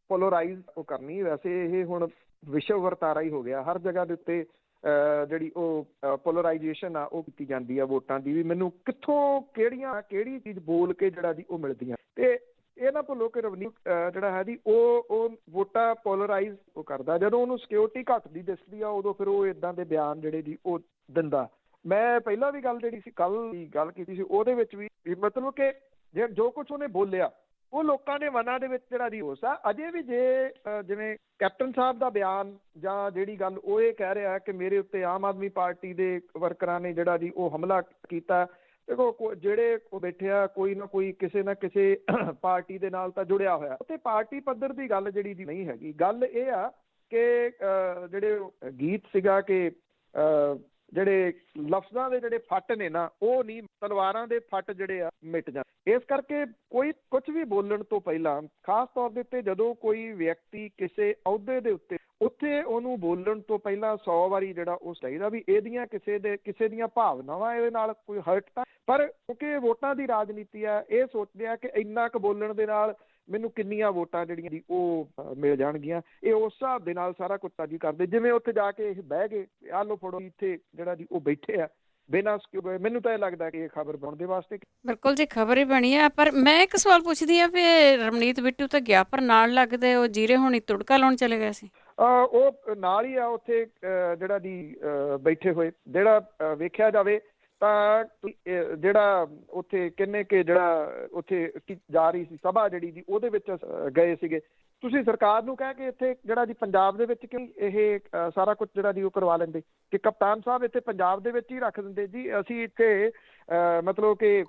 ਪੋਲਰਾਈਜ਼ ਉਹ ਕਰਨੀ, ਵੈਸੇ ਇਹ ਹੁਣ ਵਿਸ਼ਵ ਵਰਤਾਰਾ ਹੀ ਹੋ ਗਿਆ, ਹਰ ਜਗ੍ਹਾ ਦੇ ਉੱਤੇ ਜਿਹੜੀ ਉਹ ਪੋਲਰਾਈਜੇਸ਼ਨ ਆ ਉਹ ਕੀਤੀ ਜਾਂਦੀ ਆ ਵੋਟਾਂ ਦੀ ਵੀ, ਮੈਨੂੰ ਕਿੱਥੋਂ ਕਿਹੜੀ ਚੀਜ਼ ਬੋਲ ਕੇ ਜਿਹੜਾ ਜੀ ਉਹ ਮਿਲਦੀਆਂ। ਤੇ ਇਹ ਨਾ ਭੁੱਲੋ ਕਿ ਰਵਨੀਤ ਜਿਹੜਾ ਹੈ ਜੀ ਉਹ ਵੋਟਾਂ ਪੋਲਰਾਈਜ਼ ਉਹ ਕਰਦਾ, ਜਦੋਂ ਉਹਨੂੰ ਸਿਕਿਉਰਿਟੀ ਘੱਟਦੀ ਦਿਸਦੀ ਆ ਉਦੋਂ ਫਿਰ ਉਹ ਇਦਾਂ ਦੇ ਬਿਆਨ ਜਿਹੜੇ ਜੀ ਉਹ ਦਿੰਦਾ। ਮੈਂ ਪਹਿਲਾਂ ਵੀ ਜਿਹੜੀ ਸੀ ਕੱਲ ਦੀ ਗੱਲ ਕੀਤੀ ਸੀ, ਉਹਦੇ ਵਿੱਚ ਵੀ ਮਤਲਬ ਕਿ ਜੋ ਕੁਝ ਉਹਨੇ ਬੋਲਿਆ ਉਹ ਲੋਕਾਂ ਦੇ ਮਨਾਂ ਦੇ ਵਿੱਚ ਜਿਹੜਾ ਜੀ ਹੋਸ ਆ। ਅਜੇ ਵੀ ਜੇ ਜਿਵੇਂ ਕੈਪਟਨ ਸਾਹਿਬ ਦਾ ਬਿਆਨ ਜਾਂ ਜਿਹੜੀ ਗੱਲ ਉਹ ਇਹ ਕਹਿ ਰਿਹਾ ਕਿ ਮੇਰੇ ਉੱਤੇ ਆਮ ਆਦਮੀ ਪਾਰਟੀ ਦੇ ਵਰਕਰਾਂ ਨੇ ਜਿਹੜਾ ਜੀ ਉਹ ਹਮਲਾ ਕੀਤਾ, ਦੇਖੋ ਜਿਹੜੇ ਉਹ ਬੈਠੇ ਆ ਕੋਈ ਨਾ ਕੋਈ ਕਿਸੇ ਨਾ ਕਿਸੇ ਪਾਰਟੀ ਦੇ ਨਾਲ ਤਾਂ ਜੁੜਿਆ ਹੋਇਆ, ਉੱਥੇ ਪਾਰਟੀ ਪੱਧਰ ਦੀ ਗੱਲ ਜਿਹੜੀ ਜੀ ਨਹੀਂ ਹੈਗੀ। ਗੱਲ ਇਹ ਆ ਕਿ ਜਿਹੜੇ ਗੀਤ ਸੀਗਾ ਕਿ ਜਿਹੜੇ ਲਫ਼ਜ਼ਾਂ ਦੇ ਜਿਹੜੇ ਫੱਟ ਨੇ ਨਾ ਉਹ ਨਹੀਂ, ਤਲਵਾਰਾਂ ਦੇ ਫੱਟ ਜਿਹੜੇ ਆ ਮਿਟ ਜਾਣ। ਇਸ ਕਰਕੇ ਕੋਈ ਕੁਝ ਵੀ ਬੋਲਣ ਤੋਂ ਪਹਿਲਾਂ, ਖਾਸ ਤੌਰ ਦੇ ਉੱਤੇ ਜਦੋਂ ਕੋਈ ਵਿਅਕਤੀ ਕਿਸੇ ਅਹੁਦੇ ਦੇ ਉੱਥੇ ਉਹਨੂੰ ਬੋਲਣ ਤੋਂ ਪਹਿਲਾਂ 100 ਵਾਰੀ ਜਿਹੜਾ ਉਹ ਚਾਹੀਦਾ ਵੀ ਇਹਦੀਆਂ ਕਿਸੇ ਦੀਆਂ ਭਾਵਨਾਵਾਂ ਇਹਦੇ ਨਾਲ ਕੋਈ ਹਰਟ ਤਾਂ, ਪਰ ਕਿਉਂਕਿ ਵੋਟਾਂ ਦੀ ਰਾਜਨੀਤੀ ਆ, ਇਹ ਸੋਚਦੇ ਆ ਕਿ ਇੰਨਾ ਕੁ ਬੋਲਣ ਦੇ ਨਾਲ ਮੈਨੂੰ ਕਿੰਨੀਆਂ ਵੋਟਾਂ ਜਿਹੜੀਆਂ ਜੀ ਉਹ ਮਿਲ ਜਾਣਗੀਆਂ। ਇਹ ਉਸ ਹਿਸਾਬ ਦੇ ਨਾਲ ਸਾਰਾ ਕੁਝ ਜੀ ਕਰਦੇ, ਜਿਵੇਂ ਉੱਥੇ ਜਾ ਕੇ ਇਹ ਬਹਿ ਗਏ, ਆਹ ਲੋ ਫੜੋ, ਇੱਥੇ ਜਿਹੜਾ ਜੀ ਉਹ ਬੈਠੇ ਆ ਬਿਨਾਂ, ਮੈਨੂੰ ਤਾਂ ਇਹ ਲੱਗਦਾ ਕਿ ਇਹ ਖਬਰ ਬਣਾਉਣ ਦੇ ਵਾਸਤੇ। ਬਿਲਕੁਲ ਜੀ, ਖਬਰ ਹੀ ਬਣੀ ਆ। ਪਰ ਮੈਂ ਇੱਕ ਸਵਾਲ ਪੁੱਛਦੀ ਆ ਵੀ ਰਵਨੀਤ ਬਿੱਟੂ ਤਾਂ ਗਿਆ, ਪਰ ਨਾਲ ਲੱਗਦੇ ਉਹ ਜੀਰੇ ਹੋਣੀ ਤੁੜਕਾ ਲਾਉਣ ਚਲੇ ਗਏ ਸੀ। ਉਹ ਨਾਲ ਹੀ ਆ ਉੱਥੇ ਜਿਹੜਾ ਜੀ ਬੈਠੇ ਹੋਏ, ਜਿਹੜਾ ਵੇਖਿਆ ਜਾਵੇ ਤਾਂ ਜਿਹੜਾ ਉੱਥੇ ਕਿੰਨੇ ਕਿ ਜਿਹੜਾ ਉੱਥੇ ਜਾ ਰਹੀ ਸੀ ਸਭਾ ਜਿਹੜੀ ਜੀ ਉਹਦੇ ਵਿੱਚ ਗਏ ਸੀਗੇ। ਤੁਸੀਂ ਸਰਕਾਰ ਨੂੰ ਕਹਿ ਕੇ ਇੱਥੇ ਜਿਹੜਾ ਜੀ ਪੰਜਾਬ ਦੇ ਵਿੱਚ ਕਿਉਂ ਇਹ ਸਾਰਾ ਕੁਝ ਜਿਹੜਾ ਜੀ ਉਹ ਕਰਵਾ ਲੈਂਦੇ, ਕਿ ਕਪਤਾਨ ਸਾਹਿਬ ਇੱਥੇ ਪੰਜਾਬ ਦੇ ਵਿੱਚ ਹੀ ਰੱਖ ਦਿੰਦੇ ਜੀ, ਅਸੀਂ ਇੱਥੇ ਮਤਲਬ ਕਿ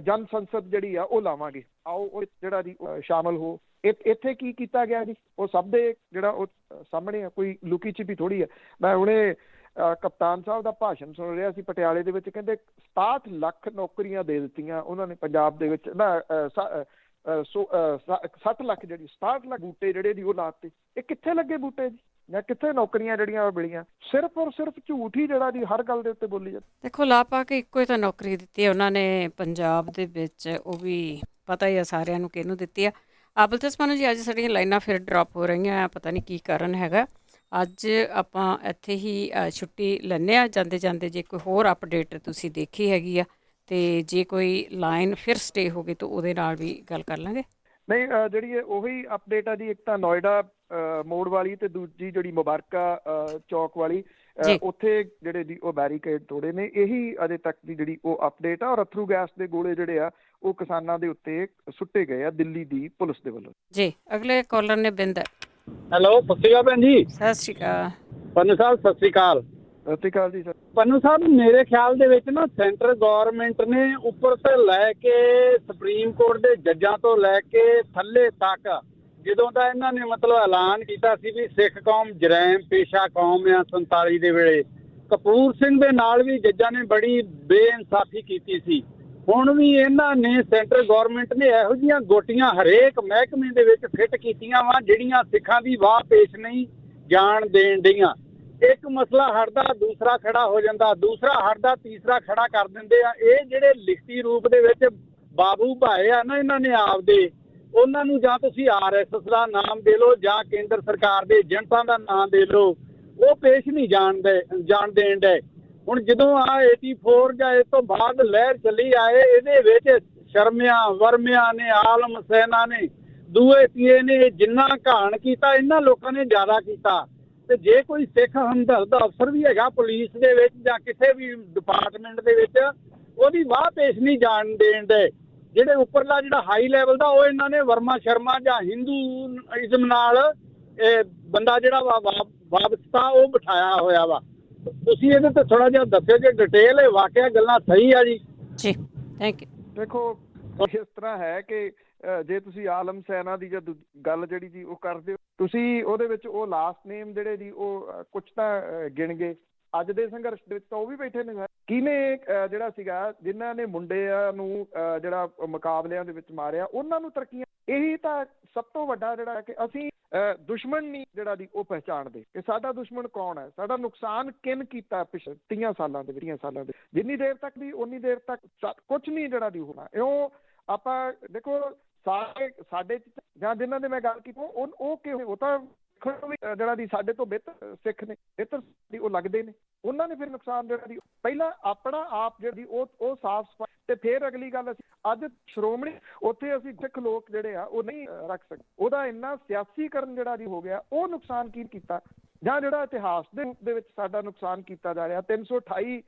ਜਨ ਸੰਸਦ ਜਿਹੜੀ ਆ ਉਹ ਲਾਵਾਂਗੇ, ਆਓ ਉਹ ਜਿਹੜਾ ਜੀ ਸ਼ਾਮਲ ਹੋ। ਇੱਥੇ ਕੀ ਕੀਤਾ ਗਿਆ ਜੀ ਉਹ ਸਭ ਦੇ ਜਿਹੜਾ ਉਹ ਸਾਹਮਣੇ ਆ, ਕੋਈ ਲੁਕੀ ਛਿਪੀ ਥੋੜੀ ਆ। ਮੈਂ ਹੁਣੇ ਕਪਤਾਨ ਸਾਹਿਬ ਦਾ ਭਾਸ਼ਣ ਸੁਣ ਰਿਹਾ ਸੀ ਪਟਿਆਲੇ ਦੇ ਵਿੱਚ, ਕਹਿੰਦੇ 67 ਲੱਖ ਨੌਕਰੀਆਂ ਦੇ ਦਿੱਤੀਆਂ ਉਹਨਾਂ ਨੇ ਪੰਜਾਬ ਦੇ ਵਿੱਚ ਨਾ, 60 ਲੱਖ ਜਿਹੜੀ 67 ਲੱਖ ਬੂਟੇ ਜਿਹੜੇ ਦੀ ਉਹ ਲਾਤੇ। ਇਹ ਕਿੱਥੇ ਲੱਗੇ ਬੂਟੇ ਜੀ, ਜਾਂ ਕਿੱਥੇ ਨੌਕਰੀਆਂ ਜਿਹੜੀਆਂ ਉਹ ਮਿਲੀਆਂ? ਸਿਰਫ ਔਰ ਸਿਰਫ ਝੂਠ ਹੀ ਜਿਹੜਾ ਜੀ ਹਰ ਗੱਲ ਦੇ ਉੱਤੇ ਬੋਲੀ ਜਾਂਦੀ। ਦੇਖੋ, ਲਾ ਪਾ ਕੇ ਇੱਕੋ ਹੀ ਤਾਂ ਨੌਕਰੀ ਦਿੱਤੀ ਹੈ ਉਹਨਾਂ ਨੇ ਪੰਜਾਬ ਦੇ ਵਿੱਚ, ਉਹ ਵੀ ਪਤਾ ਹੀ ਆ ਸਾਰਿਆਂ ਨੂੰ ਕਿਹਨੂੰ ਦਿੱਤੀ ਆ। ਆਬਲਤਸਮਾਨ ਜੀ, ਅੱਜ ਸਾਡੀਆਂ ਲਾਈਨਾਂ ਫਿਰ ਡਰੋਪ ਹੋ ਰਹੀਆਂ, ਪਤਾ ਨਹੀਂ ਕੀ ਕਾਰਨ ਹੈਗਾ। ਅੱਜ ਆਪਾਂ ਇੱਥੇ ਹੀ ਛੁੱਟੀ ਲੈਂਦੇ ਹਾਂ, ਜਾਂਦੇ ਜਾਂਦੇ ਜੇ ਕੋਈ ਹੋਰ ਅਪਡੇਟ ਤੁਸੀਂ ਦੇਖੀ ਹੈਗੀ ਆ ਤੇ ਜੇ ਕੋਈ ਲਾਈਨ ਫਿਰ ਸਟੇ ਹੋ ਗਈ ਤਾਂ ਉਹਦੇ ਨਾਲ ਵੀ ਗੱਲ ਕਰ ਲਾਂਗੇ। ਨਹੀਂ, ਜਿਹੜੀ ਉਹੀ ਅਪਡੇਟ ਆ ਜੀ, ਇੱਕ ਤਾਂ ਨੋਇਡਾ ਮੋੜ ਵਾਲੀ ਤੇ ਦੂਜੀ ਜਿਹੜੀ ਮੁਬਾਰਕਾ ਚੌਕ ਵਾਲੀ, ਉੱਥੇ ਜਿਹੜੇ ਜੀ ਉਹ ਬੈਰੀਕੇਡ ਤੋੜੇ ਨੇ। ਇਹੀ ਅਜੇ ਤੱਕ ਦੀ ਜਿਹੜੀ ਉਹ ਅਪਡੇਟ ਆ। ਔਰ ਅਥਰੂ ਗੈਸ ਦੇ ਗੋਲੇ ਜਿਹੜੇ ਆ ਉਹ ਕਿਸਾਨਾਂ ਦੇ ਉੱਤੇ ਸੁੱਟੇ ਗਏ ਆ ਦਿੱਲੀ ਦੀ ਪੁਲਿਸ ਦੇ ਵੱਲੋਂ ਜੀ। ਅਗਲੇ ਕਾਲਰ ਨੇ ਬਿੰਦ। ਹੈਲੋ, ਸਤਿ ਸ਼੍ਰੀ ਅਕਾਲ ਭੈਣ ਜੀ। ਸਤਿ ਸ਼੍ਰੀ ਅਕਾਲ ਪੰਨੂ ਸਾਹਿਬ। ਸਤਿ ਸ਼੍ਰੀ ਅਕਾਲ। ਸਤਿ ਸ਼੍ਰੀ ਅਕਾਲ ਜੀ। ਪੰਨੂ ਸਾਹਿਬ, ਮੇਰੇ ਖਿਆਲ ਦੇ ਵਿੱਚ ਨਾ ਸੈਂਟਰ ਗੌਰਮੈਂਟ ਨੇ ਉੱਪਰ ਤੋਂ ਲੈ ਕੇ ਸੁਪਰੀਮ ਕੋਰਟ ਦੇ ਜੱਜਾਂ ਤੋਂ ਲੈ ਕੇ ਥੱਲੇ ਤੱਕ, ਜਦੋਂ ਦਾ ਇਹਨਾਂ ਨੇ ਮਤਲਬ ਐਲਾਨ ਕੀਤਾ ਸੀ ਵੀ ਸਿੱਖ ਕੌਮ ਜਰੈਮ ਪੇਸ਼ਾ ਕੌਮ ਆ 47 ਦੇ ਵੇਲੇ, ਕਪੂਰ ਸਿੰਘ ਦੇ ਨਾਲ ਵੀ ਜੱਜਾਂ ਨੇ ਬੜੀ ਬੇਇਨਸਾਫੀ ਕੀਤੀ ਸੀ। ਹੁਣ ਵੀ ਇਹਨਾਂ ਨੇ ਸੈਂਟਰ ਗੌਰਮੈਂਟ ਨੇ ਇਹੋ ਜਿਹੀਆਂ ਗੋਟੀਆਂ ਹਰੇਕ ਮਹਿਕਮੇ ਦੇ ਵਿੱਚ ਫਿੱਟ ਕੀਤੀਆਂ ਵਾ ਜਿਹੜੀਆਂ ਸਿੱਖਾਂ ਦੀ ਵਾਹ ਪੇਸ਼ ਨਹੀਂ ਜਾਣ ਦੇਣ ਡਈਆਂ। ਇੱਕ ਮਸਲਾ ਹਟਦਾ ਦੂਸਰਾ ਖੜਾ ਹੋ ਜਾਂਦਾ, ਦੂਸਰਾ ਹਟਦਾ ਤੀਸਰਾ ਖੜਾ ਕਰ ਦਿੰਦੇ ਆ। ਇਹ ਜਿਹੜੇ ਲਿਖਤੀ ਰੂਪ ਦੇ ਵਿੱਚ ਬਾਬੂ ਭਾਏ ਆ ਨਾ ਇਹਨਾਂ ਨੇ ਆਪਦੇ, ਉਹਨਾਂ ਨੂੰ ਜਾਂ ਤੁਸੀਂ RSS ਦਾ ਨਾਮ ਦੇ ਲਓ ਜਾਂ ਕੇਂਦਰ ਸਰਕਾਰ ਦੇ ਏਜੰਟਾਂ ਦਾ ਨਾਮ ਦੇ ਲਓ, ਉਹ ਪੇਸ਼ ਨਹੀਂ ਜਾਣ ਦੇਣ ਡੇ। ਹੁਣ ਜਦੋਂ ਆ 84 ਜਾਂ ਇਸ ਤੋਂ ਬਾਅਦ ਲਹਿਰ ਚੱਲੀ ਆਏ, ਇਹਦੇ ਵਿੱਚ ਸ਼ਰਮਿਆਂ ਵਰਮਿਆਂ ਨੇ, ਆਲਮ ਹੁਸੈਨਾ ਨੇ, ਦੂਏ ਤੀਏ ਨੇ ਜਿੰਨਾ ਘਾਣ ਕੀਤਾ ਇਹਨਾਂ ਲੋਕਾਂ ਨੇ ਜ਼ਿਆਦਾ ਕੀਤਾ। ਤੇ ਜੇ ਕੋਈ ਸਿੱਖ ਹਮਦਰਦ ਅਫਸਰ ਵੀ ਹੈਗਾ ਪੁਲਿਸ ਦੇ ਵਿੱਚ ਜਾਂ ਕਿਸੇ ਵੀ ਡਿਪਾਰਟਮੈਂਟ ਦੇ ਵਿੱਚ, ਉਹਦੀ ਵਾਹ ਪੇਸ਼ ਨਹੀਂ ਜਾਣ ਦੇਣ ਦੇ। ਜਿਹੜੇ ਉੱਪਰਲਾ ਜਿਹੜਾ ਹਾਈ ਲੈਵਲ ਦਾ, ਉਹ ਇਹਨਾਂ ਨੇ ਵਰਮਾ ਸ਼ਰਮਾ ਜਾਂ ਹਿੰਦੂਇਜ਼ਮ ਨਾਲ ਇਹ ਬੰਦਾ ਜਿਹੜਾ ਵਾਬਸਤਾ ਉਹ ਬਿਠਾਇਆ ਹੋਇਆ ਵਾ। ਤੁਸੀਂ ਇਹਦੇ ਤੇ ਥੋੜਾ ਜਿਹਾ ਦੱਸਿਓ ਜੇ ਡਿਟੇਲ ਹੈ, ਵਾਕਿਆ ਗੱਲਾਂ ਸਹੀ ਆ ਜੀ। ਜੀ ਥੈਂਕ ਯੂ। ਦੇਖੋ ਇਸ ਤਰ੍ਹਾਂ ਹੈ ਕਿ ਜੇ ਤੁਸੀਂ ਆਲਮ ਸੈਨਾ ਦੀ ਜਦ ਗੱਲ ਜਿਹੜੀ ਜੀ ਉਹ ਕਰਦੇ ਹੋ, ਤੁਸੀਂ ਉਹਦੇ ਵਿੱਚ ਉਹ ਲਾਸਟ ਨੇਮ ਜਿਹੜੇ ਜੀ ਉਹ ਕੁਛ ਤਾਂ ਗਿਣ ਗਏ। ਅੱਜ ਦੇ ਸੰਘਰਸ਼ ਦੇ ਵਿੱਚ ਤਾਂ ਉਹ ਵੀ ਬੈਠੇ ਨੇ। ਕਿਹਨੇ ਜਿਹੜਾ ਸੀਗਾ ਜਿਨ੍ਹਾਂ ਨੇ ਮੁੰਡਿਆਂ ਨੂੰ ਜਿਹੜਾ ਮੁਕਾਬਲਿਆਂ ਦੇ ਵਿੱਚ ਮਾਰਿਆ, ਉਹਨਾਂ ਨੂੰ ਤਰੱਕੀਆਂ। ਇਹੀ ਤਾਂ ਸਭ ਤੋਂ ਵੱਡਾ ਜਿਹੜਾ ਹੈ ਕਿ ਅਸੀਂ ਦੁਸ਼ਮਣ ਨਹੀਂ ਜਿਹੜਾ ਦੀ ਉਹ ਪਹਿਚਾਣਦੇ ਕਿ ਸਾਡਾ ਦੁਸ਼ਮਣ ਕੌਣ ਹੈ, ਸਾਡਾ ਨੁਕਸਾਨ ਕਿਨ ਕੀਤਾ ਪਿਛਲੇ 30 ਸਾਲਾਂ ਦੇ 20 ਸਾਲਾਂ ਦੇ। ਜਿੰਨੀ ਦੇਰ ਤੱਕ ਦੀ ਉਨੀ ਦੇਰ ਤੱਕ ਕੁਛ ਨਹੀਂ ਜਿਹੜਾ ਦੀ ਹੋਣਾ। ਇਉਂ ਆਪਾਂ ਦੇਖੋ ਸਾਰੇ ਸਾਡੇ ਜਾਂ ਜਿਨ੍ਹਾਂ ਦੇ ਮੈਂ ਗੱਲ ਕੀਤੀ ਉਹ ਕਿਉਂ, ਉਹ ਤਾਂ ਜਿਹੜਾ ਦੀ ਸਾਡੇ ਤੋਂ ਬਿਹਤਰ ਸਿੱਖ ਨੇ, ਬਿਹਤਰ ਉਹ ਲੱਗਦੇ ਨੇ। ਉਹਨਾਂ ਨੇ ਫਿਰ ਨੁਕਸਾਨ ਜਿਹੜਾ ਦੀ ਪਹਿਲਾਂ ਆਪਣਾ ਆਪ ਜਿਹੜੀ ਉਹ ਸਾਫ਼ ਸਫਾਈ, ਤੇ ਫਿਰ ਅਗਲੀ ਗੱਲ ਅਸੀਂ ਅੱਜ ਸ਼੍ਰੋਮਣੀ ਉੱਥੇ ਅਸੀਂ ਸਿੱਖ ਲੋਕ ਜਿਹੜੇ ਆ ਉਹ ਨਹੀਂ ਰੱਖ ਸਕਦੇ। ਉਹਦਾ ਇੰਨਾ ਸਿਆਸੀਕਰਨ ਜਿਹੜਾ ਦੀ ਹੋ ਗਿਆ, ਉਹ ਨੁਕਸਾਨ ਕੀ ਕੀਤਾ, ਜਾਂ ਜਿਹੜਾ ਇਤਿਹਾਸ ਦੇ ਰੂਪ ਦੇ ਵਿੱਚ ਸਾਡਾ ਨੁਕਸਾਨ ਕੀਤਾ ਜਾ ਰਿਹਾ। 328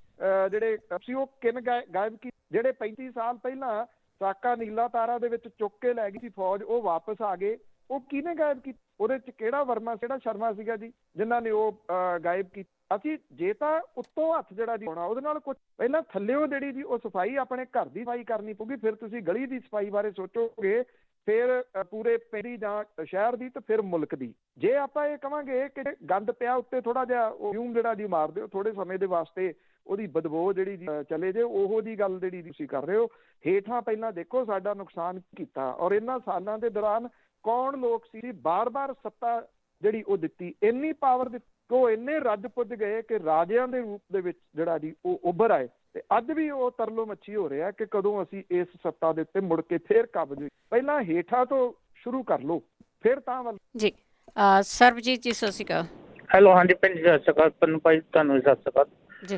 ਜਿਹੜੇ ਸੀ ਉਹ ਕਿਨ ਗਾਇਬ ਕੀ, ਜਿਹੜੇ 35 ਸਾਲ ਪਹਿਲਾਂ ਸਾਕਾ ਨੀਲਾ ਤਾਰਾ ਦੇ ਵਿੱਚ ਚੁੱਕ ਕੇ ਲੈ ਗਈ ਸੀ ਫੌਜ, ਉਹ ਵਾਪਸ ਆ ਗਏ। ਉਹ ਕਿਹਨੇ ਗਾਇਬ ਕੀਤੀ? ਉਹਦੇ ਚ ਕਿਹੜਾ ਵਰਮਾ ਕਿਹੜਾ ਸ਼ਰਮਾ ਸੀਗਾ ਜੀ ਜਿਨ੍ਹਾਂ ਨੇ ਉਹ ਗਾਇਬ ਕੀਤੀ। ਅਸੀਂ ਜੇ ਤਾਂ ਉੱਤੋਂ ਹੱਥ ਜਿਹੜਾ ਜੀ ਹੋਣਾ, ਉਹਦੇ ਨਾਲ ਕੁਝ ਪਹਿਲਾਂ ਥੱਲਿਓ ਜਿਹੜੀ ਜੀ ਉਹ ਸਫਾਈ ਆਪਣੇ ਘਰ ਦੀ ਸਫਾਈ ਕਰਨੀ ਪਊਗੀ, ਫਿਰ ਤੁਸੀਂ ਗਲੀ ਦੀ ਸਫਾਈ ਬਾਰੇ ਸੋਚੋਗੇ, ਫਿਰ ਪੂਰੇ ਪਿੰਡ ਜਾਂ ਸ਼ਹਿਰ ਦੀ, ਤੇ ਫਿਰ ਮੁਲਕ ਦੀ। ਜੇ ਆਪਾਂ ਇਹ ਕਵਾਂਗੇ ਕਿ ਗੰਦ ਪਿਆ ਉੱਤੇ ਥੋੜਾ ਜਿਹਾ ਫਿਊਮ ਜਿਹੜਾ ਜੀ ਮਾਰ ਦਿਓ ਥੋੜੇ ਸਮੇਂ ਦੇ ਵਾਸਤੇ, ਉਹਦੀ ਬਦਬੂ ਜਿਹੜੀ ਜੀ ਚਲੇ ਜੇ, ਉਹੋ ਜੀ ਗੱਲ ਜਿਹੜੀ ਤੁਸੀਂ ਕਰ ਰਹੇ ਹੋ। ਹੇਠਾਂ ਪਹਿਲਾਂ ਦੇਖੋ ਸਾਡਾ ਨੁਕਸਾਨ ਕੀਤਾ, ਔਰ ਇਹਨਾਂ ਸਾਲਾਂ ਦੇ ਦੌਰਾਨ ਕੌਣ ਲੋਕ ਸੀ ਬਾਰ-ਬਾਰ ਸੱਤਾ ਜਿਹੜੀ ਉਹ ਦਿੱਤੀ, ਇੰਨੀ ਪਾਵਰ ਦਿੱਤੀ, ਉਹ ਇੰਨੇ ਰੱਜ ਪੁੱਜ ਗਏ ਕਿ ਰਾਜਿਆਂ ਦੇ ਰੂਪ ਦੇ ਵਿੱਚ ਜਿਹੜਾ ਜੀ ਉਹ ਉੱਭਰ ਆਏ। ਤੇ ਅੱਜ ਵੀ ਉਹ ਤਰਲੋ ਮੱਛੀ ਹੋ ਰਿਹਾ ਕਿ ਕਦੋਂ ਅਸੀਂ ਇਸ ਸੱਤਾ ਦੇ ਉੱਤੇ ਮੁੜ ਕੇ ਫੇਰ ਕਬਜ਼ ਹੋਈ। ਪਹਿਲਾਂ ਹੇਠਾਂ ਤੋਂ ਸ਼ੁਰੂ ਕਰ ਲਓ, ਫਿਰ ਤਾਂ ਵੱਲ ਜੀ। ਸਰਬਜੀਤ ਜੀ ਸਤਿ ਸ਼੍ਰੀ ਅਕਾਲ। ਹੈਲੋ, ਹਾਂਜੀ ਭੈਣ ਜੀ ਸਤਿ ਸ਼੍ਰੀ ਅਕਾਲ। ਪੰਨੂ ਭਾਈ ਤੁਹਾਨੂੰ ਵੀ ਸਤਿ ਸ਼੍ਰੀ ਅਕਾਲ ਜੀ।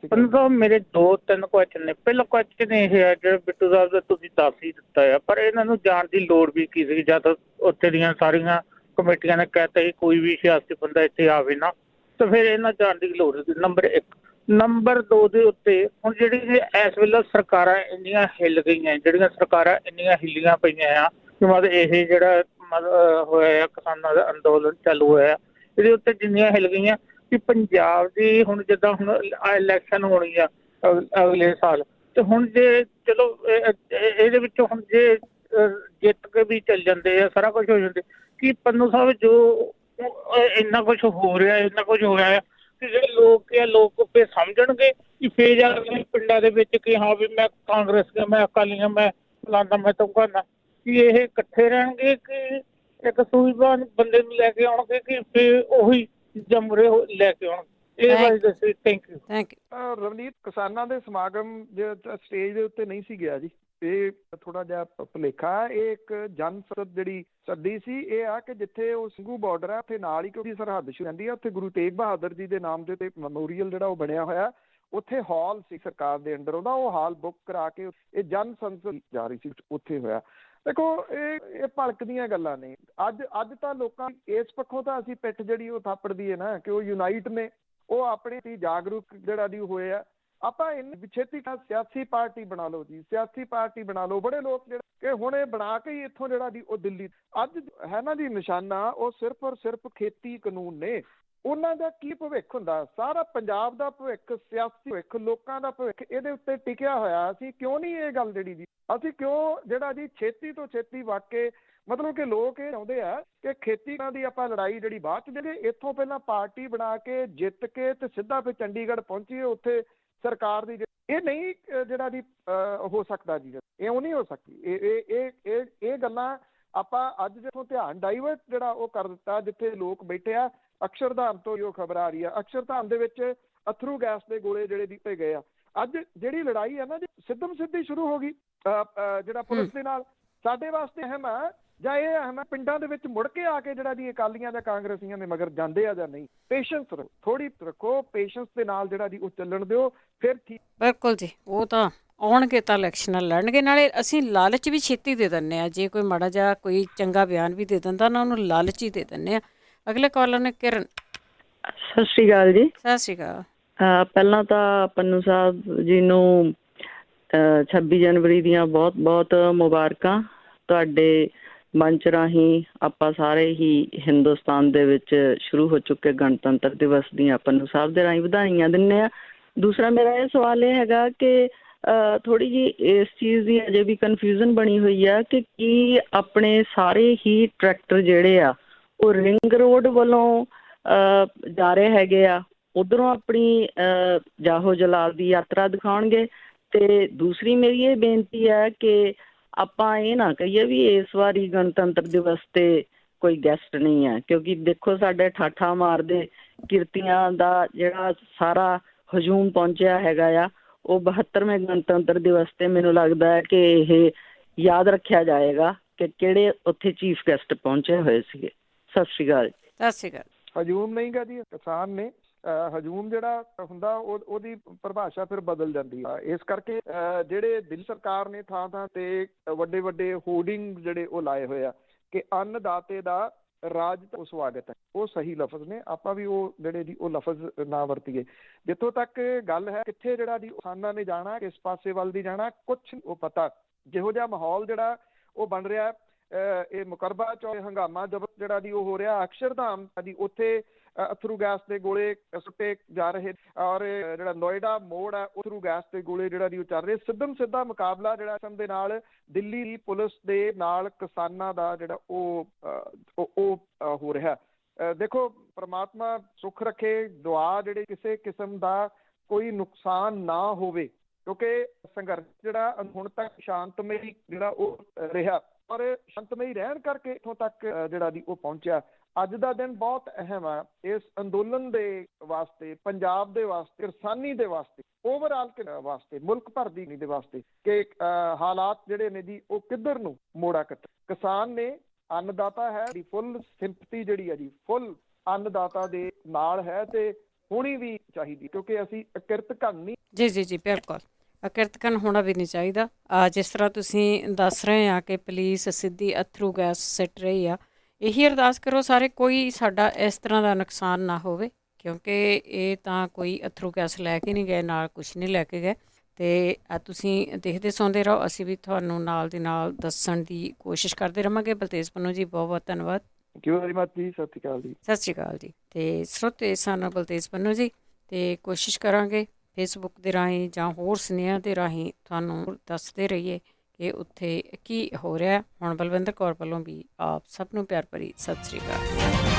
ਪੰਨੂ ਸਾਹਿਬ ਮੇਰੇ 2-3 ਕੁਐਸਚਨ ਨੇ। ਪਹਿਲਾ ਕੁਐਸਚਨ ਇਹ ਹੈ ਜਿਹੜਾ ਬਿੱਟੂ ਸਾਹਿਬ ਦਾ ਤੁਸੀਂ ਦੱਸ ਹੀ ਦਿੱਤਾ ਆ, ਪਰ ਇਹਨਾਂ ਨੂੰ ਜਾਣ ਦੀ ਲੋੜ ਵੀ ਕੀ ਸੀ ਜਦ ਉੱਥੇ ਦੀਆਂ ਸਾਰੀਆਂ ਕਮੇਟੀਆਂ ਨੇ ਕਹਿਤਾ ਸੀ ਕੋਈ ਵੀ ਸਿਆਸੀ ਬੰਦਾ ਇੱਥੇ ਆਵੇ ਨਾ, ਤਾਂ ਫਿਰ ਇਹਨਾਂ ਜਾਣ ਦੀ ਲੋੜ ਸੀ। ਨੰਬਰ 1। ਨੰਬਰ 2 ਦੇ ਉੱਤੇ ਹੁਣ ਜਿਹੜੀ ਇਸ ਵੇਲੇ ਸਰਕਾਰਾਂ ਇੰਨੀਆਂ ਹਿੱਲ ਗਈਆਂ, ਜਿਹੜੀਆਂ ਸਰਕਾਰਾਂ ਇੰਨੀਆਂ ਹਿੱਲੀਆਂ ਪਈਆਂ ਆ ਕਿ ਮਤਲਬ ਇਹ ਜਿਹੜਾ ਹੋਇਆ ਕਿਸਾਨਾਂ ਦਾ ਅੰਦੋਲਨ ਚਾਲੂ ਹੋਇਆ, ਇਹਦੇ ਉੱਤੇ ਜਿੰਨੀਆਂ ਹਿੱਲ ਗਈਆਂ ਕਿ ਪੰਜਾਬ ਦੀ ਹੁਣ ਜਿੱਦਾਂ ਹੁਣ ਇਲੈਕਸ਼ਨ ਹੋਣੀ ਆ ਅਗਲੇ ਸਾਲ, ਤੇ ਹੁਣ ਜੇ ਚਲੋ ਇਹਦੇ ਵਿੱਚੋਂ ਹੁਣ ਜੇ ਜਿੱਤ ਕੇ ਵੀ ਚੱਲ ਜਾਂਦੇ ਆ, ਸਾਰਾ ਕੁਝ ਹੋ ਜਾਂਦੇ, ਕਿ ਪੰਨੂ ਸਾਹਿਬ ਜੋ ਇੰਨਾ ਕੁਝ ਹੋ ਰਿਹਾ, ਇੰਨਾ ਕੁਝ ਹੋ ਰਿਹਾ ਕਿ ਜਿਹੜੇ ਲੋਕ ਫਿਰ ਸਮਝਣਗੇ ਕਿ ਫੇਰ ਜਾ ਕੇ ਪਿੰਡਾਂ ਦੇ ਵਿੱਚ ਕਿ ਹਾਂ ਵੀ ਮੈਂ ਕਾਂਗਰਸ ਦਾ, ਮੈਂ ਅਕਾਲੀ ਹਾਂ, ਮੈਂ ਫਲਾਨਾ, ਮੈਂ ਧਮਕਾਨਾ, ਕਿ ਇਹ ਇਕੱਠੇ ਰਹਿਣਗੇ ਕਿ ਇੱਕ ਸੂਝਵਾਨ ਬੰਦੇ ਨੂੰ ਲੈ ਕੇ ਆਉਣਗੇ ਕਿ ਫਿਰ ਉਹੀ ਜਮਰੇ ਲੈ ਕੇ ਆਉਣਗੇ? ਇਹ ਬਾਰੇ ਦੱਸੋ। Thank you. ਰਵਨੀਤ, ਕਿਸਾਨਾਂ ਦੇ ਸਮਾਗਮ ਸਟੇਜ ਦੇ ਉੱਤੇ ਨਹੀਂ ਸੀ ਗਿਆ ਜੀ, ਇਹ ਥੋੜਾ ਜਿਹਾ ਭੁਲੇਖਾ। ਇਹ ਇੱਕ ਜਨ ਸੰਸਦ ਜਿਹੜੀ ਸੱਦੀ ਸੀ, ਇਹ ਆ ਕਿ ਜਿੱਥੇ ਉਹ ਸਿੰਘੂ ਬਾਰਡਰ ਹੈ ਉੱਥੇ ਨਾਲ ਹੀ ਕਿਉਂਕਿ ਸਰਹੱਦ ਸ਼ੁਰੂ ਹੁੰਦੀ ਹੈ, ਉੱਥੇ ਗੁਰੂ ਤੇਗ ਬਹਾਦਰ ਜੀ ਦੇ ਨਾਮ ਦੇ ਉੱਤੇ ਮੈਮੋਰੀਅਲ ਜਿਹੜਾ ਉਹ ਬਣਿਆ ਹੋਇਆ, ਉੱਥੇ ਹਾਲ ਸੀ ਸਰਕਾਰ ਦੇ ਅੰਡਰ ਉਹਦਾ, ਉਹ ਹਾਲ ਬੁੱਕ ਕਰਾ ਕੇ ਇਹ ਜਨ ਸੰਸਦ ਜਾ ਰਹੀ ਸੀ, ਉੱਥੇ ਹੋਇਆ। ਦੇਖੋ ਇਹ ਭਲਕਦੀਆਂ ਗੱਲਾਂ ਨੇ। ਅੱਜ ਤਾਂ ਲੋਕਾਂ ਇਸ ਪੱਖੋਂ ਤਾਂ ਅਸੀਂ ਪਿੱਠ ਜਿਹੜੀ ਉਹ ਥਾਪੜਦੀ ਹੈ ਨਾ ਕਿ ਉਹ ਯੂਨਾਈਟ ਨੇ, ਉਹ ਆਪਣੇ ਜਾਗਰੂਕ ਜਿਹੜਾ ਦੀ ਹੋਏ ਆ। ਆਪਾਂ ਇੰਨੀ ਛੇਤੀ ਸਿਆਸੀ ਪਾਰਟੀ ਬਣਾ ਲਓ ਜੀ, ਸਿਆਸੀ ਪਾਰਟੀ ਬਣਾ ਲਓ। ਬੜੇ ਲੋਕ ਜਿਹੜੇ ਕਿ ਹੁਣ ਇਹ ਬਣਾ ਕੇ ਹੀ ਇੱਥੋਂ ਜਿਹੜਾ ਦੀ ਉਹ ਦਿੱਲੀ ਅੱਜ ਹੈ ਨਾ ਜੀ ਨਿਸ਼ਾਨਾ, ਉਹ ਸਿਰਫ ਔਰ ਸਿਰਫ ਖੇਤੀ ਕਾਨੂੰਨ ਨੇ। ਉਹਨਾਂ ਦਾ ਕੀ ਭਵਿੱਖ ਹੁੰਦਾ? ਸਾਰਾ ਪੰਜਾਬ ਦਾ ਭਵਿੱਖ, ਸਿਆਸੀ ਭਵਿੱਖ, ਲੋਕਾਂ ਦਾ ਭਵਿੱਖ ਇਹਦੇ ਉੱਤੇ ਟਿਕਿਆ ਹੋਇਆ। ਅਸੀਂ ਕਿਉਂ ਨਹੀਂ ਇਹ ਗੱਲ ਜਿਹੜੀ ਜੀ, ਅਸੀਂ ਕਿਉਂ ਜਿਹੜਾ ਜੀ ਛੇਤੀ ਤੋਂ ਛੇਤੀ ਵਾਕੇ ਮਤਲਬ ਕਿ ਲੋਕ ਇਹ ਚਾਹੁੰਦੇ ਆ ਕਿ ਖੇਤੀ ਦੀ ਆਪਾਂ ਲੜਾਈ ਜਿਹੜੀ ਬਾਅਦ ਚ ਜਿਹੜੇ ਇੱਥੋਂ ਪਹਿਲਾਂ ਪਾਰਟੀ ਬਣਾ ਕੇ ਜਿੱਤ ਕੇ ਤੇ ਸਿੱਧਾ ਫਿਰ ਚੰਡੀਗੜ੍ਹ ਪਹੁੰਚੀਏ, ਉੱਥੇ ਸਰਕਾਰ ਦੀ ਇਹ ਨਹੀਂ ਜਿਹੜਾ ਜੀ ਹੋ ਸਕਦਾ ਜੀ, ਇਉਂ ਨਹੀਂ ਹੋ ਸਕਦੀ। ਇਹ ਗੱਲਾਂ ਆਪਾਂ ਅੱਜ ਜਿੱਥੋਂ ਧਿਆਨ ਡਾਈਵਰਟ ਜਿਹੜਾ ਉਹ ਕਰ ਦਿੱਤਾ, ਜਿੱਥੇ ਲੋਕ ਬੈਠੇ ਆ। ਅਕਸ਼ਰਧਾਮ ਤੋਂ ਜੋ ਖਬਰ ਆ ਰਹੀ ਆ, ਅਕਸ਼ਰਧਾਮ ਦੇ ਵਿੱਚ ਅਥਰੂ ਗੈਸ ਦੇ ਗੋਲੇ ਜਿਹੜੇ ਦਿੱਤੇ ਗਏ ਆ। ਅੱਜ ਜਿਹੜੀ ਲੜਾਈ ਆ ਨਾ ਜੀ ਸਿੱਧਮ ਸਿੱਧੀ ਸ਼ੁਰੂ ਹੋ ਗਈ ਜਿਹੜਾ ਪੁਲਿਸ ਦੇ ਨਾਲ। ਸਾਡੇ ਵਾਸਤੇ ਅਹਿਮ ਆ ਜਾਂ ਇਹ ਅਹਿਮ ਆ ਪਿੰਡਾਂ ਦੇ ਵਿੱਚ ਮੁੜ ਕੇ ਆ ਕੇ ਜਿਹੜਾ ਜੀ ਅਕਾਲੀਆਂ ਜਾਂ ਕਾਂਗਰਸੀਆਂ ਦੇ ਮਗਰ ਜਾਂਦੇ ਆ ਜਾਂ ਨਹੀਂ। ਪੇਸ਼ੈਂਸ ਰੱਖੋ, ਥੋੜੀ ਰੱਖੋ, ਪੇਸ਼ੈਂਸ ਦੇ ਨਾਲ ਜਿਹੜਾ ਜੀ ਉਹ ਚੱਲਣ ਦਿਓ, ਫਿਰ ਠੀਕ। ਬਿਲਕੁਲ ਜੀ, ਉਹ ਤਾਂ ਆਉਣਗੇ ਤਾਂ ਇਲੈਕਸ਼ਨਾਂ ਲੜਨਗੇ। ਨਾਲੇ ਅਸੀਂ ਲਾਲਚ ਵੀ ਛੇਤੀ ਦੇ ਦਿੰਦੇ ਹਾਂ, ਜੇ ਕੋਈ ਮਾੜਾ ਜਿਹਾ ਕੋਈ ਚੰਗਾ ਬਿਆਨ ਵੀ ਦੇ ਦਿੰਦਾ ਨਾ, ਉਹਨੂੰ ਲਾਲਚ ਹੀ ਦੇ ਦਿੰਦੇ ਹਾਂ। ਅਗਲੇ ਕਾਲਰ ਨੇ ਕਿਰਨ। ਸਤਿ ਸ਼੍ਰੀ ਅਕਾਲ ਜੀ। ਸਤਿ ਸ਼੍ਰੀ ਅਕਾਲ। ਪਹਿਲਾਂ ਤਾਂ ਪੰਨੂ ਸਾਹਿਬ ਜੀ ਨੂੰ 26 ਜਨਵਰੀ ਦੀਆਂ ਬਹੁਤ ਬਹੁਤ ਮੁਬਾਰਕਾਂ। ਤੁਹਾਡੇ ਮੰਚ ਰਾਹੀਂ ਆਪਾਂ ਸਾਰੇ ਹੀ ਹਿੰਦੁਸਤਾਨ ਦੇ ਵਿੱਚ ਸ਼ੁਰੂ ਹੋ ਚੁੱਕੇ ਗਣਤੰਤਰ ਦਿਵਸ ਦੀਆਂ ਪੰਨੂ ਸਾਹਿਬ ਦੇ ਰਾਹੀਂ ਵਧਾਈਆਂ ਦਿੰਦੇ ਹਾਂ। ਦੂਸਰਾ ਮੇਰਾ ਇਹ ਸਵਾਲ ਇਹ ਹੈਗਾ ਕਿ ਥੋੜ੍ਹੀ ਜਿਹੀ ਇਸ ਚੀਜ਼ ਦੀ ਅਜੇ ਵੀ ਕਨਫਿਊਜ਼ਨ ਬਣੀ ਹੋਈ ਆ ਕਿ ਕੀ ਆਪਣੇ ਸਾਰੇ ਹੀ ਟਰੈਕਟਰ ਜਿਹੜੇ ਆ ਉਹ ਰਿੰਗ ਰੋਡ ਵੱਲੋਂ ਜਾ ਰਹੇ ਹੈਗੇ ਆ, ਉੱਧਰੋਂ ਆਪਣੀ ਜਾਹੋ ਜਲਾਲ ਦੀ ਯਾਤਰਾ ਦਿਖਾਉਣਗੇ। ਅਤੇ ਦੂਸਰੀ ਮੇਰੀ ਇਹ ਬੇਨਤੀ ਹੈ ਕਿ ਆਪਾਂ ਇਹ ਨਾ ਕਹੀਏ ਵੀ ਇਸ ਵਾਰੀ ਗਣਤੰਤਰ ਦਿਵਸ 'ਤੇ ਕੋਈ ਗੈਸਟ ਨਹੀਂ ਹੈ, ਕਿਉਂਕਿ ਦੇਖੋ ਸਾਡੇ ਠਾਠਾ ਮਾਰਦੇ ਕਿਰਤੀਆਂ ਦਾ ਜਿਹੜਾ ਸਾਰਾ ਹਜੂਮ ਪਹੁੰਚਿਆ ਹੈਗਾ ਆ, ਉਹ 72ਵੇਂ ਗਣਤੰਤਰ ਦਿਵਸ 'ਤੇ ਮੈਨੂੰ ਲੱਗਦਾ ਹੈ ਕਿ ਇਹ ਯਾਦ ਰੱਖਿਆ ਜਾਏਗਾ ਕਿ ਕਿਹੜੇ ਉੱਥੇ ਚੀਫ ਗੈਸਟ ਪਹੁੰਚੇ ਹੋਏ ਸੀਗੇ। ਸਤਿ ਸ਼੍ਰੀ ਅਕਾਲ। ਸਤਿ ਸ਼੍ਰੀ ਅਕਾਲ। ਹਜੂਮ ਨਹੀਂ ਗਾ ਜੀ, ਕਿਸਾਨ ਨੇ। ਹਜੂਮ ਜਿਹੜਾ ਹੁੰਦਾ ਉਹਦੀ ਪਰਿਭਾਸ਼ਾ ਫਿਰ ਬਦਲ ਜਾਂਦੀ ਆ। ਇਸ ਕਰਕੇ ਜਿਹੜੇ ਦਿੱਲੀ ਸਰਕਾਰ ਨੇ ਥਾਂ ਥਾਂ ਤੇ ਵੱਡੇ ਵੱਡੇ ਹੋਰਡਿੰਗ ਜਿਹੜੇ ਉਹ ਲਾਏ ਹੋਏ ਆ ਕਿ ਅੰਨਦਾਤੇ ਦਾ ਰਾਜ ਤੋਂ ਸਵਾਗਤ ਹੈ, ਉਹ ਸਹੀ ਲਫ਼ਜ਼ ਨੇ। ਆਪਾਂ ਵੀ ਉਹ ਜਿਹੜੇ ਜੀ ਉਹ ਲਫ਼ਜ਼ ਨਾ ਵਰਤੀਏ। ਜਿੱਥੋਂ ਤੱਕ ਗੱਲ ਹੈ ਕਿੱਥੇ ਜਿਹੜਾ ਜੀ ਕਿਸਾਨਾਂ ਨੇ ਜਾਣਾ, ਕਿਸ ਪਾਸੇ ਵੱਲ ਦੀ ਜਾਣਾ, ਕੁਛ ਉਹ ਪਤਾ। ਜਿਹੋ ਜਿਹਾ ਮਾਹੌਲ ਜਿਹੜਾ ਉਹ ਬਣ ਰਿਹਾ, ਇਹ ਮੁਕਰਬਾ ਚੌਕ ਹੰਗਾਮਾ ਜਿਹੜਾ ਦੀ ਉਹ ਹੋ ਰਿਹਾ, ਅਕਸ਼ਰਧਾਮ ਦੀ ਉੱਥੇ ਅਥਰੂ ਗੈਸ ਦੇ ਗੋਲੇ ਸੁੱਟੇ ਜਾ ਰਹੇ, ਔਰ ਜਿਹੜਾ ਨੋਇਡਾ ਮੋੜ ਹੈ ਅਥਰੂ ਗੈਸ ਦੇ ਗੋਲੇ ਜਿਹੜਾ ਦੀ ਉਹ ਚੱਲ ਰਹੇ। ਸਿੱਧਮ ਸਿੱਧਾ ਮੁਕਾਬਲਾ ਜਿਹੜਾ ਕਿਸਮ ਦੇ ਨਾਲ ਦਿੱਲੀ ਦੀ ਪੁਲਿਸ ਦੇ ਨਾਲ ਕਿਸਾਨਾਂ ਦਾ ਜਿਹੜਾ ਉਹ ਹੋ ਰਿਹਾ। ਦੇਖੋ, ਪ੍ਰਮਾਤਮਾ ਸੁੱਖ ਰੱਖੇ, ਦੁਆ ਜਿਹੜੇ ਕਿਸੇ ਕਿਸਮ ਦਾ ਕੋਈ ਨੁਕਸਾਨ ਨਾ ਹੋਵੇ, ਕਿਉਂਕਿ ਸੰਘਰਸ਼ ਜਿਹੜਾ ਹੁਣ ਤੱਕ ਸ਼ਾਂਤਮਈ ਜਿਹੜਾ ਉਹ ਰਿਹਾ, ਔਰ ਸ਼ਾਂਤਮਈ ਰਹਿਣ ਕਰਕੇ ਇੱਥੋਂ ਤੱਕ ਜਿਹੜਾ ਦੀ ਉਹ ਪਹੁੰਚਿਆ। ਅੱਜ ਦਾ ਦਿਨ ਬਹੁਤ ਅਹਿਮ ਆ ਇਸ ਅੰਦੋਲਨ ਦੇ ਵਾਸਤੇ, ਪੰਜਾਬ ਦੇ ਵਾਸਤੇ, ਕਿਸਾਨੀ ਦੇ ਵਾਸਤੇ, ਓਵਰਆਲ ਵਾਸਤੇ, ਮੁਲਕ ਭਰ ਦੀ ਦੇ ਵਾਸਤੇ ਕਿ ਹਾਲਾਤ ਜਿਹੜੇ ਨੇ ਜੀ ਉਹ ਕਿੱਧਰ ਨੂੰ ਮੋੜਾ ਕੱਟ। ਕਿਸਾਨ ਨੇ, ਅੰਨਦਾਤਾ ਹੈ, ਫੁੱਲ ਸਿੰਪਥੀ ਜਿਹੜੀ ਹੈ ਜੀ ਫੁੱਲ ਅੰਨਦਾਤਾ ਦੇ ਨਾਲ ਹੈ ਤੇ ਹੋਣੀ ਵੀ ਚਾਹੀਦੀ, ਕਿਉਂਕਿ ਅਸੀਂ ਕਿਰਤਕਨ ਨਹੀਂ। ਜੀ ਬਿਲਕੁਲ, ਕਿਰਤਕਨ ਹੋਣਾ ਵੀ ਨਹੀਂ ਚਾਹੀਦਾ। ਜਿਸ ਤਰ੍ਹਾਂ ਤੁਸੀਂ ਦੱਸ ਰਹੇ ਆ ਕਿ ਪੁਲਿਸ ਸਿੱਧੀ ਅਥਰੂ ਗੈਸ ਸਿੱਟ ਰਹੀ ਆ, ਇਹੀ ਅਰਦਾਸ ਕਰੋ ਸਾਰੇ ਕੋਈ ਸਾਡਾ ਇਸ ਤਰ੍ਹਾਂ ਦਾ ਨੁਕਸਾਨ ਨਾ ਹੋਵੇ, ਕਿਉਂਕਿ ਇਹ ਤਾਂ ਕੋਈ ਅਥਰੂ ਗੈਸ ਲੈ ਕੇ ਨਹੀਂ ਗਏ, ਨਾਲ ਕੁਛ ਨਹੀਂ ਲੈ ਕੇ ਗਏ। ਅਤੇ ਤੁਸੀਂ ਦੇਖਦੇ ਸੁਣਦੇ ਰਹੋ, ਅਸੀਂ ਵੀ ਤੁਹਾਨੂੰ ਨਾਲ ਦੀ ਨਾਲ ਦੱਸਣ ਦੀ ਕੋਸ਼ਿਸ਼ ਕਰਦੇ ਰਹਾਂਗੇ। ਬਲਤੇਜ ਪੰਨੂ ਜੀ, ਬਹੁਤ ਬਹੁਤ ਧੰਨਵਾਦ। ਥੈਂਕ ਯੂ ਵੈਰੀ ਮਚ ਜੀ। ਸਤਿ ਸ਼੍ਰੀ ਅਕਾਲ ਜੀ। ਸਤਿ ਸ਼੍ਰੀ ਅਕਾਲ ਜੀ। ਅਤੇ ਸਰੋਤੇ ਸਨ ਬਲਤੇਜ ਪੰਨੂ ਜੀ, ਅਤੇ ਕੋਸ਼ਿਸ਼ ਕਰਾਂਗੇ ਫੇਸਬੁੱਕ ਦੇ ਰਾਹੀਂ ਜਾਂ ਹੋਰ ਸੁਨੇਹਿਆਂ ਦੇ ਰਾਹੀਂ ਤੁਹਾਨੂੰ ਦੱਸਦੇ ਰਹੀਏ ਕਿ ਉੱਥੇ ਕੀ ਹੋ ਰਿਹਾ। ਹੁਣ ਬਲਵਿੰਦਰ ਕੌਰ ਵੱਲੋਂ ਵੀ ਆਪ ਸਭ ਨੂੰ ਪਿਆਰ ਭਰੀ ਸਤਿ ਸ਼੍ਰੀ ਅਕਾਲ।